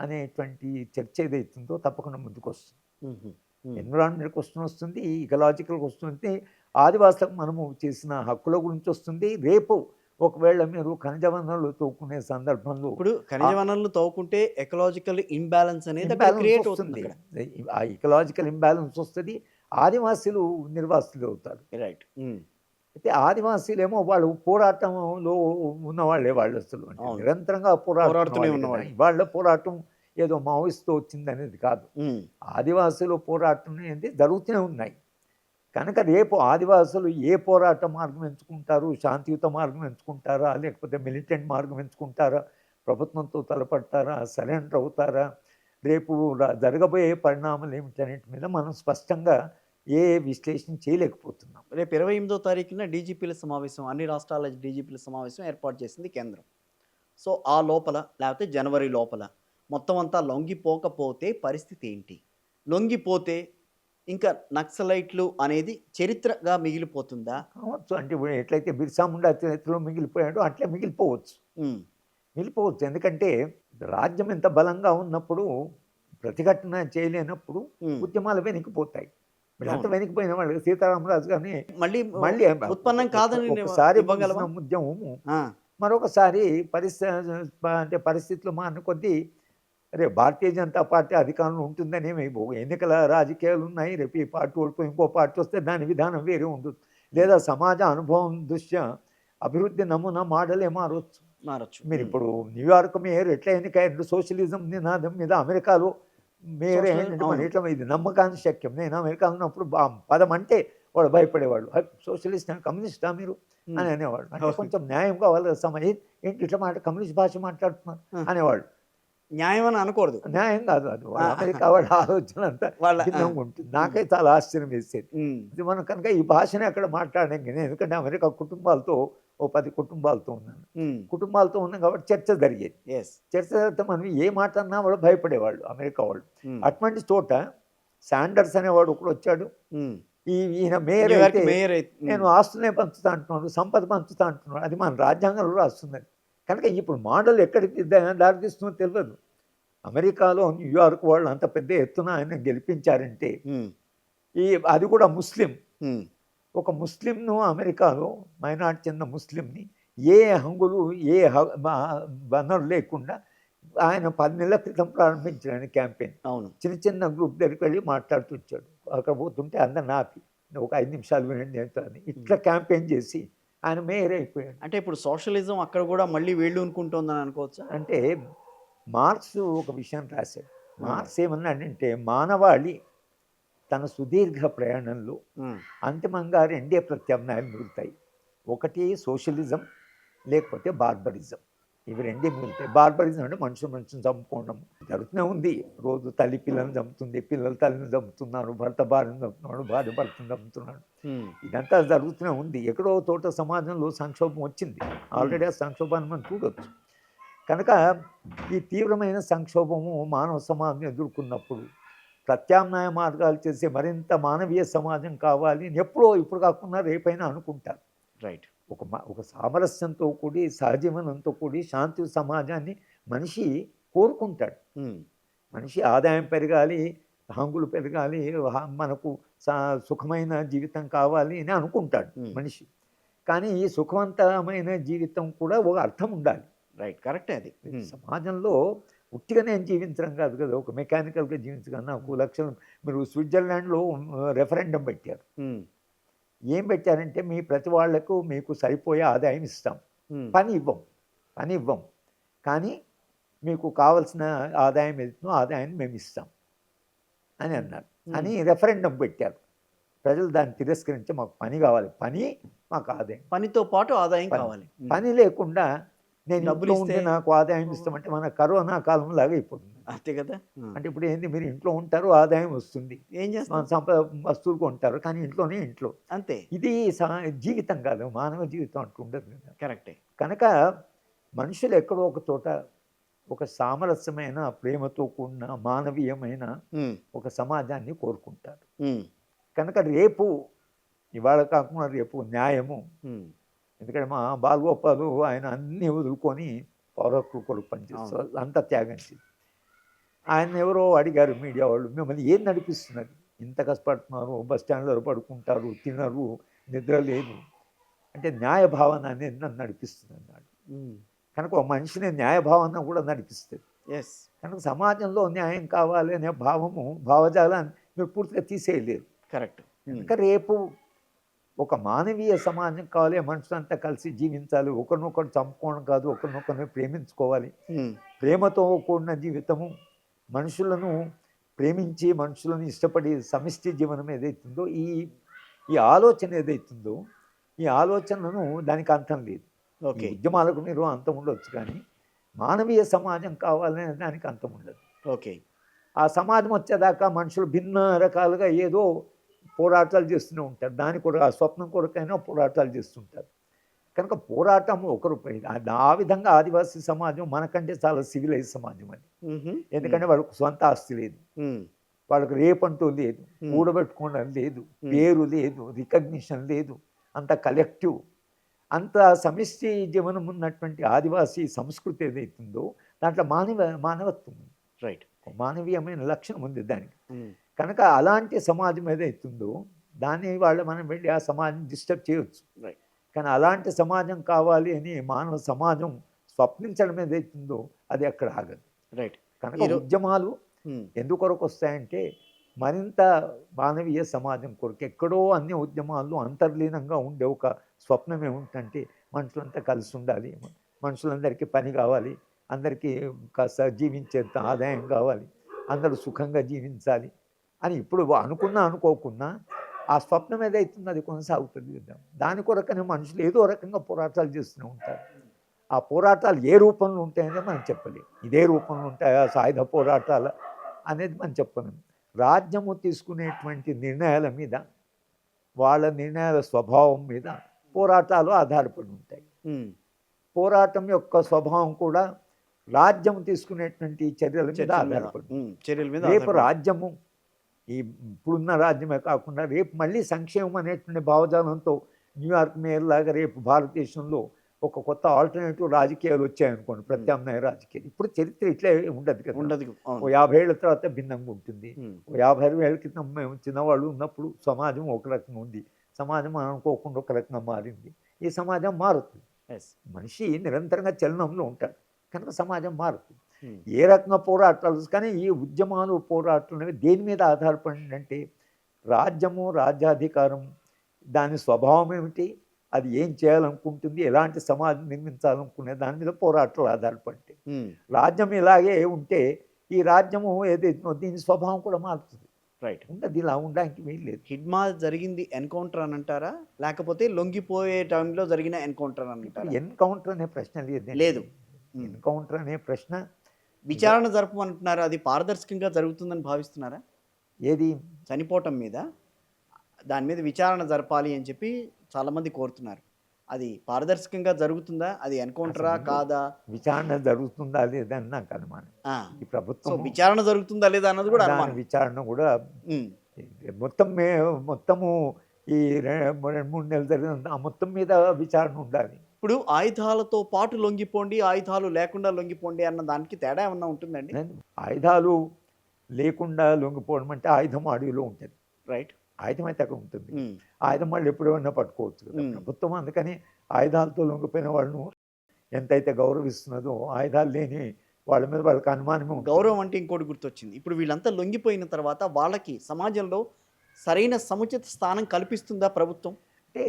అనేటువంటి చర్చ ఏదైతుందో తప్పకుండా ముందుకు వస్తుంది. ఎన్విరాన్మెంట్ క్వశ్చన్ వస్తుంది, ఇకలాజికల్ క్వశ్చన్ వస్తుంది, ఆదివాసులకు మనము చేసిన హక్కుల గురించి వస్తుంది. రేపు ఒకవేళ మీరు ఖనిజ వనరులు తవ్వుకునే సందర్భంలో ఇప్పుడు ఖనిజ వనరులు తవ్వుకుంటే ఎకలాజికల్ ఇంబ్యాలెన్స్ అనేది క్రియేట్ అవుతుంది. ఆ ఇకలాజికల్ ఇంబ్యాలెన్స్ వస్తుంది, ఆదివాసీలు నిర్వాసితులు అవుతారు. రైట్. అయితే ఆదివాసీలేమో వాళ్ళు పోరాటంలో ఉన్నవాళ్ళే, వాళ్ళు అసలు నిరంతరంగా పోరాడుతూనే ఉన్నవాళ్ళు. వాళ్ళ పోరాటం ఏదో మావోయిస్ట్తో వచ్చింది అనేది కాదు. ఆదివాసులు పోరాటం అనేది జరుగుతూనే ఉన్నాయి. కనుక రేపు ఆదివాసులు ఏ పోరాట మార్గం ఎంచుకుంటారు, శాంతియుత మార్గం ఎంచుకుంటారా, లేకపోతే మిలిటెంట్ మార్గం ఎంచుకుంటారా, ప్రభుత్వంతో తలపడతారా, సరెండర్ అవుతారా, రేపు జరగబోయే పరిణామాలు ఏమిటన్నిటి మీద మనం స్పష్టంగా ఏ విశ్లేషణ చేయలేకపోతున్నాం. రేపు 28వ తారీఖున డీజీపీల సమావేశం, అన్ని రాష్ట్రాల డీజీపీల సమావేశం ఏర్పాటు చేసింది కేంద్రం. సో ఆ లోపల లేకపోతే జనవరి లోపల మొత్తం అంతా లొంగిపోకపోతే పరిస్థితి ఏంటి? లొంగిపోతే ఇంకా నక్సలైట్లు అనేది చరిత్రగా మిగిలిపోతుందా? కావచ్చు. అంటే ఇప్పుడు ఎట్లయితే బిర్సా ముండా చరిత్రలో మిగిలిపోయాడో అట్లే మిగిలిపోవచ్చు. మిగిలిపోవచ్చు. ఎందుకంటే రాజ్యం ఎంత బలంగా ఉన్నప్పుడు ప్రతిఘటన చేయలేనప్పుడు ఉద్యమాలు వెనక్కిపోతాయి. అంత వెనక్కిపోయిన వాళ్ళు సీతారామరాజు గారిని మళ్ళీ ఉత్పన్నం కాదని ఒకసారి ఉద్యమము మరొకసారి పరిస్థితులు మారిన కొద్దీ రేపు భారతీయ జనతా పార్టీ అధికారంలో ఉంటుందని ఎన్నికల రాజకీయాలు ఉన్నాయి, రేపు ఈ పార్టీ ఓడిపోయి ఇంకో పార్టీ వస్తే దాని విధానం వేరే ఉండదు. లేదా సమాజ అనుభవం దృష్ట్యా అభివృద్ధి నమూనా మోడలే మారవచ్చు. మీరు ఇప్పుడు న్యూయార్క్ మేయర్ ఎట్లా ఎన్నికయ్యారు సోషలిజం నినాదం మీద, అమెరికాలో మేయర్ ఏంటంటే మన ఇట్లా ఇది నమ్మకాన్ని శక్యం. నేను అమెరికాలో ఉన్నప్పుడు పదం అంటే వాడు భయపడేవాళ్ళు, సోషలిస్ట్ కమ్యూనిస్టా మీరు అని అనేవాడు. అంటే కొంచెం న్యాయం కావాలి సమయం ఏంటి ఇట్లా కమ్యూనిస్ట్ భాష మాట్లాడుతున్నారు అనేవాళ్ళు. న్యాయం అని అనకూడదు, న్యాయం కాదు అది. అమెరికా వాళ్ళ ఆలోచన అంతా భిన్నంగా ఉంటుంది. నాకైతే చాలా ఆశ్చర్యం వేసేది. ఇది మనం కనుక ఈ భాషనే అక్కడ మాట్లాడడం, ఎందుకంటే అమెరికా కుటుంబాలతో ఓ 10 కుటుంబాలతో ఉన్నాను. కుటుంబాలతో ఉన్నాం కాబట్టి చర్చ జరిగేది. ఎస్. చర్చ జరిగితే మనం ఏ మాట అన్నా కూడా భయపడేవాళ్ళు అమెరికా వాళ్ళు. అటువంటి చోట శాండర్స్ అనేవాడు ఒకడు వచ్చాడు. ఈయన మేయర్ అయితే నేను ఆస్తులనే పంచుతా అంటున్నాడు, సంపద పంచుతా అంటున్నాడు. అది మన రాజ్యాంగంలో రాస్తున్నది. కనుక ఇప్పుడు మోడల్ ఎక్కడికి దారితీస్తుందో తెలియదు. అమెరికాలో న్యూయార్క్ వాళ్ళు అంత పెద్ద ఎత్తున ఆయన గెలిపించారంటే అది కూడా ముస్లిం. ఒక ముస్లింను అమెరికాలో మైనార్టీ చెందిన ముస్లింని ఏ హంగులు ఏ వనరు లేకుండా ఆయన 10 నెలల క్రితం ప్రారంభించాడు క్యాంపెయిన్. అవును. చిన్న చిన్న గ్రూప్ దగ్గరికి వెళ్ళి మాట్లాడుతూ వచ్చాడు. అక్కడ పోతుంటే అందరిని ఆపి ఒక 5 నిమిషాలు వినండి అని ఇట్లా క్యాంపెయిన్ చేసి ఆయన మేయర్ అయిపోయాడు. అంటే ఇప్పుడు సోషలిజం అక్కడ కూడా మళ్ళీ వేళ్ళు అనుకుంటుందని అనుకోవచ్చా? అంటే మార్క్స్ ఒక విషయం రాశాడు. మార్క్స్ ఏమన్నాడంటే మానవాళి తన సుదీర్ఘ ప్రయాణంలో అంతిమంగా 2 ప్రత్యామ్నాయాలు మిగులుతాయి. ఒకటి సోషలిజం, లేకపోతే బార్బరిజం. ఇవి 2 మిగులుతాయి. బార్బరిజం అంటే మనుషులను చంపుకోవడం జరుగుతూనే ఉంది. రోజు తల్లి పిల్లల్ని చంపుతుంది, పిల్లలు తల్లిని చంపుతున్నారు, భర్త భార్యను చంపుతున్నాడు, భార్య భర్తను చంపుతున్నాడు. ఇదంతా జరుగుతూనే ఉంది. ఎక్కడో తోట సమాజంలో సంక్షోభం వచ్చింది. ఆల్రెడీ ఆ సంక్షోభాన్ని మనం చూడవచ్చు. కనుక ఈ తీవ్రమైన సంక్షోభము మానవ సమాజం ఎదుర్కొన్నప్పుడు ప్రత్యామ్నాయ మార్గాలు చేసే మరింత మానవీయ సమాజం కావాలి అని ఎప్పుడో ఇప్పుడు కాకుండా రేపైనా అనుకుంటారు. రైట్. ఒక సామరస్యంతో కూడి సహజీవనంతో కూడి శాంతి సమాజాన్ని మనిషి కోరుకుంటాడు. మనిషి ఆదాయం పెరగాలి, హంగులు పెరగాలి, మనకు సుఖమైన జీవితం కావాలి అని అనుకుంటాడు మనిషి. కానీ ఈ సుఖవంతమైన జీవితం కూడా ఒక అర్థం ఉండాలి. రైట్, కరెక్టే. అది సమాజంలో ఉట్టిగా నేను జీవించడం కాదు కదా, ఒక మెకానికల్గా జీవించగా నాకు లక్షలు. మీరు స్విట్జర్లాండ్లో రెఫరెండం పెట్టారు. ఏం పెట్టారంటే మీ ప్రతి వాళ్లకు మీకు సరిపోయే ఆదాయం ఇస్తాం, పని ఇవ్వం, కానీ మీకు కావలసిన ఆదాయం ఏదైతుందో ఆదాయాన్ని మేము ఇస్తాం అని అన్నారు. అని రెఫరెండం పెట్టారు. ప్రజలు దాన్ని తిరస్కరించి మాకు పని కావాలి, పని మాకు ఆదాయం, పనితో పాటు ఆదాయం కావాలి. పని లేకుండా నేను డబ్బులు ఉంటే నాకు ఆదాయం ఇస్తామంటే మన కరోనా కాలం లాగా అయిపోతుంది. అంతే కదా. అంటే ఇప్పుడు ఏంది, మీరు ఇంట్లో ఉంటారు, ఆదాయం వస్తుంది, ఏం చేస్తారు, సంపద వస్తువులు కొంటారు, కానీ ఇంట్లో అంతే. ఇది జీవితం కాదు, మానవ జీవితం అంటూ ఉండదు కదా. కరెక్టే. కనుక మనుషులు ఎక్కడో ఒక చోట ఒక సామరస్యమైన ప్రేమతో కూడిన మానవీయమైన ఒక సమాజాన్ని కోరుకుంటారు. కనుక రేపు ఇవాళ కాకుండా రేపు న్యాయము. ఎందుకంటే మా బాలగోపాలు ఆయన అన్నీ వదులుకొని పౌరకులు కొరకు పనిచేస్తారు, అంతా త్యాగం చేసి. ఆయన ఎవరో అడిగారు మీడియా వాళ్ళు, మిమ్మల్ని ఏం నడిపిస్తున్నది, ఇంత కష్టపడుతున్నారు, బస్ స్టాండ్లో పడుకుంటారు, తినరు, నిద్ర లేదు అంటే న్యాయభావన అనేది నన్ను నడిపిస్తుంది అన్నాడు. కనుక ఒక మనిషిని న్యాయభావన కూడా నడిపిస్తుంది. ఎస్. కనుక సమాజంలో న్యాయం కావాలి అనే భావజాలాన్ని మీరు పూర్తిగా తీసేయలేరు. కరెక్ట్. కనుక రేపు ఒక మానవీయ సమాజం కావాలి, మనుషులంతా కలిసి జీవించాలి, ఒకరినొకరు చంపుకోవడం కాదు, ఒకరినొకరిని ప్రేమించుకోవాలి, ప్రేమతో కూడిన జీవితము, మనుషులను ప్రేమించి మనుషులను ఇష్టపడి సమిష్టి జీవనం ఏదైతుందో ఈ ఆలోచన ఏదైతుందో ఈ ఆలోచనను దానికి అంతం లేదు. ఓకే, ఉద్యమాలకు మీరు అంతం ఉండొచ్చు, కానీ మానవీయ సమాజం కావాలనే దానికి అంతం ఉండదు. ఓకే. ఆ సమాజం వచ్చేదాకా మనుషులు భిన్న రకాలుగా ఏదో పోరాటాలు చేస్తూనే ఉంటారు, దాని కొరకు ఆ స్వప్నం కొరకైనా పోరాటాలు చేస్తుంటారు. కనుక పోరాటం ఒకరు ఆ విధంగా ఆదివాసీ సమాజం మనకంటే చాలా సివిలైజ్ సమాజం అది. ఎందుకంటే వాళ్ళకు సొంత ఆస్తి లేదు, వాళ్ళకు రేపంటూ లేదు, కూడబెట్టుకోవడం లేదు, పేరు లేదు, రికగ్నిషన్ లేదు, అంత కలెక్టివ్, అంత సమిష్టి జీవనం ఉన్నటువంటి ఆదివాసీ సంస్కృతి ఏదైతుందో దాంట్లో మానవత్వం ఉంది. రైట్. మానవీయమైన లక్షణం ఉంది దానికి. కనుక అలాంటి సమాజం ఏదైతుందో దాన్ని మనం వెళ్ళి ఆ సమాజం డిస్టర్బ్ చేయవచ్చు. రైట్. కానీ అలాంటి సమాజం కావాలి అని మానవ సమాజం స్వప్నించడం ఏదైతుందో అది అక్కడ ఆగదు. రైట్. కనుక ఉద్యమాలు ఎందుకొరకు వస్తాయంటే మరింత మానవీయ సమాజం కొరకు. ఎక్కడో అన్ని ఉద్యమాల్లో అంతర్లీనంగా ఉండే ఒక స్వప్నం ఏముంటుందంటే మనుషులంతా కలిసి ఉండాలి, మనుషులందరికీ పని కావాలి, అందరికీ కాస్త జీవించేంత ఆదాయం కావాలి, అందరూ సుఖంగా జీవించాలి అని ఇప్పుడు అనుకోకున్నా ఆ స్వప్నం ఏదైతుందో అది కొనసాగుతుంది కదా. దాని కొరకనే మనుషులు ఏదో రకంగా పోరాటాలు చేస్తూనే ఉంటారు. ఆ పోరాటాలు ఏ రూపంలో ఉంటాయనే మనం చెప్పలేము. ఇదే రూపంలో ఉంటాయా సాయుధ పోరాటాలు అనేది మనం చెప్పలేము. రాజ్యము తీసుకునేటువంటి నిర్ణయాల మీద, వాళ్ళ నిర్ణయాల స్వభావం మీద పోరాటాలు ఆధారపడి ఉంటాయి. ఉమ్, పోరాటం యొక్క స్వభావం కూడా రాజ్యం తీసుకునేటువంటి చర్యల మీద చర్చల మీద ఆధారపడి, చర్యల మీద రేపు ఆధారపడి. రాజ్యము ఈ ఇప్పుడున్న రాజ్యమే కాకుండా రేపు మళ్ళీ సంక్షేమం అనేటువంటి భావజాలంతో న్యూయార్క్ మేయర్ లాగా రేపు భారతదేశంలో ఒక కొత్త ఆల్టర్నేటివ్ రాజకీయాలు వచ్చాయనుకోండి, ప్రత్యామ్నాయ రాజకీయాలు. ఇప్పుడు చరిత్ర ఇట్లే ఉండదు కదా, ఉండదు. ఓ అవును. 50 ఏళ్ల తర్వాత భిన్నంగా ఉంటుంది. ఉమ్, ఓ 50 ఏళ్ల క్రితం మేము చిన్నవాళ్ళు ఉన్నప్పుడు సమాజం ఒక రకంగా ఉంది, సమాజం అనుకోకుండా ఒక రకంగా మారింది. ఈ సమాజం మారుతుంది, yes. మనిషి నిరంతరంగా చలనంలో ఉంటాడు కనుక సమాజం మారుతుంది. ఉమ్, ఏ రకంగా పోరాటాలు, కానీ ఈ ఉద్యమాలు పోరాటాలు అనేవి దేని మీద ఆధారపడిందంటే రాజ్యము, రాజ్యాధికారం, దాని స్వభావం ఏమిటి, అది ఏం చేయాలనుకుంటుంది, ఎలాంటి సమాజం నిర్మించాలనుకునే దాని మీద పోరాటాలు ఆధారపడి. ఉమ్, రాజ్యం ఇలాగే ఉంటే ఈ రాజ్యము ఏదైతే దీని స్వభావం కూడా మారుతుంది, రైట్. ఉండదు, ఇలా ఉండడానికి వీల్లేదు. హిడ్మా జరిగింది ఎన్కౌంటర్ అని అంటారా, లేకపోతే లొంగిపోయే టైంలో జరిగిన ఎన్కౌంటర్ అని ఇప్పుడు అంటారా? ఎన్కౌంటర్ అనే ప్రశ్న లేదు. ఎన్కౌంటర్ అనే ప్రశ్న విచారణ జరపమంటున్నారు, అది పారదర్శకంగా జరుగుతుందని భావిస్తున్నారా? ఏది చనిపోవటం మీద దాని మీద విచారణ జరపాలి అని చెప్పి చాలామంది కోరుతున్నారు. అది పారదర్శకంగా జరుగుతుందా, అది ఎన్కౌంటరా అసలు కాదా? విచారణ జరుగుతుందా లేదని నాకు అనుమానం. ఆ, ఈ సో ప్రభుత్వం విచారణ జరుగుతుందా లేదా అన్నది కూడా దాని అనుమానం. విచారణ కూడా ఉమ్, మొత్తము ఈ 2-3 నెలలు జరిగిన ఆ మొత్తం మీద విచారణ ఉండాలి. ఇప్పుడు ఆయుధాలతో పాటు లొంగిపోండి, ఆయుధాలు లేకుండా లొంగిపోండి అన్న దానికి తేడా ఏమన్నా ఉంటుందండి? ఆయుధాలు లేకుండా లొంగిపోవడం అంటే ఆయుధం అడవిలో ఉంటుంది, రైట్. ఆయుధం అయితే అక్కడ ఉంటుంది, ఆయుధం వాళ్ళు ఎప్పుడైనా పట్టుకోవచ్చు కదా ప్రభుత్వం. అందుకని ఆయుధాలతో లొంగిపోయిన వాళ్ళను ఎంతైతే గౌరవిస్తున్నదో ఆయుధాలు లేని వాళ్ళ మీద వాళ్ళకి అనుమానమే ఉంటుంది. గౌరవం అంటే ఇంకోటి గుర్తొచ్చింది. ఇప్పుడు వీళ్ళంతా లొంగిపోయిన తర్వాత వాళ్ళకి సమాజంలో సరైన సముచిత స్థానం కల్పిస్తుందా ప్రభుత్వం? అంటే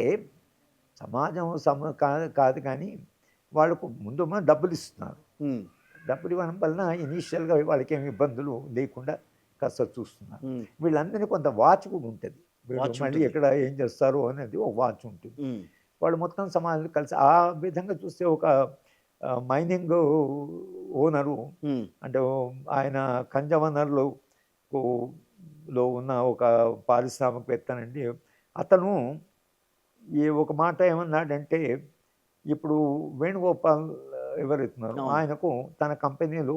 సమాజం కాదు కానీ వాళ్ళకు ముందు మనం డబ్బులు ఇస్తున్నారు, ఉమ్, డబ్బులు ఇవ్వడం వలన ఇనీషియల్గా వాళ్ళకి ఏమి ఇబ్బందులు లేకుండా కాస్త చూస్తున్నారు. ఉమ్, వీళ్ళందరినీ కొంత వాచ్ కూడా ఉంటుంది, వీళ్ళు వాచ్ మళ్ళీ ఉంటుంది. ఎక్కడ ఏం చేస్తారు అనేది ఒక వాచ్ ఉంటుంది. ఉమ్, వాళ్ళు మొత్తం సమాజం కలిసి ఆ విధంగా చూస్తే ఒక మైనింగ్ ఓనరు, ఉమ్, అంటే ఆయన కంజవనర్లో లో ఉన్న ఒక పారిశ్రామికవేత్తనండి, అతను ఈ ఒక మాట ఏమన్నాడంటే, ఇప్పుడు వేణుగోపాల్ ఎవరెత్తున్నారు అవును. ఆయనకు తన కంపెనీలో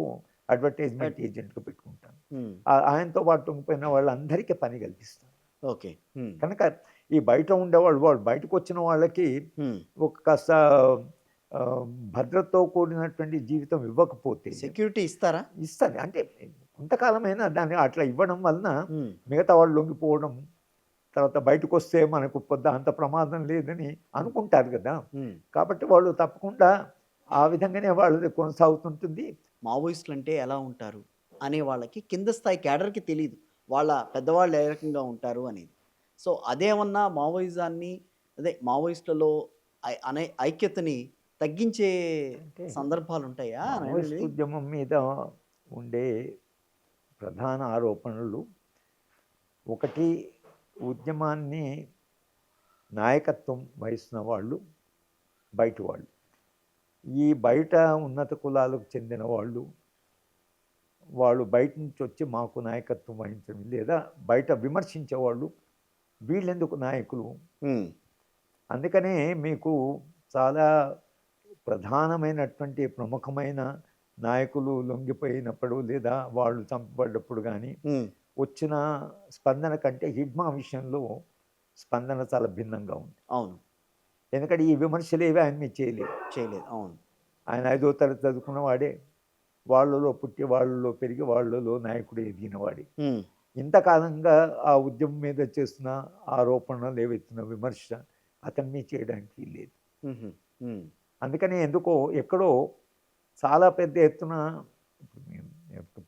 అడ్వర్టైజ్మెంట్ ఏజెంట్గా పెట్టుకుంటాను, ఉమ్, ఆయనతో పాటు ఉండిపోయిన వాళ్ళందరికీ పని కల్పిస్తాను. ఓకే. ఉమ్, కనుక ఈ బయట ఉండేవాళ్ళు, వాళ్ళు బయటకు వచ్చిన వాళ్ళకి ఉమ్, ఒక కాస్త ఆ, భద్రతతో కూడినటువంటి జీవితం ఇవ్వకపోతే సెక్యూరిటీ ఇస్తారా? ఇస్తారు. అంటే కొంతకాలమైనా దాన్ని అట్లా ఇవ్వడం వలన ఉమ్, మిగతా వాళ్ళు లొంగిపోవడం, తర్వాత బయటకు వస్తే మనకు పెద్ద అంత ప్రమాదం లేదని అనుకుంటారు కదా. ఉమ్. కాబట్టి వాళ్ళు తప్పకుండా ఆ విధంగానే వాళ్ళది కొనసాగుతుంటుంది. మావోయిస్టులు అంటే ఎలా ఉంటారు అనే వాళ్ళకి కింద స్థాయి క్యాడర్కి తెలియదు వాళ్ళ పెద్దవాళ్ళు ఏ రకంగా ఉంటారు అనేది. సో అదేమన్నా మావోయిజాన్ని, అదే మావోయిస్టులలో అనే ఐక్యతని తగ్గించే అంటే సందర్భాలు ఉంటాయా? మావోయిస్ట్ ఉద్యమం మీద ఉండే ప్రధాన ఆరోపణలు, ఒకటి ఉద్యమాన్ని నాయకత్వం వహిస్తున్న వాళ్ళు బయట వాళ్ళు, ఈ బయట ఉన్నత కులాలకు చెందిన వాళ్ళు, వాళ్ళు బయట నుంచి వచ్చి మాకు నాయకత్వం వహించడం, లేదా బయట విమర్శించేవాళ్ళు వీళ్ళెందుకు నాయకులు. ఉమ్, అందుకనే మీకు చాలా ప్రధానమైనటువంటి ప్రముఖమైన నాయకులు లొంగిపోయినప్పుడు లేదా వాళ్ళు చంపబడ్డప్పుడు కానీ ఉమ్, వచ్చిన స్పందన కంటే హిడ్మా విషయంలో స్పందన చాలా భిన్నంగా ఉంది. అవును. ఎందుకంటే ఈ విమర్శలు ఏవి ఆయన మీద చేయలేదు. అవును. ఆయన 5వ తరగతి చదువుకున్న వాడే, వాళ్ళలో పుట్టి వాళ్ళలో పెరిగి వాళ్ళలో నాయకుడు ఎదిగినవాడే. ఉమ్, ఇంతకాలంగా ఆ ఉద్యమం మీద చేస్తున్న ఆరోపణలు ఏవైతున్న విమర్శ అతని మీద చేయడానికి లేదు. ఉహు, ఉమ్, అందుకని ఎందుకో ఎక్కడో చాలా పెద్ద ఎత్తున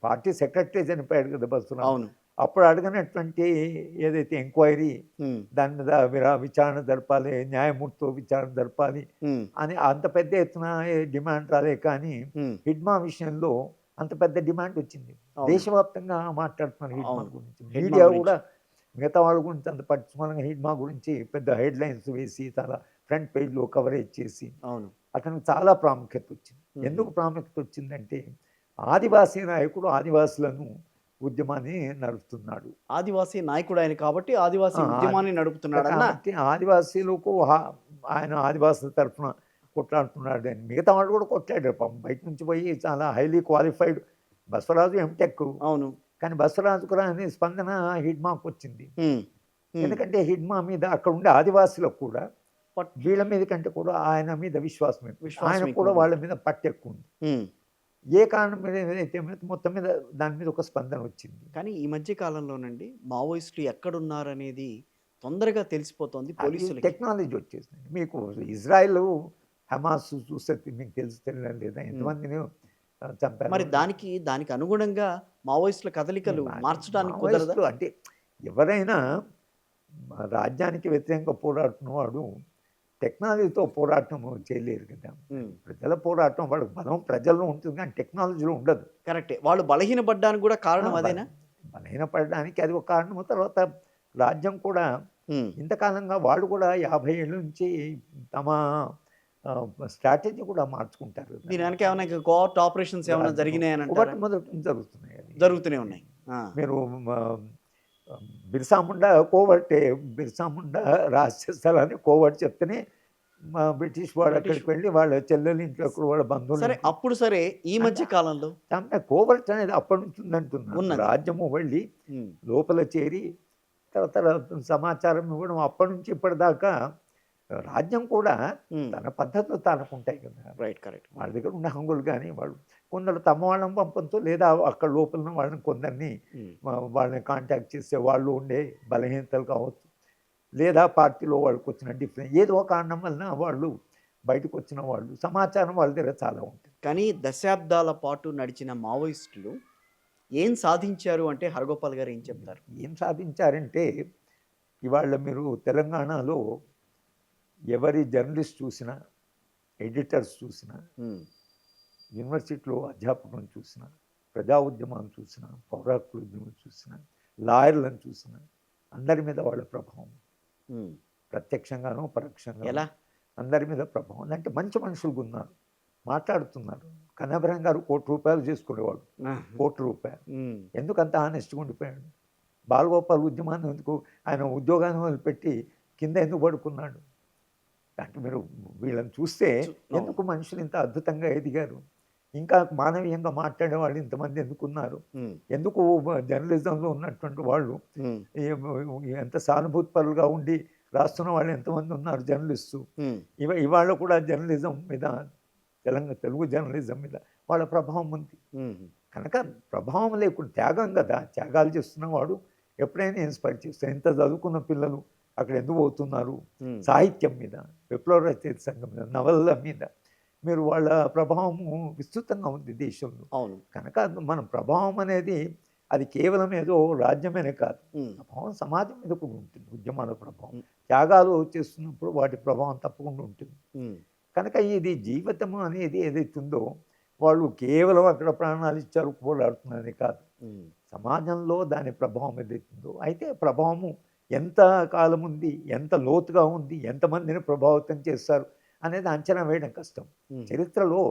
పార్టీ సెక్రటరీ చనిపోయాడు కదా బస్సులో, అవును. అప్పుడు అడిగినటువంటి ఏదైతే ఎంక్వైరీ ఉమ్, దాని మీద విచారణ జరపాలి, న్యాయమూర్తితో విచారణ జరపాలి ఉమ్, అని అంత పెద్ద ఎత్తున డిమాండ్ రాలే. కానీ ఉమ్, హిడ్మా విషయంలో అంత పెద్ద డిమాండ్ వచ్చింది. అవును. దేశవ్యాప్తంగా మాట్లాడుతున్నారు హిడ్మా అవును. గురించి, హిడ్మా మీడియా గురించి. కూడా మిగతా వాళ్ళ గురించి అంత పట్టించుకోవాలని హిడ్మా గురించి పెద్ద హెడ్లైన్స్ వేసి చాలా ఫ్రంట్ పేజ్లో కవరేజ్ చేసి అవును. అతనికి చాలా ప్రాముఖ్యత వచ్చింది. మ్మ్. ఎందుకు ప్రాముఖ్యత వచ్చిందంటే ఆదివాసీ నాయకుడు ఆదివాసులను ఉద్యమాన్ని నడుపుతున్నాడు, ఆదివాసీ నాయకుడు ఆయన కాబట్టి ఆదివాసీ ఆ, ఉద్యమాన్ని నడుపుతున్నాడు అన్న. కాబట్టి ఆదివాసీలకు ఆయన ఆదివాసుల తరఫున కొట్లాడుతున్నాడు అని. మిగతా వాళ్ళు కూడా కొట్లాడారు పాపం. బయట నుంచి పోయి చాలా హైలీ క్వాలిఫైడ్ బసవరాజు ఎంటెక్. అవును. కానీ బసవరాజుకు రాని స్పందన హిడ్మాకు వచ్చింది. హ్మ్. హ్మ్. ఎందుకంటే హిడ్మా మీద అక్కడ ఉండే ఆదివాసులకు కూడా పట్ వీళ్ళ మీద కంటే కూడా ఆయన మీద విశ్వాసం ఎక్కువ. విశ్వాసం ఆయనకు ఎక్కువ కూడా ఉంది. వాళ్ళ మీద పట్టు ఎక్కువ ఉంది. హ్మ్. ఏ కారణం మీద ఏదైతే మొత్తం మీద దాని మీద ఒక స్పందన వచ్చింది. కానీ ఈ మధ్య కాలంలోనండి మావోయిస్టులు ఎక్కడున్నారనేది తొందరగా తెలిసిపోతోంది అది పోలీసులకి. టెక్నాలజీ వచ్చేసింది. మీకు ఇజ్రాయెల్, హమాస్ చూస్తే మీకు తెలియడం లేదా హ్మ్. ఎంతమందిని చంపారు. మరి దానికి అనుగుణంగా మావోయిస్టుల కదలికలు మార్చడానికి కుదరదా? మావోయిస్టులు అంటే ఎవరైనా రాజ్యానికి వ్యతిరేకంగా పోరాడుతున్నవాడు టెక్నాలజీతో పోరాటం చేయలేరు కదా. హ్మ్. ప్రజల పోరాటం వాళ్ళకి బలం ప్రజల్లో ఉంటుంది కానీ టెక్నాలజీలో ఉండదు. కరెక్టే. వాళ్ళు బలహీనపడ్డానికి కూడా కారణం అదేనా? బలహీనపడడానికి అది ఒక కారణము. తర్వాత రాజ్యం కూడా హ్మ్. ఇంతకాలంగా వాళ్ళు కూడా 50 ఏళ్ళ నుంచి తమ స్ట్రాటజీ కూడా మార్చుకుంటారు కదా. దీని వెనక ఏమైనా కోఆర్ట్ ఆపరేషన్స్ ఏమైనా జరిగినాయని అంటారా? ఒకటి మొదటి జరుగుతున్నాయి అది. జరుగుతూనే ఉన్నాయి. ఆ! మీరు బిర్సా ముండా కోవర్టే. బిర్సా ముండా రహస్య స్థలాన్ని కోవర్ట్ చెప్తేనే బ్రిటిష్ వాళ్ళు బ్రిటిష్ అక్కడికి వెళ్ళి వాళ్ళ చెల్లెలు ఇంట్లో వాళ్ళ బంధువులు సరే అప్పుడు సరే ఈ మధ్య కాలంలో అంటే కోవర్ట్ అనేది అప్పటి నుంచి ఉందంటున్నాను. ఉన్నది. రాజ్యము వెళ్ళి హ్మ్. లోపల చేరి తర్వాత సమాచారం ఇవ్వడం అప్పటి నుంచి ఇప్పటిదాకా రాజ్యం కూడా హ్మ్. తన పద్ధతులు తనకుంటాయి కదా. రైట్. కరెక్ట్. వాళ్ళ దగ్గర ఉన్న హంగులు కానీ వాళ్ళు కొందరు తమ వాళ్ళని పంపంతో లేదా అక్కడ లోపల వాళ్ళని కొందరిని హ్మ్. వాళ్ళని కాంటాక్ట్ చేసే వాళ్ళు ఉండే బలహీనతలు కావచ్చు, లేదా పార్టీలో వాళ్ళకి వచ్చిన డిఫరెన్స్ ఏదో ఒక కారణం వలన వాళ్ళు బయటకు వచ్చిన వాళ్ళు సమాచారం వాళ్ళ దగ్గర చాలా ఉంటుంది. కానీ దశాబ్దాల పాటు నడిచిన మావోయిస్టులు ఏం సాధించారు అంటే హరగోపాల్ గారు ఏం చెప్తారు? ఏం సాధించారంటే ఇవాళ మీరు తెలంగాణలో ఎవరి జర్నలిస్ట్ చూసినా, ఎడిటర్స్ చూసినా, హ్మ్. యూనివర్సిటీలో అధ్యాపకులను చూసినా, ప్రజా ఉద్యమాలను చూసినా, పౌర హక్కుల ఉద్యమం చూసినా, లాయర్లను చూసినా అందరి మీద వాళ్ళ ప్రభావం హ్మ్. ప్రత్యక్షంగానో పరోక్షంగానో ఎలా? అందరి మీద ప్రభావం. అంటే మంచి మనుషులు ఉన్నారు, మాట్లాడుతున్నారు. కనబరం గారు ₹1,00,00,000 చేసుకునేవాడు. ₹1,00,00,000 హ్మ్. ఎందుకు అంత హానెస్ట్గా ఉండిపోయాడు? బాలగోపాల్ ఉద్యమాన్ని ఎందుకు ఆయన ఉద్యోగాన్ని వదిలిపెట్టి కింద ఎందుకు పడుకున్నాడు? అంటే మీరు వీళ్ళని చూస్తే అవును. ఎందుకు మనుషులు ఇంత అద్భుతంగా ఎదిగారు? ఇంకా మానవీయంగా మాట్లాడే వాళ్ళు ఇంతమంది ఎందుకున్నారు? హ్మ్. ఎందుకు జర్నలిజంలో ఉన్నటువంటి వాళ్ళు హ్మ్. ఎంత సానుభూతిపరులుగా ఉండి రాస్తున్న వాళ్ళు ఎంతమంది ఉన్నారు జర్నలిస్టు. హ్మ్. ఇవాళ కూడా జర్నలిజం మీద తెలుగు జర్నలిజం మీద వాళ్ళ ప్రభావం ఉంది. హ్మ్. కనుక ప్రభావం లేకుండా త్యాగం కదా. త్యాగాలు చేస్తున్నవాడు ఎప్పుడైనా ఇన్స్పైర్ చేస్తాడు. ఇంత చదువుకున్న పిల్లలు అక్కడ ఎందుకు పోతున్నారు? హ్మ్. సాహిత్యం మీద, విప్లవ రచయిత సంఘం మీద, నవలల మీద మీరు వాళ్ళ ప్రభావము విస్తృతంగా ఉంది దేశంలో. అవును. కనుక మన ప్రభావం అనేది అది కేవలం ఏదో రాజ్యమేనే కాదు. హ్మ్. ప్రభావం సమాజం మీద కూడా ఉంటుంది. ఉద్యమాల ప్రభావం. హ్మ్. త్యాగాలు చేస్తున్నప్పుడు వాటి ప్రభావం తప్పకుండా ఉంటుంది. హ్మ్. కనుక ఇది జీవితము అనేది ఏదైతే ఉందో వాళ్ళు కేవలం అక్కడ ప్రాణాలు ఇచ్చారు పోరాడుతున్నారని కాదు. హ్మ్. సమాజంలో దాని ప్రభావం ఏదైతుందో అయితే ప్రభావము ఎంత కాలం ఉంది, ఎంత లోతుగా ఉంది, ఎంతమందిని ప్రభావితం చేస్తారు అనేది అంచనా వేయడం కష్టం. హ్మ్. చరిత్రలో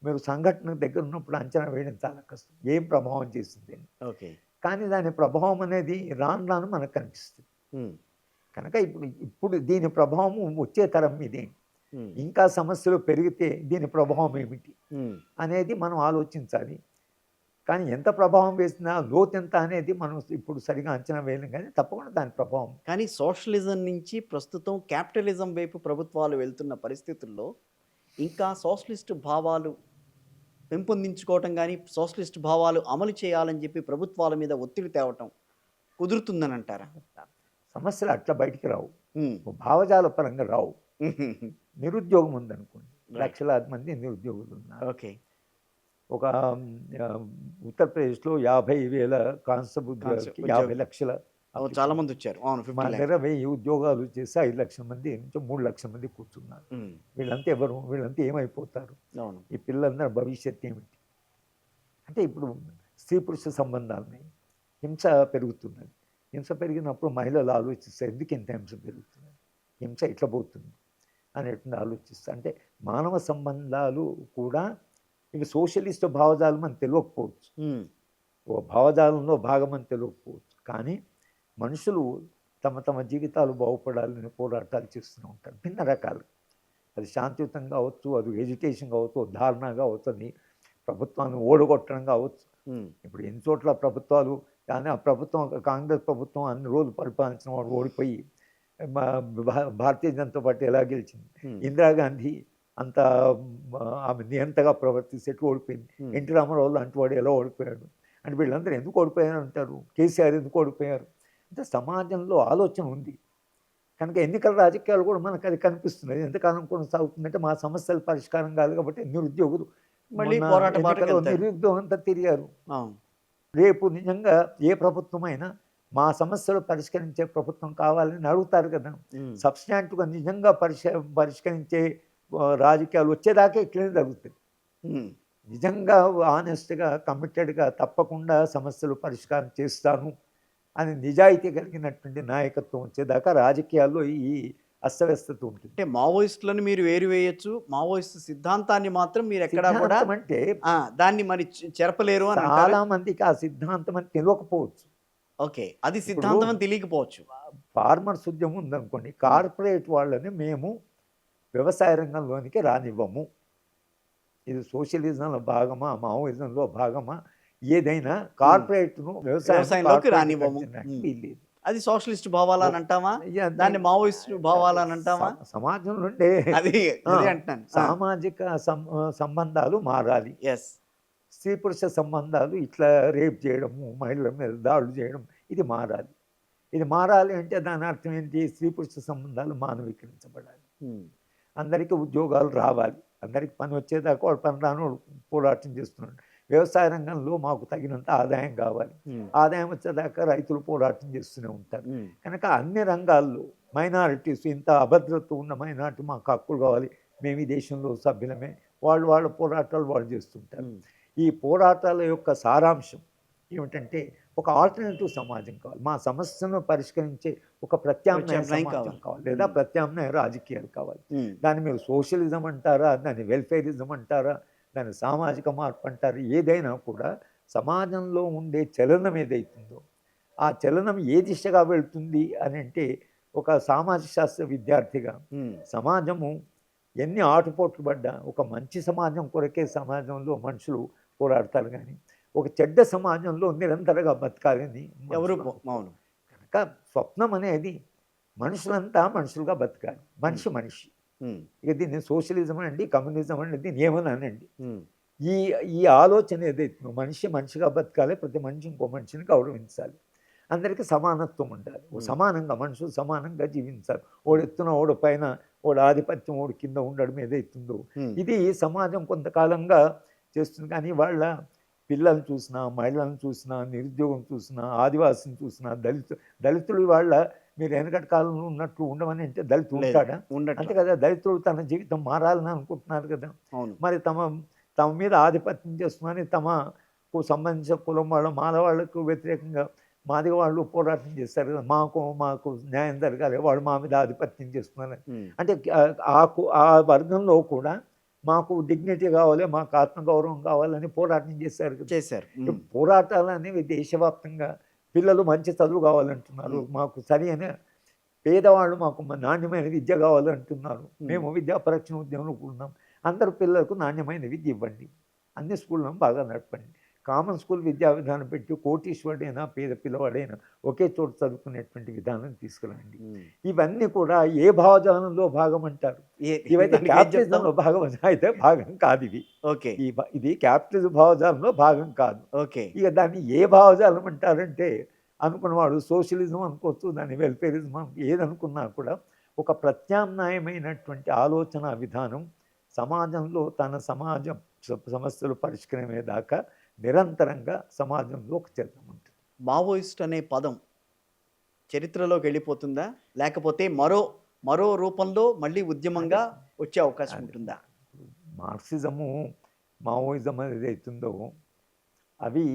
మీరు సంఘటన దగ్గర ఉన్నప్పుడు అంచనా వేయడం చాలా కష్టం. ఏం ప్రభావం చేసింది అని. ఓకే. కానీ దాని ప్రభావం అనేది రాను రాను మనకు కనిపిస్తుంది. హ్మ్. కనుక ఇప్పుడు దీని ప్రభావం వచ్చే తరం మీదేంటి? హ్మ్. ఇంకా సమస్యలు పెరిగితే దీని ప్రభావం ఏమిటి హ్మ్. అనేది మనం ఆలోచించాలి. కానీ ఎంత ప్రభావం వేసినా లోతెంత అనేది మనం ఇప్పుడు సరిగా అంచనా వేయలేం కానీ తప్పకుండా దాని ప్రభావం. కానీ సోషలిజం నుంచి ప్రస్తుతం క్యాపిటలిజం వైపు ప్రభుత్వాలు వెళ్తున్న పరిస్థితుల్లో ఇంకా సోషలిస్ట్ భావాలు పెంపొందించుకోవటం గానీ, సోషలిస్ట్ భావాలు అమలు చేయాలని చెప్పి ప్రభుత్వాల మీద ఒత్తిడి తేవటం కుదురుతుందని అంటారా? సమస్యలు అట్లా బయటికి రావు. హ్మ్. భావజాల పరంగా రావు. హుహుహు. నిరుద్యోగం ఉందనుకోండి. రైట్. లక్షలాది మంది నిరుద్యోగులు ఉన్నారు. ఓకే. ఒక ఉత్తరప్రదేశ్‌లో 50,000 కానిస్టేబుల్‌కి ఉద్యోగ 50 లక్షల ఓహ్! చాలా అప్లికెంట్స్. మందొచ్చారు. అవును. మా 50 దగ్గర లాక్స్. 1000 ఉద్యోగాలు చేసి 5 లక్షల మంది నుంచి 3 లక్షల మంది కూర్చున్నారు. హ్మ్. వీళ్ళంతా ఎవరు? వీళ్ళంతా ఏమైపోతారు? అవును. ఈ పిల్లలందరి భవిష్యత్తు ఏమిటి? అంటే ఇప్పుడు స్త్రీ పురుష సంబంధాలని హింస పెరుగుతున్నది. హింస పెరిగినప్పుడు మహిళలు ఆలోచిస్తారు ఎందుకు ఇంత హింస పెరుగుతున్నది? హింస ఎట్లా పోతుంది? అనేటువంటి ఆలోచిస్తారు. అంటే మానవ సంబంధాలు కూడా ఇవి సోషలిస్ట్ భావజాలం అని తెలియకపోవచ్చు. హ్మ్. ఓ భావజాలంలో భాగమని తెలియకపోవచ్చు. కానీ మనుషులు తమ తమ జీవితాలు బాగుపడాలని పోరాటాలు చేస్తూనే ఉంటారు భిన్న రకాలు. అది శాంతియుతంగా కావచ్చు, అది ఎడ్యుకేషన్ కావచ్చు, ధారణ కావచ్చు, అది ప్రభుత్వాన్ని ఓడగొట్టడం కావచ్చు. ఉమ్, ఇప్పుడు ఎన్ని చోట్ల ప్రభుత్వాలు, కానీ ఆ ప్రభుత్వం కాంగ్రెస్ ప్రభుత్వం అన్ని రోజులు పరిపాలించిన వాడు ఓడిపోయి భారతీయ జనతా పార్టీ ఎలా గెలిచింది? ఉమ్, ఇందిరాగాంధీ అంత ఆమె నియంతగా ప్రవర్తిస్తే ఎట్లా ఓడిపోయింది? ఉమ్. ఎన్టీ రామారావు లాంటి వాడు ఎలా ఓడిపోయాడు? అంటే వీళ్ళందరూ ఎందుకు ఓడిపోయారు అంటారు? కేసీఆర్ ఎందుకు ఓడిపోయారు? అంటే సమాజంలో ఆలోచన ఉంది కనుక ఎన్నికల రాజకీయాలు కూడా మనకు అది కనిపిస్తుంది. ఎంతకాలం కొనసాగుతుందంటే మా సమస్యల పరిష్కారం కాదు కాబట్టి నిరుద్యోగులు మళ్ళీ మొన్న పోరాట బాటకు ఎన్నికల్లో వెళ్తారు. నిరుద్యోగం అంతా తిరిగారు. అవును. రేపు నిజంగా ఏ ప్రభుత్వమైనా మా సమస్యలు పరిష్కరించే ప్రభుత్వం కావాలని అడుగుతారు కదా. ఉమ్, సబ్స్టాంటివ్గా నిజంగా పరిష్కరించే రాజకీయాలు వచ్చేదాకా ఇట్లనే జరుగుతుంది. ఉమ్. నిజంగా ఆనెస్ట్గా కమిటెడ్గా తప్పకుండా సమస్యలు పరిష్కారం చేస్తాను అని నిజాయితీ కలిగినటువంటి నాయకత్వం వచ్చేదాకా రాజకీయాల్లో ఈ అస్తవ్యస్తత ఉంటుంది. అంటే మావోయిస్టులను మీరు వేరు వేయొచ్చు, మావోయిస్ట్ సిద్ధాంతాన్ని మాత్రం మీరు ఎక్కడా కూడా సిద్ధాంతం అంటే దాన్ని మరి చెరపలేరు అని అంటారా? చాలా మందికి ఆ సిద్ధాంతం అని తెలియకపోవచ్చు. ఓకే, అది సిద్ధాంతం అని తెలియకపోవచ్చు. ఫార్మర్స్ ఉద్యమం ఉందనుకోండి, కార్పొరేట్ వాళ్ళని మేము వ్యవసాయ రంగంలోనికి రానివ్వము. ఇది సోషలిజంలో భాగమా, మావోయిజంలో భాగమా, ఏదైనా కార్పొరేట్ను వ్యవసాయంలోకి రానివ్వము. వీల్లేదు. అది సోషలిస్ట్ భావాలు అని అంటామా? ఇక దాన్ని మావోయిస్ట్ భావాలు అని అంటామా? సమాజంలో ఉండే అది అంటున్నాను. సామాజిక సంబంధాలు మారాలి. ఎస్. స్త్రీ పురుష సంబంధాలు ఇట్లా రేప్ చేయడము, మహిళల మీద దాడులు చేయడం, ఇది మారాలి. ఇది మారాలి అంటే దాని అర్థం ఏంటి? స్త్రీ పురుష సంబంధాలు మానవీకరించబడాలి. అందరికీ ఉద్యోగాలు రావాలి. అందరికి పని వచ్చేదాకా వాడు పని రాను పోరాటం చేస్తున్నాడు. వ్యవసాయ రంగంలో మాకు తగినంత ఆదాయం కావాలి. ఆదాయం వచ్చేదాకా రైతులు పోరాటం చేస్తూనే ఉంటారు. కనుక అన్ని రంగాల్లో మైనారిటీస్, ఇంత అభద్రత ఉన్న మైనారిటీ మాకు హక్కులు కావాలి, మేము ఈ దేశంలో సభ్యులమే, వాళ్ళ పోరాటాలు వాళ్ళు చేస్తుంటారు. ఈ పోరాటాల యొక్క సారాంశం ఏమిటంటే ఒక ఆల్టర్నేటివ్ సమాజం కావాలి, మా సమస్యను పరిష్కరించే ఒక ప్రత్యామ్నాయ సమాజం కావాలి, లేదా ప్రత్యామ్నాయ రాజకీయాలు కావాలి. దాన్ని మీరు సోషలిజం అంటారా, దాన్ని వెల్ఫేరిజం అంటారా, దాన్ని సామాజిక మార్పు అంటారు, ఏదైనా కూడా సమాజంలో ఉండే చలనం ఏదైతుందో ఆ చలనం ఏ దిశగా వెళ్తుంది అని అంటే, ఒక సామాజిక శాస్త్ర విద్యార్థిగా సమాజము ఎన్ని ఆటుపోట్లు పడ్డా ఒక మంచి సమాజం కొరకే సమాజంలో మనుషులు పోరాడతారు, కానీ ఒక చెడ్డ సమాజంలో నిరంతరంగా బతకాలని ఎవరు. అవును. కనుక స్వప్నం అనేది మనుషులంతా మనుషులుగా బతకాలి, మనిషి. ఇక దీన్ని సోషలిజం అండి, కమ్యూనిజం అండి, దీన్ని ఏమన్నానండి. ఈ ఆలోచన ఏదైతే మనిషిగా బతకాలి, ప్రతి మనిషి ఇంకో మనిషిని గౌరవించాలి, అందరికీ సమానత్వం ఉండాలి, సమానంగా మనుషులు సమానంగా జీవించాలి. ఓడి ఎత్తున ఓడి పైన, ఓడి ఆధిపత్యం ఓడి కింద ఉండడం ఏదైతుందో ఇది సమాజం కొంతకాలంగా చేస్తుంది. కానీ వాళ్ళ పిల్లల్ని చూసినా, మహిళలను చూసినా, నిరుద్యోగం చూసినా, ఆదివాసిని చూసినా, దళితులు వాళ్ళ మీరు వెనకటి కాలంలో ఉన్నట్లు ఉండమని అంటే దళితుడు ఉంటాడా? అంతే కదా. దళితుడు తన జీవితం మారాలని అనుకుంటున్నారు కదా. మరి తమ మీద ఆధిపత్యం చేస్తున్నారని తమకు సంబంధించిన కులం వాళ్ళ మాలవాళ్లకు వ్యతిరేకంగా మాదిగ వాళ్ళు పోరాటం చేస్తారు కదా, మాకు న్యాయం జరగాలి, వాళ్ళు మా మీద ఆధిపత్యం చేస్తున్నారు అంటే ఆ వర్గంలో కూడా మాకు డిగ్నిటీ కావాలి, మాకు ఆత్మగౌరవం కావాలని పోరాటం చేశారు. పోరాటాలు అనేవి దేశవ్యాప్తంగా పిల్లలు మంచి చదువు కావాలంటున్నారు, మాకు సరి అయిన పేదవాళ్ళు మాకు నాణ్యమైన విద్య కావాలంటున్నారు, మేము విద్యా పరిరక్షణ ఉద్యమంలో కూడున్నాం, అందరు పిల్లలకు నాణ్యమైన విద్య ఇవ్వండి, అన్ని స్కూళ్ళను బాగా నడపండి, కామన్ స్కూల్ విద్యా విధానం పెట్టి కోటీశ్వరుడైనా పేద పిల్లవాడైనా ఒకే చోటు చదువుకునేటువంటి విధానం తీసుకురండి. ఇవన్నీ కూడా ఏ భావజాలంలో భాగం అంటారు? ఇవైతే క్యాపిటలిజంలో భాగం అయితే భాగం కాదు. ఇది క్యాపిటలిజం భావజాలంలో భాగం కాదు. ఇక దాన్ని ఏ భావజాలం అంటారంటే, అనుకున్నవాడు సోషలిజం అనుకోవచ్చు, దాన్ని వెల్ఫేరిజం ఏదనుకున్నా కూడా ఒక ప్రత్యామ్నాయమైనటువంటి ఆలోచన విధానం సమాజంలో తన సమాజం సమస్యలు పరిష్కరించేదాకా నిరంతరంగా సమాజంలో ఒక చలనం ఉంటుంది. మావోయిస్ట్ అనే పదం చరిత్రలోకి వెళ్ళిపోతుందా, లేకపోతే మరో రూపంలో మళ్ళీ ఉద్యమంగా వచ్చే అవకాశం ఉంటుందా? మార్క్సిజము, మావోయిజం అనేది అవుతుందో అవి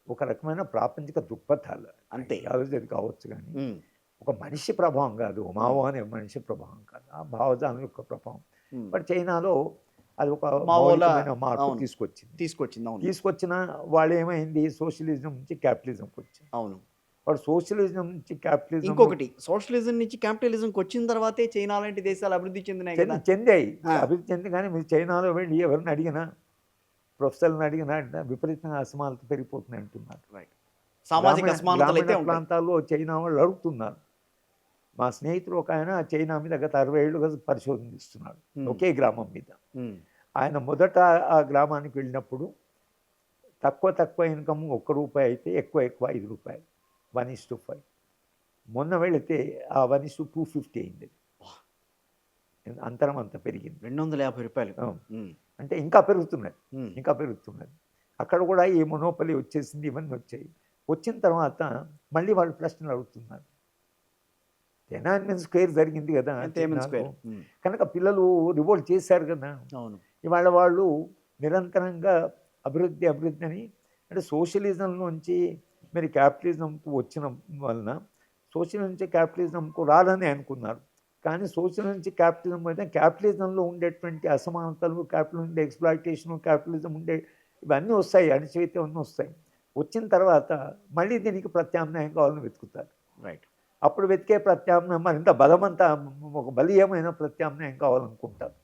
ఒక రకమైన ప్రాపంచిక దృక్పథాలు, అంతే ఆలోచన కావచ్చు, కానీ ఒక మనిషి ప్రభావం కాదు. మావో అనే మనిషి ప్రభావం కాదు, ఆ భావజాలం యొక్క ప్రభావం. బట్ చైనాలో అది ఒక మార్పు తీసుకొచ్చిన వాళ్ళు ఏమైంది, సోషలిజం నుంచి క్యాపిటలిజంకి వచ్చింది. వాడు సోషలిజం నుంచి క్యాపిటలిజం ఇంకొకటి సోషలిజం నుంచి క్యాపిటలిజంకి వచ్చిన తర్వాతే చైనా లాంటి దేశాలు అభివృద్ధి చెందినాయి కదా. చెందాయి, ఆ. అభివృద్ధి చెంది. కానీ మీరు చైనాలో వెళ్ళి ఎవరిని అడిగినా, ప్రొఫెసర్ని అడిగినా విపరీతంగా అసమానత పెరిగిపోతున్నాయి అంటున్నారు. రైట్. సామాజిక అసమానతలు అయితే గ్రామీణ ఉంటాయి. ప్రాంతాల్లో చైనా వాళ్ళు అడుగుతున్నారు. మా స్నేహితుడు ఒక ఆయన చైనా మీద గత 60 ఏళ్ళుగా పరిశోధన చేస్తున్నాడు, ఒకే గ్రామం మీద. ఉమ్. ఆయన మొదట ఆ గ్రామానికి వెళ్ళినప్పుడు తక్కువ ఇన్కమ్ ₹1 అయితే ఎక్కువ 5 రూపాయలు, 1:5. మొన్న వెళితే ఆ 1:250 అయింది. అంతరం అంత పెరిగింది. ₹250. అవును. అంటే ఇంకా పెరుగుతున్నది. అక్కడ కూడా ఈ మొనోపలి వచ్చేసింది, ఇవన్నీ వచ్చాయి. వచ్చిన తర్వాత మళ్ళీ వాళ్ళు ప్రశ్నలు అడుగుతున్నారు. తెనాన్మెన్ స్క్వేర్ జరిగింది కదా చైనాలో. కనుక పిల్లలు రివోల్ట్ చేశారు కదా. అవును. ఇవాళ వాళ్ళు నిరంతరంగా అభివృద్ధి అని, అంటే సోషలిజం నుంచి మీరు క్యాపిటలిజంకు వచ్చిన వలన సోషలిజం నుంచి క్యాపిటలిజంకు రాదని అనుకున్నారు. కానీ సోషల్ నుంచి క్యాపిటలిజం అయితే క్యాపిటలిజంలో ఉండేటువంటి అసమానతలు, క్యాపిటలిజం ఉండే ఎక్స్‌ప్లాయిటేషన్, క్యాపిటలిజం ఉండే ఇవన్నీ వస్తాయి, అణచివేత అన్నీ వస్తాయి. వచ్చిన తర్వాత మళ్ళీ దీనికి ప్రత్యామ్నాయం కావాలని వెతుకుతారు. రైట్. అప్పుడు వెతికే ప్రత్యామ్నాయం మరింత బలమంతా, ఒక బలీయమైన ప్రత్యామ్నాయం కావాలనుకుంటారు.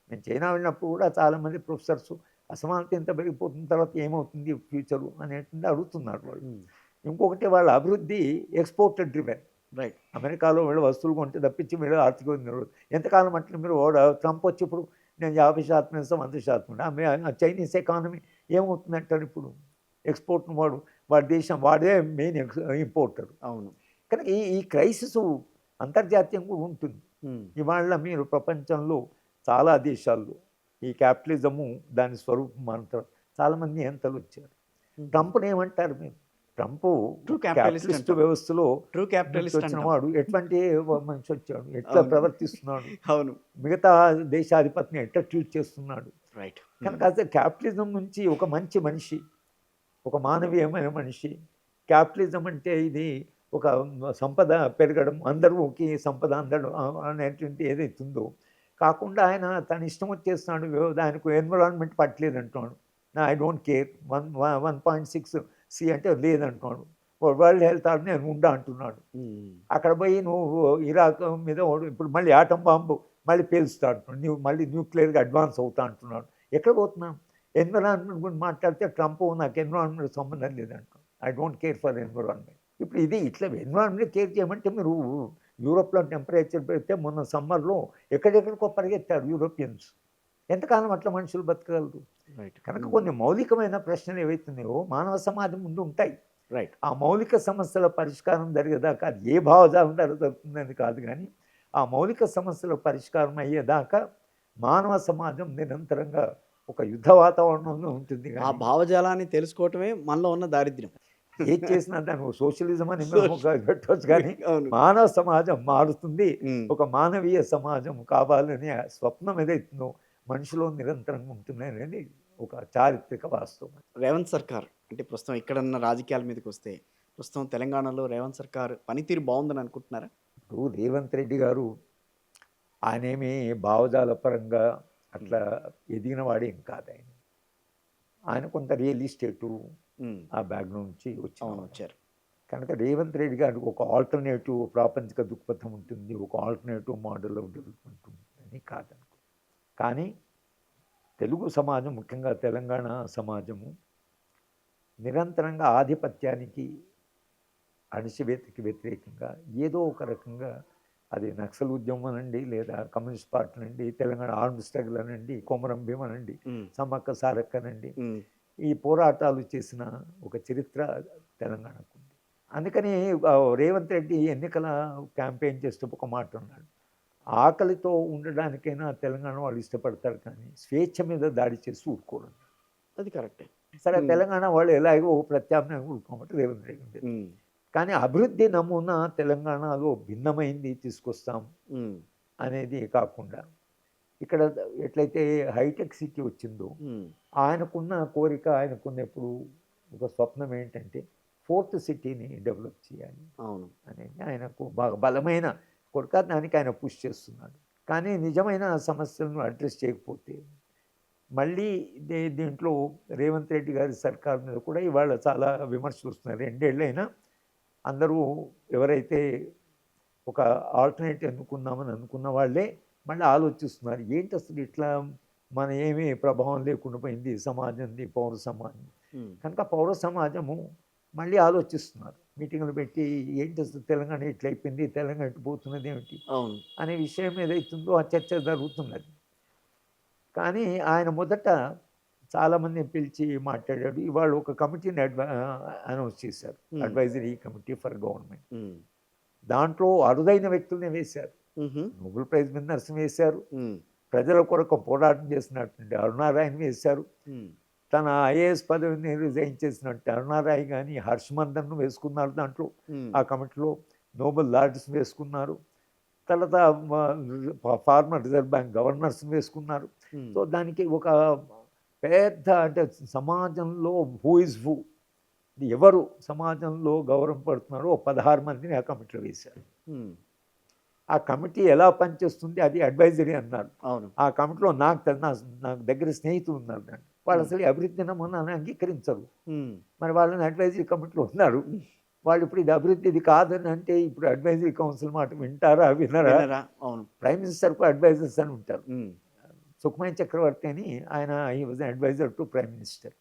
నేను చైనా వెళ్ళినప్పుడు కూడా చాలామంది ప్రొఫెసర్స్ అసమానత ఎంత పెరిగిపోతున్న తర్వాత ఏమవుతుంది ఫ్యూచరు అనేటువంటి అడుగుతున్నారు వాళ్ళు. ఇంకొకటి వాళ్ళ అభివృద్ధి ఎక్స్‌పోర్టెడ్ డ్రివెన్. రైట్. అమెరికాలో వీళ్ళు వస్తువులు కొంటే తప్పించి మీరు ఆర్థిక నిరోధం ఎంతకాలం అంటే మీరు ట్రంప్ వచ్చి ఇప్పుడు నేను 50% ఇస్తాం, 100%. చైనీస్ ఎకానమీ ఏమవుతుందంటారు ఇప్పుడు? ఎక్స్పోర్ట్ వాడి దేశం వాడే మెయిన్ ఇంపోర్టర్. అవును. కనుక ఈ క్రైసిస్ అంతర్జాతీయం కూడా ఉంటుంది. ఇవాళ మీరు ప్రపంచంలో చాలా దేశాల్లో ఈ క్యాపిటలిజము దాని స్వరూపం అంటారు. చాలామంది నియంతలు వచ్చారు. ట్రంప్ని ఏమంటారు మీరు? ట్రంప్ క్యాపిటలిస్ట్ వ్యవస్థలో వచ్చిన వాడు ఎటువంటి మనిషి వచ్చాడు, ఎట్లా ప్రవర్తిస్తున్నాడు, అవును, మిగతా దేశాధిపతిని ఎట్లా ట్రీట్ చేస్తున్నాడు. రైట్. కనుక అసలు క్యాపిటలిజం నుంచి ఒక మంచి మనిషి, ఒక మానవీయమైన మనిషి, క్యాపిటలిజం అంటే ఇది ఒక సంపద పెరగడం, అందరికి సంపద అందడం అనేటువంటి ఏదైతే ఉందో కాకుండా ఆయన తన ఇష్టం వచ్చేస్తున్నాడు. ఆయనకు ఎన్విరాన్మెంట్ పట్టలేదు అంటున్నాడు. ఐ డోంట్ కేర్, 1.6 అంటే లేదంటున్నాడు. వరల్డ్ హెల్త్ ఆర్గనైజేషన్ నేను ఉండా అంటున్నాడు. అక్కడ పోయి నువ్వు ఇరాక్ మీద ఇప్పుడు మళ్ళీ ఆటం బాంబు మళ్ళీ పేలుస్తా అంటున్నాడు, నువ్వు మళ్ళీ న్యూక్లియర్గా అడ్వాన్స్ అవుతా అంటున్నాడు. ఎక్కడ పోతున్నాం? ఎన్విరాన్మెంట్ గురించి మాట్లాడితే ట్రంప్ నాకు ఎన్విరాన్మెంట్ సంబంధం లేదంటాడు. I don't care for environment. ఇప్పుడు ఇది ఇట్లా ఎన్విరాన్మెంట్ కేర్ చేయమంటే మీరు యూరోప్లో టెంపరేచర్ పెడితే మొన్న సమ్మర్లో ఎక్కడెక్కడికో పరిగెత్తారు యూరోపియన్స్. ఎంతకాలం అట్లా మనుషులు బతకగలరు? కనుక కొన్ని మౌలికమైన ప్రశ్నలు ఏవైతున్నాయో మానవ సమాజం ముందు ఉంటాయి. రైట్. ఆ మౌలిక సమస్యల పరిష్కారం జరిగేదాకా అది ఏ భావజాలం జరుగుతుందని కాదు, కానీ ఆ మౌలిక సమస్యల పరిష్కారం అయ్యేదాకా మానవ సమాజం నిరంతరంగా ఒక యుద్ధ వాతావరణంలో ఉంటుంది. ఆ భావజాలాన్ని తెలుసుకోవటమే మనలో ఉన్న దారిద్ర్యం. ఏది చేసినా దాన్ని సోషలిజం అని పెట్టవచ్చు, కానీ మానవ సమాజం మారుతుంది. ఒక మానవీయ సమాజం కావాలనే స్వప్నం ఏదైతుందో మనిషిలో నిరంతరంగా ఉంటుంది అనేది ఒక చారిత్రక వాస్తవం. రేవంత్ సర్కార్ అంటే ప్రస్తుతం ఇక్కడన్న రాజకీయాల మీదకి వస్తే ప్రస్తుతం తెలంగాణలో రేవంత్ సర్కార్ పనితీరు బాగుందని అనుకుంటున్నారా? ఇప్పుడు రేవంత్ రెడ్డి గారు ఆయనేమి భావజాల పరంగా అట్లా ఎదిగిన వాడేం కాదు. ఆయన కొంత రియల్ ఎస్టేటు ఆ బ్యాక్గ్రౌండ్ నుంచి వచ్చారు. కనుక రేవంత్ రెడ్డి గారికి ఒక ఆల్టర్నేటివ్ ప్రాపంచిక దృక్పథం ఉంటుంది, ఒక ఆల్టర్నేటివ్ మోడల్ ఆఫ్ డెవలప్మెంట్ ఉంటుందని కాదనుకో. కానీ తెలుగు సమాజం, ముఖ్యంగా తెలంగాణ సమాజము నిరంతరంగా ఆధిపత్యానికి, అణచివేతకి వ్యతిరేకంగా ఏదో ఒక రకంగా, అది నక్సల్ ఉద్యమం అనండి, లేదా కమ్యూనిస్ట్ పార్టీ అనండి, తెలంగాణ ఆర్మ్ స్ట్రగుల్ అనండి, కొమరం భీం అనండి, సమ్మక్క సారక్క అనండి, ఈ పోరాటాలు చేసిన ఒక చరిత్ర తెలంగాణకు ఉంది. అందుకని రేవంత్ రెడ్డి ఎన్నికల క్యాంపెయిన్ చేస్తూ ఒక మాట ఉన్నాడు, ఆకలితో ఉండడానికైనా తెలంగాణ వాళ్ళు ఇష్టపడతారు, కానీ స్వేచ్ఛ మీద దాడి చేసి ఊరుకోవడం. అది కరెక్టే. సరే, తెలంగాణ వాళ్ళు ఎలాగో ప్రత్యామ్నాయం ఊరుకోమంటే రేవంత్ రెడ్డి ఉండేది. కానీ అభివృద్ధి నమూనా తెలంగాణలో భిన్నమైంది తీసుకొస్తాం అనేది కాకుండా, ఇక్కడ ఎట్లయితే హైటెక్ సిటీ వచ్చిందో ఆయనకున్న కోరిక, ఆయనకున్న ఎప్పుడు ఒక స్వప్నం ఏంటంటే 4th సిటీని డెవలప్ చేయాలి అనేది ఆయనకు బాగా బలమైన కోరిక. దానికి ఆయన పుష్ చేస్తున్నాడు. కానీ నిజమైన సమస్యలను అడ్రస్ చేయకపోతే మళ్ళీ దీంట్లో రేవంత్ రెడ్డి గారి సర్కార్ మీద కూడా ఇవాళ చాలా విమర్శలు వస్తున్నాయి. 2 ఏళ్ళైనా అందరూ ఎవరైతే ఒక ఆల్టర్నేట్ ఎన్నుకున్నామని అనుకున్న వాళ్ళే మళ్ళీ ఆలోచిస్తున్నారు, ఏంటి అసలు ఇట్లా మన ఏమీ ప్రభావం లేకుండా పోయింది సమాజంది, పౌర సమాజం. ఉమ్, కనుక పౌర సమాజము మళ్ళీ ఆలోచిస్తున్నారు, మీటింగులు పెట్టి ఏంటి అసలు తెలంగాణ ఇట్లయిపోయింది, తెలంగాణ ఇటు పోతున్నది ఏమిటి అవును. అనే విషయం ఏదైతుందో ఆ చర్చ జరుగుతున్నది. కానీ ఆయన మొదట చాలామందిని పిలిచి మాట్లాడాడు. ఇవాళ ఒక కమిటీని అనౌన్స్ చేశారు, ఉమ్, అడ్వైజరీ కమిటీ ఫర్ గవర్నమెంట్. ఉమ్, దాంట్లో అరుదైన వ్యక్తుల్ని వేశారు. ఉహు, నోబెల్ ప్రైజ్ విన్నర్స్ వేశారు, ఉమ్, ప్రజల కొరకు పోరాటం చేసినటువంటి అరుణారాయణ వేశారు, ఉమ్, తన ఐఏఎస్ పదవిని రిజైన్ చేసినట్టు అరుణారాయ్ కానీ హర్షమందన్ను వేసుకున్నారు దాంట్లో. ఉమ్, ఆ కమిటీలో నోబెల్ లార్డ్స్ వేసుకున్నారు, తర్వాత ఫార్మర్ రిజర్వ్ బ్యాంక్ గవర్నర్స్ని వేసుకున్నారు. ఉమ్, సో దానికి ఒక పెద్ద అంటే సమాజంలో హూ ఇస్ హూ, ఎవరు సమాజంలో గౌరవం పడుతున్నారో 16 మందిని ఆ కమిటీలో వేశారు. ఉమ్, ఆ కమిటీ ఎలా పనిచేస్తుంది అది అడ్వైజరీ అన్నారు. అవును. ఆ కమిటీలో నాకు దగ్గర స్నేహితులు ఉన్నారు దాన్ని, వాళ్ళు అసలు ఈ అభివృద్ధి నమూనాన్ని అంగీకరించరు. ఉమ్, మరి వాళ్ళని అడ్వైజరీ కమిటీలో ఉన్నారు, వాళ్ళు ఇప్పుడు ఇది అభివృద్ధి ఇది కాదని అంటే ఇప్పుడు అడ్వైజరీ కౌన్సిల్ మాట వింటారా వినరా? వినరా? అవును. ప్రైమ్ మినిస్టర్కు అడ్వైజర్స్ అని ఉంటారు. ఉమ్, సుఖమయ చక్రవర్తి అని ఆయన ఈ was adviser to prime minister.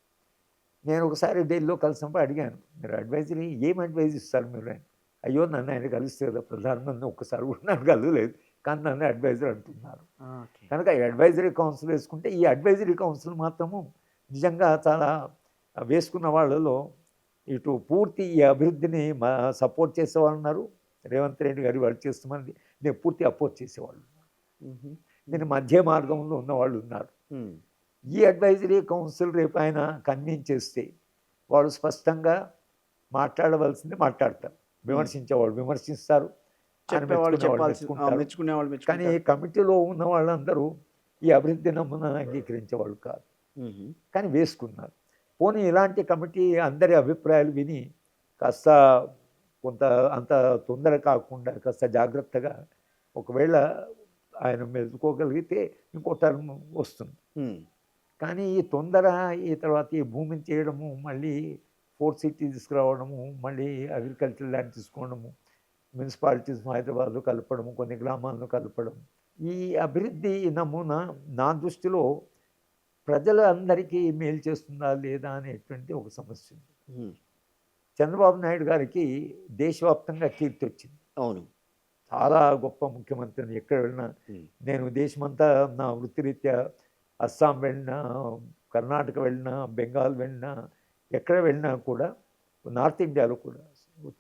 నేను ఒకసారి ఢిల్లీలో కలిసినప్పుడు అడిగాను, మీరు అడ్వైజరీ ఏం అడ్వైజ్ ఇస్తారు మీరు అని. అయ్యో నన్ను ఆయన కలిస్తే కదా ప్రధానమంత్రి ఒక్కసారి కూడా నన్ను కలవలేదు, కానీ నన్ను అడ్వైజర్ అంటున్నారు. ఓకే. కనుక ఈ అడ్వైజరీ కౌన్సిల్ వేసుకుంటే ఈ అడ్వైజరీ కౌన్సిల్ మాత్రము నిజంగా చాలా వేసుకున్న వాళ్ళలో ఇటు పూర్తి ఈ అభివృద్ధిని సపోర్ట్ చేసేవాళ్ళు ఉన్నారు, రేవంత్ రెడ్డి గారి వాళ్ళు చేస్తామని నేను పూర్తి అపోజ్ చేసేవాళ్ళు, ఉహు, దీని మధ్య మార్గంలో ఉన్నవాళ్ళు ఉన్నారు. ఉమ్, ఈ అడ్వైజరీ కౌన్సిల్ రేపు ఆయన కన్వీన్ చేస్తే వాళ్ళు స్పష్టంగా మాట్లాడవలసింది మాట్లాడతారు, విమర్శించేవాళ్ళు విమర్శిస్తారు, ఆయన చెప్పేవాళ్ళు మెచ్చుకునేవాళ్ళు చెప్పాల్సి, మెచ్చుకుంటారు. మెచ్చుకునేవాళ్ళు కానీ మెచ్చుకుంటారు. కమిటీలో ఉన్న వాళ్ళందరూ ఈ అభివృద్ధి నమూనాను అంగీకరించేవాళ్ళు కాదు, ఉహు, కానీ వేసుకున్నారు. పోనీ ఇలాంటి కమిటీ అందరి అభిప్రాయాలు విని కాస్త కొంత అంత తొందర కాకుండా కాస్త జాగ్రత్తగా ఒకవేళ ఆయన మెలుకోగలిగితే ఇంకో టర్మ్ వస్తుంది. ఉమ్, కానీ ఈ తొందర ఈ తర్వాత ఈ భూమిని చేయడము, మళ్ళీ 4 సిటీ తీసుకురావడము, మళ్ళీ అగ్రికల్చర్ ల్యాండ్ తీసుకోవడము, మున్సిపాలిటీస్ హైదరాబాద్లో కలపడము, కొన్ని గ్రామాలను కలపడం, ఈ అభివృద్ధి నమూనా నా దృష్టిలో ప్రజల అందరికీ మేలు చేస్తుందా లేదా అనేటువంటి ఒక సమస్య ఉంది. ఉమ్, చంద్రబాబు నాయుడు గారికి దేశవ్యాప్తంగా కీర్తి వచ్చింది, అవును. చాలా గొప్ప ముఖ్యమంత్రిని. ఎక్కడ వెళ్ళినా ఉమ్, నేను దేశమంతా నా వృత్తిరీత్యా అస్సాం వెళ్ళినా, కర్ణాటక వెళ్ళినా, బెంగాల్ వెళ్ళినా, ఎక్కడ వెళ్ళినా కూడా నార్త్ ఇండియాలో కూడా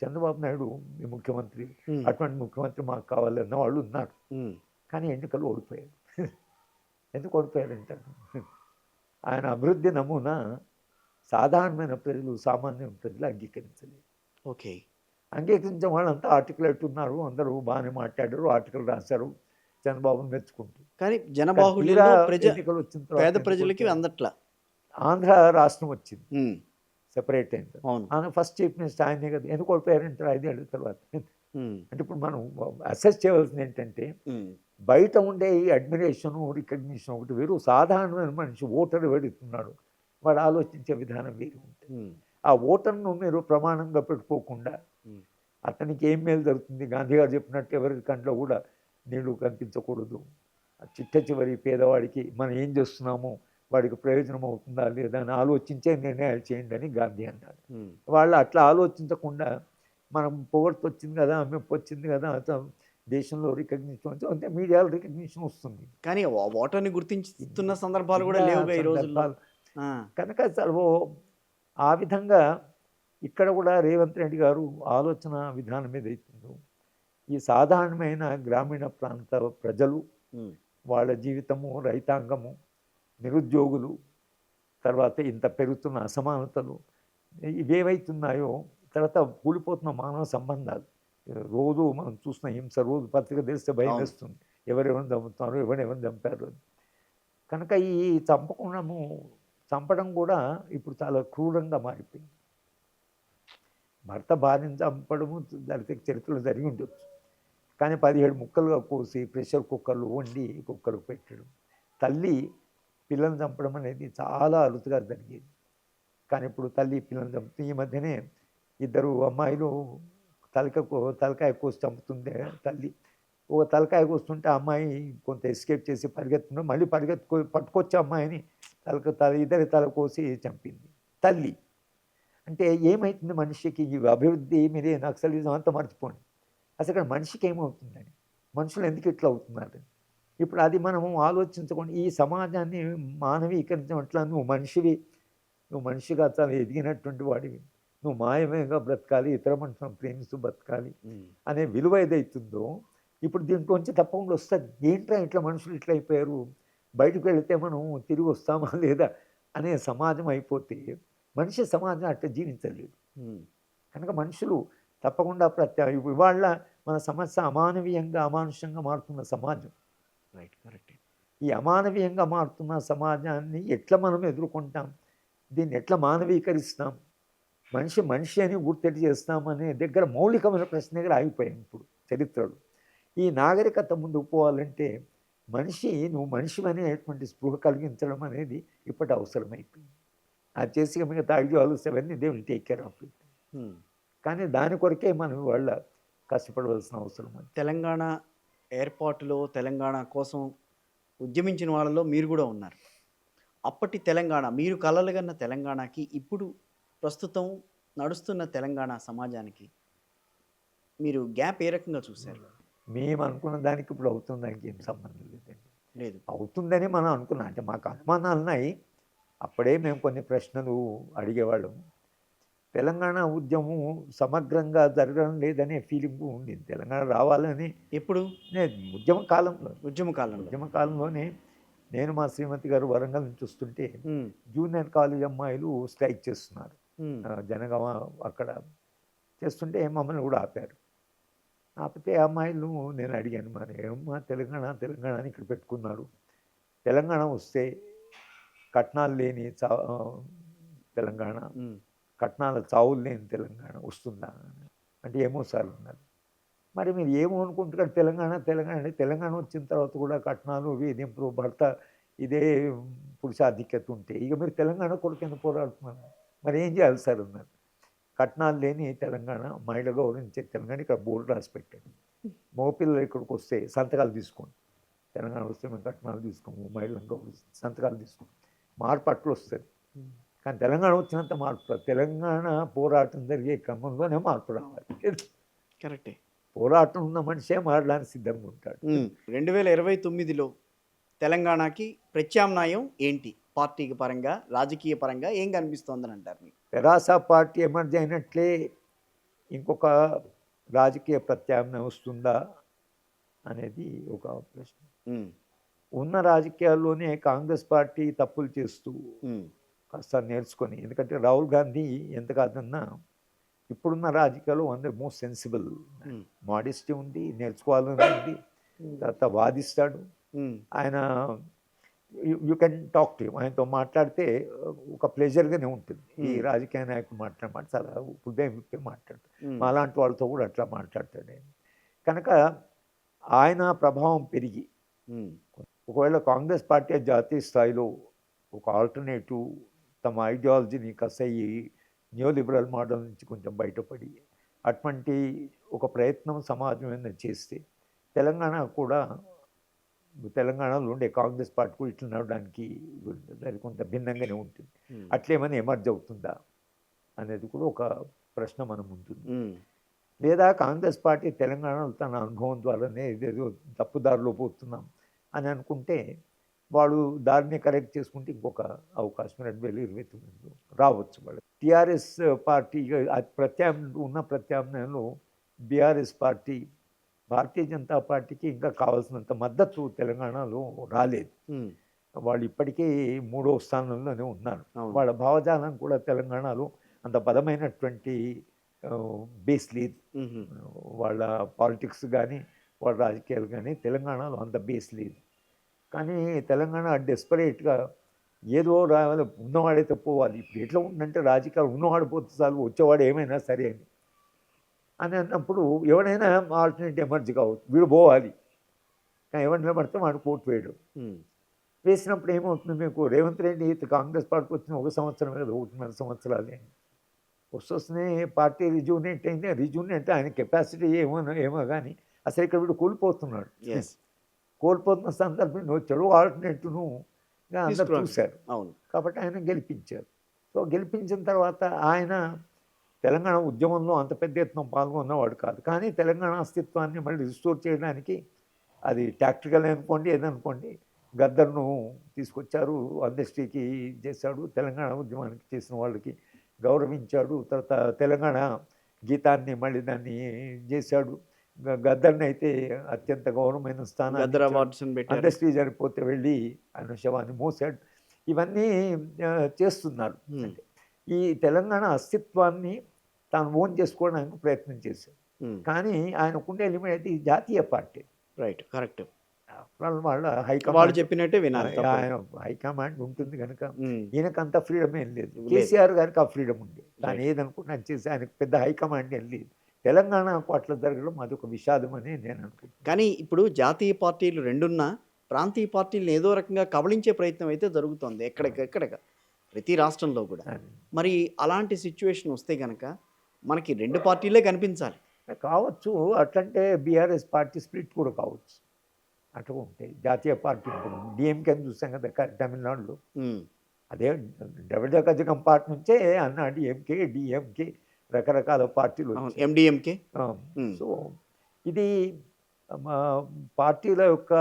చంద్రబాబు నాయుడు మీ ముఖ్యమంత్రి, ఉమ్, అటువంటి ముఖ్యమంత్రి మాకు కావాలన్న వాళ్ళు ఉన్నారు. ఉమ్, కానీ ఎన్నికలు ఓడిపోయారు. ఎందుకు ఓడిపోయారంటారు? ఆయన అభివృద్ధి నమూనా సాధారణమైన ప్రజలు, సామాన్య ప్రజలు అంగీకరించలేదు. ఓకే. అంగీకరించిన వాళ్ళంతా ఆర్టికులేట్ ఉన్నారు, అందరూ బాగానే మాట్లాడారు, ఆర్టికల్ రాశారు, చంద్రబాబును మెచ్చుకుంటూ. కానీ కానీ జనబాహుళ్యంలో తీరా ఎన్నికలు వచ్చిన తర్వాత పేద ఎందుకు ప్రజలకి ఓడిపోయారు? అందట్లా. ఆంధ్ర రాష్ట్రం వచ్చింది, ఉమ్, సెపరేట్ అయింది. అవును. ఆయన ఫస్ట్ చీఫ్ మినిస్టర్ ఆయనే కదా, ఎందుకు ఓడిపోయారంటారు 5 ఏళ్ళ తర్వాత? ఉమ్, అంటే ఇప్పుడు మనం అసెస్ చేయవలసింది ఏంటంటే, ఉమ్, బయట ఉండే ఈ అడ్మిరేషను రికగ్నిషన్ ఒకటి వేరు, సాధారణమైన మనిషి ఓటర్ వెడుతున్నాడు, వాడు ఆలోచించే విధానం వేరు ఉంటుంది. ఉమ్, ఆ ఓటర్ను మీరు ప్రమాణంగా పెట్టుకోకుండా ఉమ్, అతనికి ఏం మేలు జరుగుతుంది, గాంధీ గారు చెప్పినట్టు ఎవరి కంట్లో కూడా నీళ్లు కనిపించకూడదు, ఆ చిట్ట చివరి పేదవాడికి మనం ఏం చేస్తున్నామో వాడికి ప్రయోజనం అవుతుందా లేదా అని ఆలోచించే నిర్ణయాలు చేయండి అని గాంధీ అన్నాడు. ఉమ్, వాళ్ళు అట్లా ఆలోచించకుండా మనం పొగడ్త వచ్చింది కదా, మెప్పు వచ్చింది కదా, దేశంలో రికగ్నిషన్ వచ్చి అంటే మీడియాలో రికగ్నిషన్ వస్తుంది. కానీ ఓటర్ని గుర్తించుతున్న సందర్భాలు కూడా ఇంకా లేవుగా ఈ రోజుల్లో. సందర్భాలు. ఆ, కనుక అసలు ఆ విధంగా ఇక్కడ కూడా రేవంత్ రెడ్డి గారు ఆలోచన విధానం ఏదైతుందో, ఈ సాధారణమైన గ్రామీణ ప్రాంత ప్రజలు, ఉమ్, వాళ్ళ జీవితము, రైతాంగము, నిరుద్యోగులు, తర్వాత ఇంత పెరుగుతున్న అసమానతలు ఇవేవైతున్నాయో, తర్వాత కూలిపోతున్న మానవ సంబంధాలు, రోజు మనం చూస్తున్న హింస, రోజు పత్రిక తెరిస్తే భయం అవును. వేస్తుంది, ఎవరెవరిని చంపుతున్నారు, ఎవరెవరిని చంపారు అని. కనుక ఈ చంపడం కూడా ఇప్పుడు చాలా క్రూరంగా మారిపోయింది. భర్త భార్యను చంపడము దళిత చరిత్రలో జరిగి ఉండొచ్చు, కానీ 17 ముక్కలుగా కోసి ప్రెషర్ కుక్కర్లు వండి కుక్కర్కు పెట్టడం, తల్లి పిల్లల్ని చంపడం అనేది చాలా అరుదుగా జరిగేది. కానీ ఇప్పుడు తల్లి పిల్లల్ని చంపుతుంది. ఈ మధ్యనే 2 అమ్మాయిలు తలకాయ కోసి చంపుతుందే తల్లి. ఓ తలకాయ కోస్తుంటే ఆ అమ్మాయి కొంత ఎస్కేప్ చేసి పరిగెత్తుకుంటూ మళ్ళీ పట్టుకొచ్చి అమ్మాయిని ఇద్దరి తల కోసి చంపింది తల్లి. అంటే ఏమైతుంది మనిషికి ఈ అభివృద్ధి మీరే నక్సలిజం అంతా మర్చిపోండి. అసలు ఇక్కడ మనిషికి ఏమవుతుందని, మనుషులు ఎందుకు ఇట్లా అవుతున్నారు? ఇప్పుడు అది మనము ఆలోచించకుండా ఈ సమాజాన్ని మానవీకరించడం అట్లా నువ్వు మనిషిగా చాలా ఎదిగినటువంటి వాడివి, నువ్వు మాయమేగా బ్రతకాలి, ఇతర మనుషులను ప్రేమిస్తూ బ్రతకాలి అనే విలువ ఏదైతుందో ఇప్పుడు దీంట్లోంచి తప్పకుండా వస్తుంది. ఏంట్రా ఇట్లా మనుషులు ఇట్లా అయిపోయారు, బయటకు వెళితే మనం తిరిగి వస్తామా లేదా అనే సమాజం అయిపోతే మనిషి సమాజం అట్లా జీవించలేడు. కనుక మనుషులు తప్పకుండా ఇవాళ మన సమస్య అమానవీయంగా అమానుషంగా మారుతున్న సమాజం. Right, correct. ఈ అమానవీయంగా మారుతున్న సమాజాన్ని ఎట్లా మనం ఎదుర్కొంటాం, దీన్ని ఎట్లా మానవీకరిస్తాం, మనిషి అని గుర్తెట్టి చేస్తాం అనే దగ్గర మౌలికమైన ప్రశ్న దగ్గర ఆగిపోయాం ఇప్పుడు చరిత్రలో. ఈ నాగరికత ముందుకు పోవాలంటే నువ్వు మనిషి అనేటువంటి స్పృహ కలిగించడం అనేది ఇప్పటి అవసరమైపోయింది. అది చేసి మిగతా ఐడియాలజీస్ అవన్నీ they will take care of it. కానీ దాని కొరకే మనం వాళ్ళ కష్టపడవలసిన అవసరం ఉంది. తెలంగాణ ఏర్పాటులో తెలంగాణ కోసం ఉద్యమించిన వాళ్ళలో మీరు కూడా ఉన్నారు. అప్పటి తెలంగాణ, మీరు కలలుగన్న తెలంగాణకి ఇప్పుడు ప్రస్తుతం నడుస్తున్న తెలంగాణ సమాజానికి మీరు గ్యాప్ ఏ రకంగా చూశారు? మేము అనుకున్న దానికి ఇప్పుడు అవుతుంది దానికి ఏం సంబంధం లేదండి. లేదు, అవుతుందని మనం అనుకున్నాం. అంటే మాకు అనుమానాలు ఉన్నాయి. అప్పుడే మేము కొన్ని ప్రశ్నలు అడిగేవాళ్ళం. తెలంగాణ ఉద్యమం సమగ్రంగా జరగడం లేదనే ఫీలింగ్ ఉండింది. తెలంగాణ రావాలని ఎప్పుడు ఉద్యమ కాలంలోనే నేను మా శ్రీమతి గారు వరంగల్ నుంచి వస్తుంటే జూనియర్ కాలేజ్ అమ్మాయిలు స్ట్రైక్ చేస్తున్నారు. జనగామ అక్కడ చేస్తుంటే మమ్మల్ని కూడా ఆపారు. ఆపితే అమ్మాయిలు నేను అడిగాను, మరి ఏమమ్మా తెలంగాణ అని ఇక్కడ పెట్టుకున్నారు, తెలంగాణ వస్తే కట్నాలు లేని తెలంగాణ, కట్నాల చావులు లేని తెలంగాణ వస్తుందా అంటే ఏమో సార్ అన్నారు. మరి మీరు ఏమో అనుకుంటున్నారు తెలంగాణ వచ్చిన తర్వాత కూడా కట్నాలు వేధింపులు భర్త ఇదే పురుషాధిక్యత ఉంటే ఇక మీరు తెలంగాణ కొరకు ఎందుకు పోరాడుతున్నారు, మరి ఏం చేయాలి సార్ అన్నారు. కట్నాలు లేని తెలంగాణ, మహిళ గౌరవించే తెలంగాణ ఇక్కడ బోర్డు రాసి పెట్టాడు. మగపిల్లలు ఇక్కడికి వస్తే సంతకాలు తీసుకోండి, తెలంగాణ వస్తే మేము కట్నాలు తీసుకోము, మహిళలను గౌరవిస్తాం, సంతకాలు తీసుకోండి, మార్పు అట్లు వస్తుంది. కానీ తెలంగాణ వచ్చినంత మార్పు తెలంగాణ పోరాటం జరిగే క్రమంలోనే మార్పు రావాలి. కరెక్టే. పోరాటం ఉన్న మనిషే మారడానికి సిద్ధంగా ఉంటాడు. 2029లో తెలంగాణకి ప్రత్యామ్నాయం ఏంటి? పార్టీకి పరంగా, రాజకీయ పరంగా ఏం కనిపిస్తోందని అంటారు మీకు? తెరాస పార్టీ ఎమర్జ్ అయినట్లే ఇంకొక రాజకీయ ప్రత్యామ్నాయం వస్తుందా అనేది ఒక ప్రశ్న. ఉన్న రాజకీయాల్లోనే కాంగ్రెస్ పార్టీ తప్పులు చేస్తూ కాస్త నేర్చుకొని, ఎందుకంటే రాహుల్ గాంధీ ఎంత కాదన్నా ఇప్పుడున్న రాజకీయాల్లో one the most sensible, modesty ఉంది, నేర్చుకోవాలని ఉంది, తర్వాత వాదిస్తాడు ఆయన. You can talk to him, ఆయనతో మాట్లాడితే ఒక ప్లెజర్గానే ఉంటుంది. ఈ రాజకీయ నాయకులు మాట్లాడమాట చాలా హృదయం విప్పి మాట్లాడతాడు. అలాంటి వాళ్ళతో కూడా అట్లా మాట్లాడతాడు ఆయన. కనుక ఆయన ప్రభావం పెరిగి ఒకవేళ కాంగ్రెస్ పార్టీ జాతీయ స్థాయిలో ఒక ఆల్టర్నేటివ్ తమ ఐడియాలజీని కసయ్యి న్యూ లిబరల్ మోడల్ నుంచి కొంచెం బయటపడి అటువంటి ఒక ప్రయత్నం సమాజం ఏమైనా చేస్తే తెలంగాణలో ఉండే కాంగ్రెస్ పార్టీ కూడా ఇట్లా నడవడానికి కొంత భిన్నంగానే ఉంటుంది. అట్లేమైనా ఎమర్జ్ అవుతుందా అనేది కూడా ఒక ప్రశ్న మనం ఉంటుంది. లేదా కాంగ్రెస్ పార్టీ తెలంగాణలో తన అనుభవం ద్వారానే ఏదేదో తప్పుదారిలో పోతున్నాం అని అనుకుంటే వాళ్ళు దారిని కరెక్ట్ చేసుకుంటే ఇంకొక అవకాశం 2029లో రావచ్చు. వాళ్ళు టీఆర్ఎస్ పార్టీ ఉన్న ప్రత్యామ్నాయంలో బీఆర్ఎస్ పార్టీ, భారతీయ జనతా పార్టీకి ఇంకా కావాల్సినంత మద్దతు తెలంగాణలో రాలేదు. వాళ్ళు ఇప్పటికీ 3వ స్థానంలోనే ఉన్నారు. వాళ్ళ భావజాలం కూడా తెలంగాణలో అంత బలమైనటువంటి బేస్ లేదు. వాళ్ళ పాలిటిక్స్ కానీ వాళ్ళ రాజకీయాలు కానీ తెలంగాణలో అంత బేస్ లేదు. కానీ తెలంగాణ డెస్పరేట్గా ఏదో రావాలి, ఉన్నవాడైతే పోవాలి. ఇప్పుడు ఎట్లా ఉందంటే రాజకీయాలు ఉన్నవాడు పోతే చాలు, వచ్చేవాడు ఏమైనా సరే అని అన్నప్పుడు ఎవరైనా ఆల్టర్నేట్ ఎమర్జీ కావచ్చు, వీడు పోవాలి. కానీ ఎవరు నిలబడితే వాడు కోర్టు వేయడు. వేసినప్పుడు ఏమవుతుంది, మీకు రేవంత్ రెడ్డి కాంగ్రెస్ పార్టీకి వచ్చిన 1 సంవత్సరం కదా, 1.5 సంవత్సరాలే. వస్తూనే పార్టీ రిజ్యూనేట్ అయింది. రిజ్యూనేట్ ఆయన కెపాసిటీ ఏమో కానీ అసలు ఇక్కడ వీడు కోల్పోతున్నాడు. ఎస్ కోల్పోతున్న సందర్భంలో చెడు ఆల్టర్నేటివ్ను అందరూ తీసుకురావాలి. చూశారు. అవును. కాబట్టి ఆయన గెలిపించారు. సో గెలిపించిన తర్వాత ఆయన తెలంగాణ ఉద్యమంలో అంత పెద్ద ఎత్తున పాల్గొన్నవాడు కాదు. కానీ తెలంగాణ అస్తిత్వాన్ని మళ్ళీ రిస్టోర్ చేయడానికి అది టాక్టికల్ అనుకోండి ఏదనుకోండి గద్దర్ను తీసుకొచ్చారు. అందరికీ చేశాడు. తెలంగాణ ఉద్యమానికి చేసిన వాళ్ళకి గౌరవించాడు. తర్వాత తెలంగాణ గీతాన్ని మళ్ళీ దాన్ని చేశాడు. గద్దర్ని అయితే అత్యంత గౌరవమైన గద్దర్ స్థానాన్ని అవార్డ్స్ పెట్టారు. అందశ్రీ చనిపోతే వెళ్ళి ఆయన శవాన్ని మోసాడు. ఇవన్నీ చేస్తున్నారు. Hmm. ఈ తెలంగాణ అస్తిత్వాన్ని తాను ఓన్ చేసుకోవడానికి ప్రయత్నం చేశారు. Hmm. కానీ ఆయనకుండే ఎలిమెంట్ అయితే ఈ జాతీయ పార్టీ రైట్ కరెక్ట్. వాళ్ళ వాళ్ళు హైకమాండ్ చెప్పినట్టే వినాలి. తప్పదు. ఆయన హైకమాండ్ ఉంటుంది కనుక Hmm. ఈయనకు అంత ఫ్రీడమ్ ఏం లేదు. లేదు. కేసీఆర్ గారికి ఆ ఫ్రీడమ్ ఉంది. తాను Right. ఏదనుకున్నా చేసి ఆయనకు పెద్ద హైకమాండ్ ఏం లేదు. తెలంగాణకు అట్లా జరగడం అదొక విషాదం అని నేను అనుకుంటున్నాను. కానీ ఇప్పుడు జాతీయ పార్టీలు రెండున్నా ప్రాంతీయ పార్టీలను ఏదో రకంగా కబళించే ప్రయత్నం అయితే జరుగుతోంది ఎక్కడికెక్కడ ప్రతి రాష్ట్రంలో కూడా. అది మరి అలాంటి సిచ్యువేషన్ వస్తే గనక మనకి రెండు పార్టీలే కనిపించాలి. కావచ్చు. అట్లంటే బీఆర్ఎస్ పార్టీ స్ప్లిట్ కూడా కావచ్చు. అట్లా ఉంటాయి జాతీయ పార్టీ ఉంటుంది. డిఎంకే అని చూసాం కదా తమిళనాడులో. ఉమ్, అదే ద్రవిడ కజగం పార్టీ నుంచే అన్న డిఎంకే రకరకాల పార్టీలు అవును. వచ్చాయి. ఎండిఎంకే. సో ఇది పార్టీల యొక్క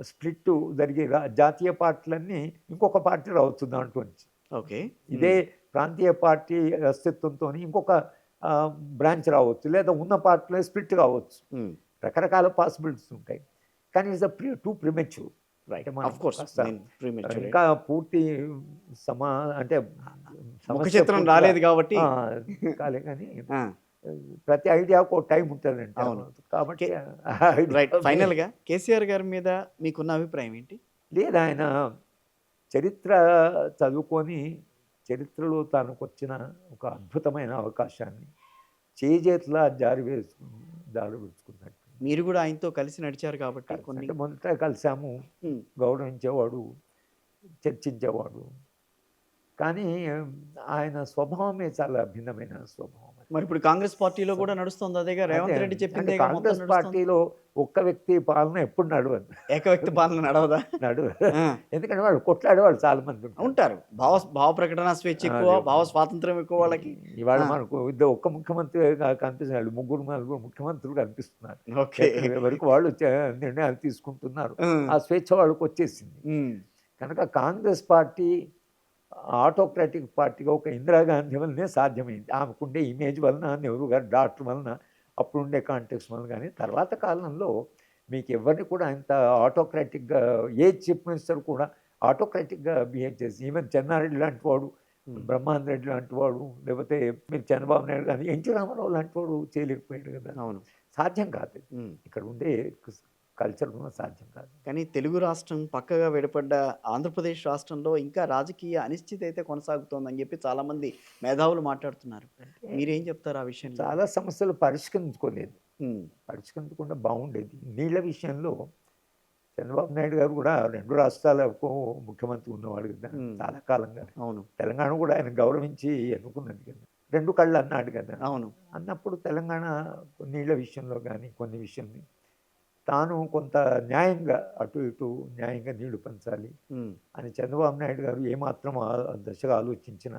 స్ప్లిట్ జరిగే జాతీయ పార్టీలన్నీ ఇంకొక పార్టీ రావచ్చు దాంట్లోంచి. ఓకే. ఇదే ప్రాంతీయ పార్టీ అస్తిత్వంతో ఇంకొక బ్రాంచ్ రావచ్చు, లేదా ఉన్న పార్టీలో స్ప్లిట్ కావచ్చు. రకరకాల పాసిబిలిటీస్ ఉంటాయి. కానీ ఇట్స్ టూ ప్రిమెచ్యూర్. రైట్. మనం ఆఫ్ కోర్స్ కాస్త ప్రీమెచ్యూర్. ఇంకా పూర్తి అంటే ముఖ సమస్య చిత్రం పూర్తిగా- రాలేదు కాబట్టి. కాలే కానీ ఆ, ప్రతి ఐడియాకు ఒక టైం ఉంటుందండి. అవును. కాబట్టి రైట్. ఫైనల్ గా కేసీఆర్ గారి మీద మీకున్న అభిప్రాయం ఏంటి? లేదు, ఆయన చరిత్ర చదువుకొని చరిత్రలో తనకు వచ్చిన ఒక అద్భుతమైన అవకాశాన్ని చేజేట్లా జారి పెట్టుకున్నట్టు. మీరు కూడా ఆయనతో కలిసి నడిచారు కాబట్టి కొన్ని. అంటే మొదట కలిసాము, ఉమ్, గౌరవించేవాడు, చర్చించేవాడు. కానీ ఆయన స్వభావమే చాలా భిన్నమైన స్వభావం. మరి ఇప్పుడు కాంగ్రెస్ పార్టీలో కూడా నడుస్తుంది అదేగా. రేవంత్ అదే, రెడ్డి అంటే చెప్పిందే కాంగ్రెస్ పార్టీలో ఒక్క వ్యక్తి పాలన ఎప్పుడు నడవదు. ఏకవ్యక్తి పాలన నడవదా? ఆ, ఎందుకంటే వాళ్ళు కొట్లాడేవాళ్ళు చాలా మంది ఉంటారు. ఉంటారు. భావ ప్రకటన స్వేచ్ఛ ఎక్కువ, అదే. భావ స్వాతంత్రం ఎక్కువ వాళ్ళకి. ఇవాళ ఆ. మనకు ఇద్దరు ఒక్క ముఖ్యమంత్రి కనిపిస్తున్నాడు, ముగ్గురు నలుగురు ముఖ్యమంత్రులు కనిపిస్తున్నారు. ఓకే. వరకు వాళ్ళు నిర్ణయాలు తీసుకుంటున్నారు. ఉమ్, ఆ స్వేచ్ఛ వాళ్ళకి వచ్చేసింది. ఉమ్, కనుక కాంగ్రెస్ పార్టీ ఆటోక్రాటిక్ పార్టీగా ఒక ఇందిరాగాంధీ వల్లనే సాధ్యమైంది. ఆమెకుండే ఇమేజ్ వలన, నెహ్రూ గారు డాక్టర్ వలన, అప్పుడుండే కాంటెక్స్ వలన. కానీ తర్వాత కాలంలో మీకు ఎవరిని కూడా ఇంత ఆటోక్రాటిక్గా ఏ చీఫ్ మినిస్టర్ కూడా ఆటోక్రాటిక్గా బిహేవ్ చేసి, ఈవెన్ చెన్నారెడ్డి లాంటి వాడు, బ్రహ్మానంద రెడ్డి లాంటి వాడు, లేకపోతే మీరు చంద్రబాబు నాయుడు కానీ ఎన్టీ రామారావు లాంటి వాడు చేయలేకపోయాడు కదా. అవును. సాధ్యం కాదు. ఉమ్. ఇక్కడ ఉండే కల్చర్ సాధ్యం కాదు. కానీ తెలుగు రాష్ట్రం పక్కగా విడపడ్డ ఆంధ్రప్రదేశ్ రాష్ట్రంలో ఇంకా రాజకీయ అనిశ్చితి అయితే కొనసాగుతోందని చెప్పి చాలా మంది మేధావులు మాట్లాడుతున్నారు. మీరేం చెప్తారు ఆ విషయంలో? చాలా సమస్యలు పరిష్కరించుకోలేదు. ఉమ్, పరిష్కరించకుండా బాగుండేది. నీళ్ళ విషయంలో చంద్రబాబు నాయుడు గారు కూడా 2 రాష్ట్రాలకు ముఖ్యమంత్రి ఉన్నవాడు కదా చాలా కాలంగా. అవును. తెలంగాణ కూడా ఆయన గౌరవించి ఎన్నుకున్నది కదా. 2 కళ్ళు అన్నాడు కదా. అవును. అన్నప్పుడు తెలంగాణ నీళ్ళ విషయంలో కానీ కొన్ని విషయంలో తాను కొంత న్యాయంగా అటు ఇటు న్యాయంగా నీళ్లు పంచాలి ఉమ్, అని చంద్రబాబు నాయుడు గారు ఏమాత్రం ఆ దశగా ఆలోచించినా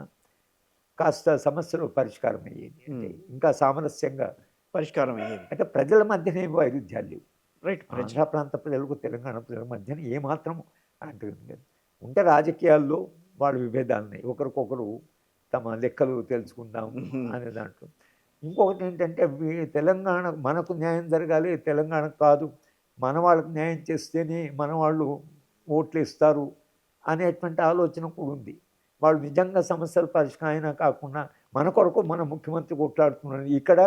కాస్త సమస్యలు పరిష్కారం అయ్యేది. అంటే ఇంకా సామరస్యంగా, పరిష్కారం అయ్యేది. అంటే ప్రజల మధ్యనే వైరుధ్యాలు లేవు. రైట్. ఆంధ్ర ప్రాంత ప్రజలకు తెలంగాణ ప్రజల మధ్యన ఏమాత్రం అంటుంది. ఉంటే రాజకీయాల్లో వాళ్ళ విభేదాలు ఉన్నాయి. ఒకరికొకరు తమ లెక్కలు తెలుసుకుందాం అనే దాంట్లో. ఇంకొకటి ఏంటంటే తెలంగాణ మనకు న్యాయం జరగాలి, తెలంగాణకు కాదు, మన వాళ్ళకు న్యాయం చేస్తేనే మన వాళ్ళు ఓట్లు ఇస్తారు అనేటువంటి ఆలోచన కూడా ఉంది. వాళ్ళు నిజంగా సమస్యల పరిష్కారం కాకుండా మన కొరకు మన ముఖ్యమంత్రి కొట్లాడుతున్నారు, ఇక్కడ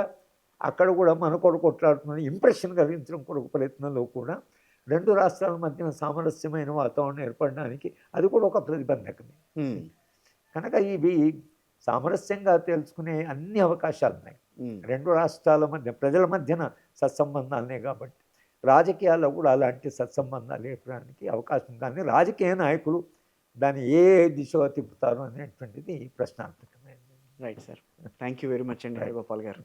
అక్కడ కూడా మన కొరకు కొట్లాడుతున్నారు ఇంప్రెషన్ కలిగించడం కొరకు ప్రయత్నంలో కూడా 2 రాష్ట్రాల మధ్యన సామరస్యమైన వాతావరణం ఏర్పడడానికి అది కూడా ఒక ప్రతిబంధకమే. ఉమ్, కనుక ఇవి సామరస్యంగా తెలుసుకునే అన్ని అవకాశాలు ఉన్నాయి. ఉమ్, 2 రాష్ట్రాల మధ్య ప్రజల మధ్యన సత్సంబంధాలనే కాబట్టి రాజకీయాల్లో కూడా అలాంటి సత్సంబంధాలు ఏర్పడడానికి అవకాశం. కానీ రాజకీయ నాయకులు దాన్ని ఏ దిశగా తిప్పుతారు అనేటువంటిది ప్రశ్నార్థకమైనది. Right sir. Thank you very much అండి Right. హరిగోపాల్ గారు.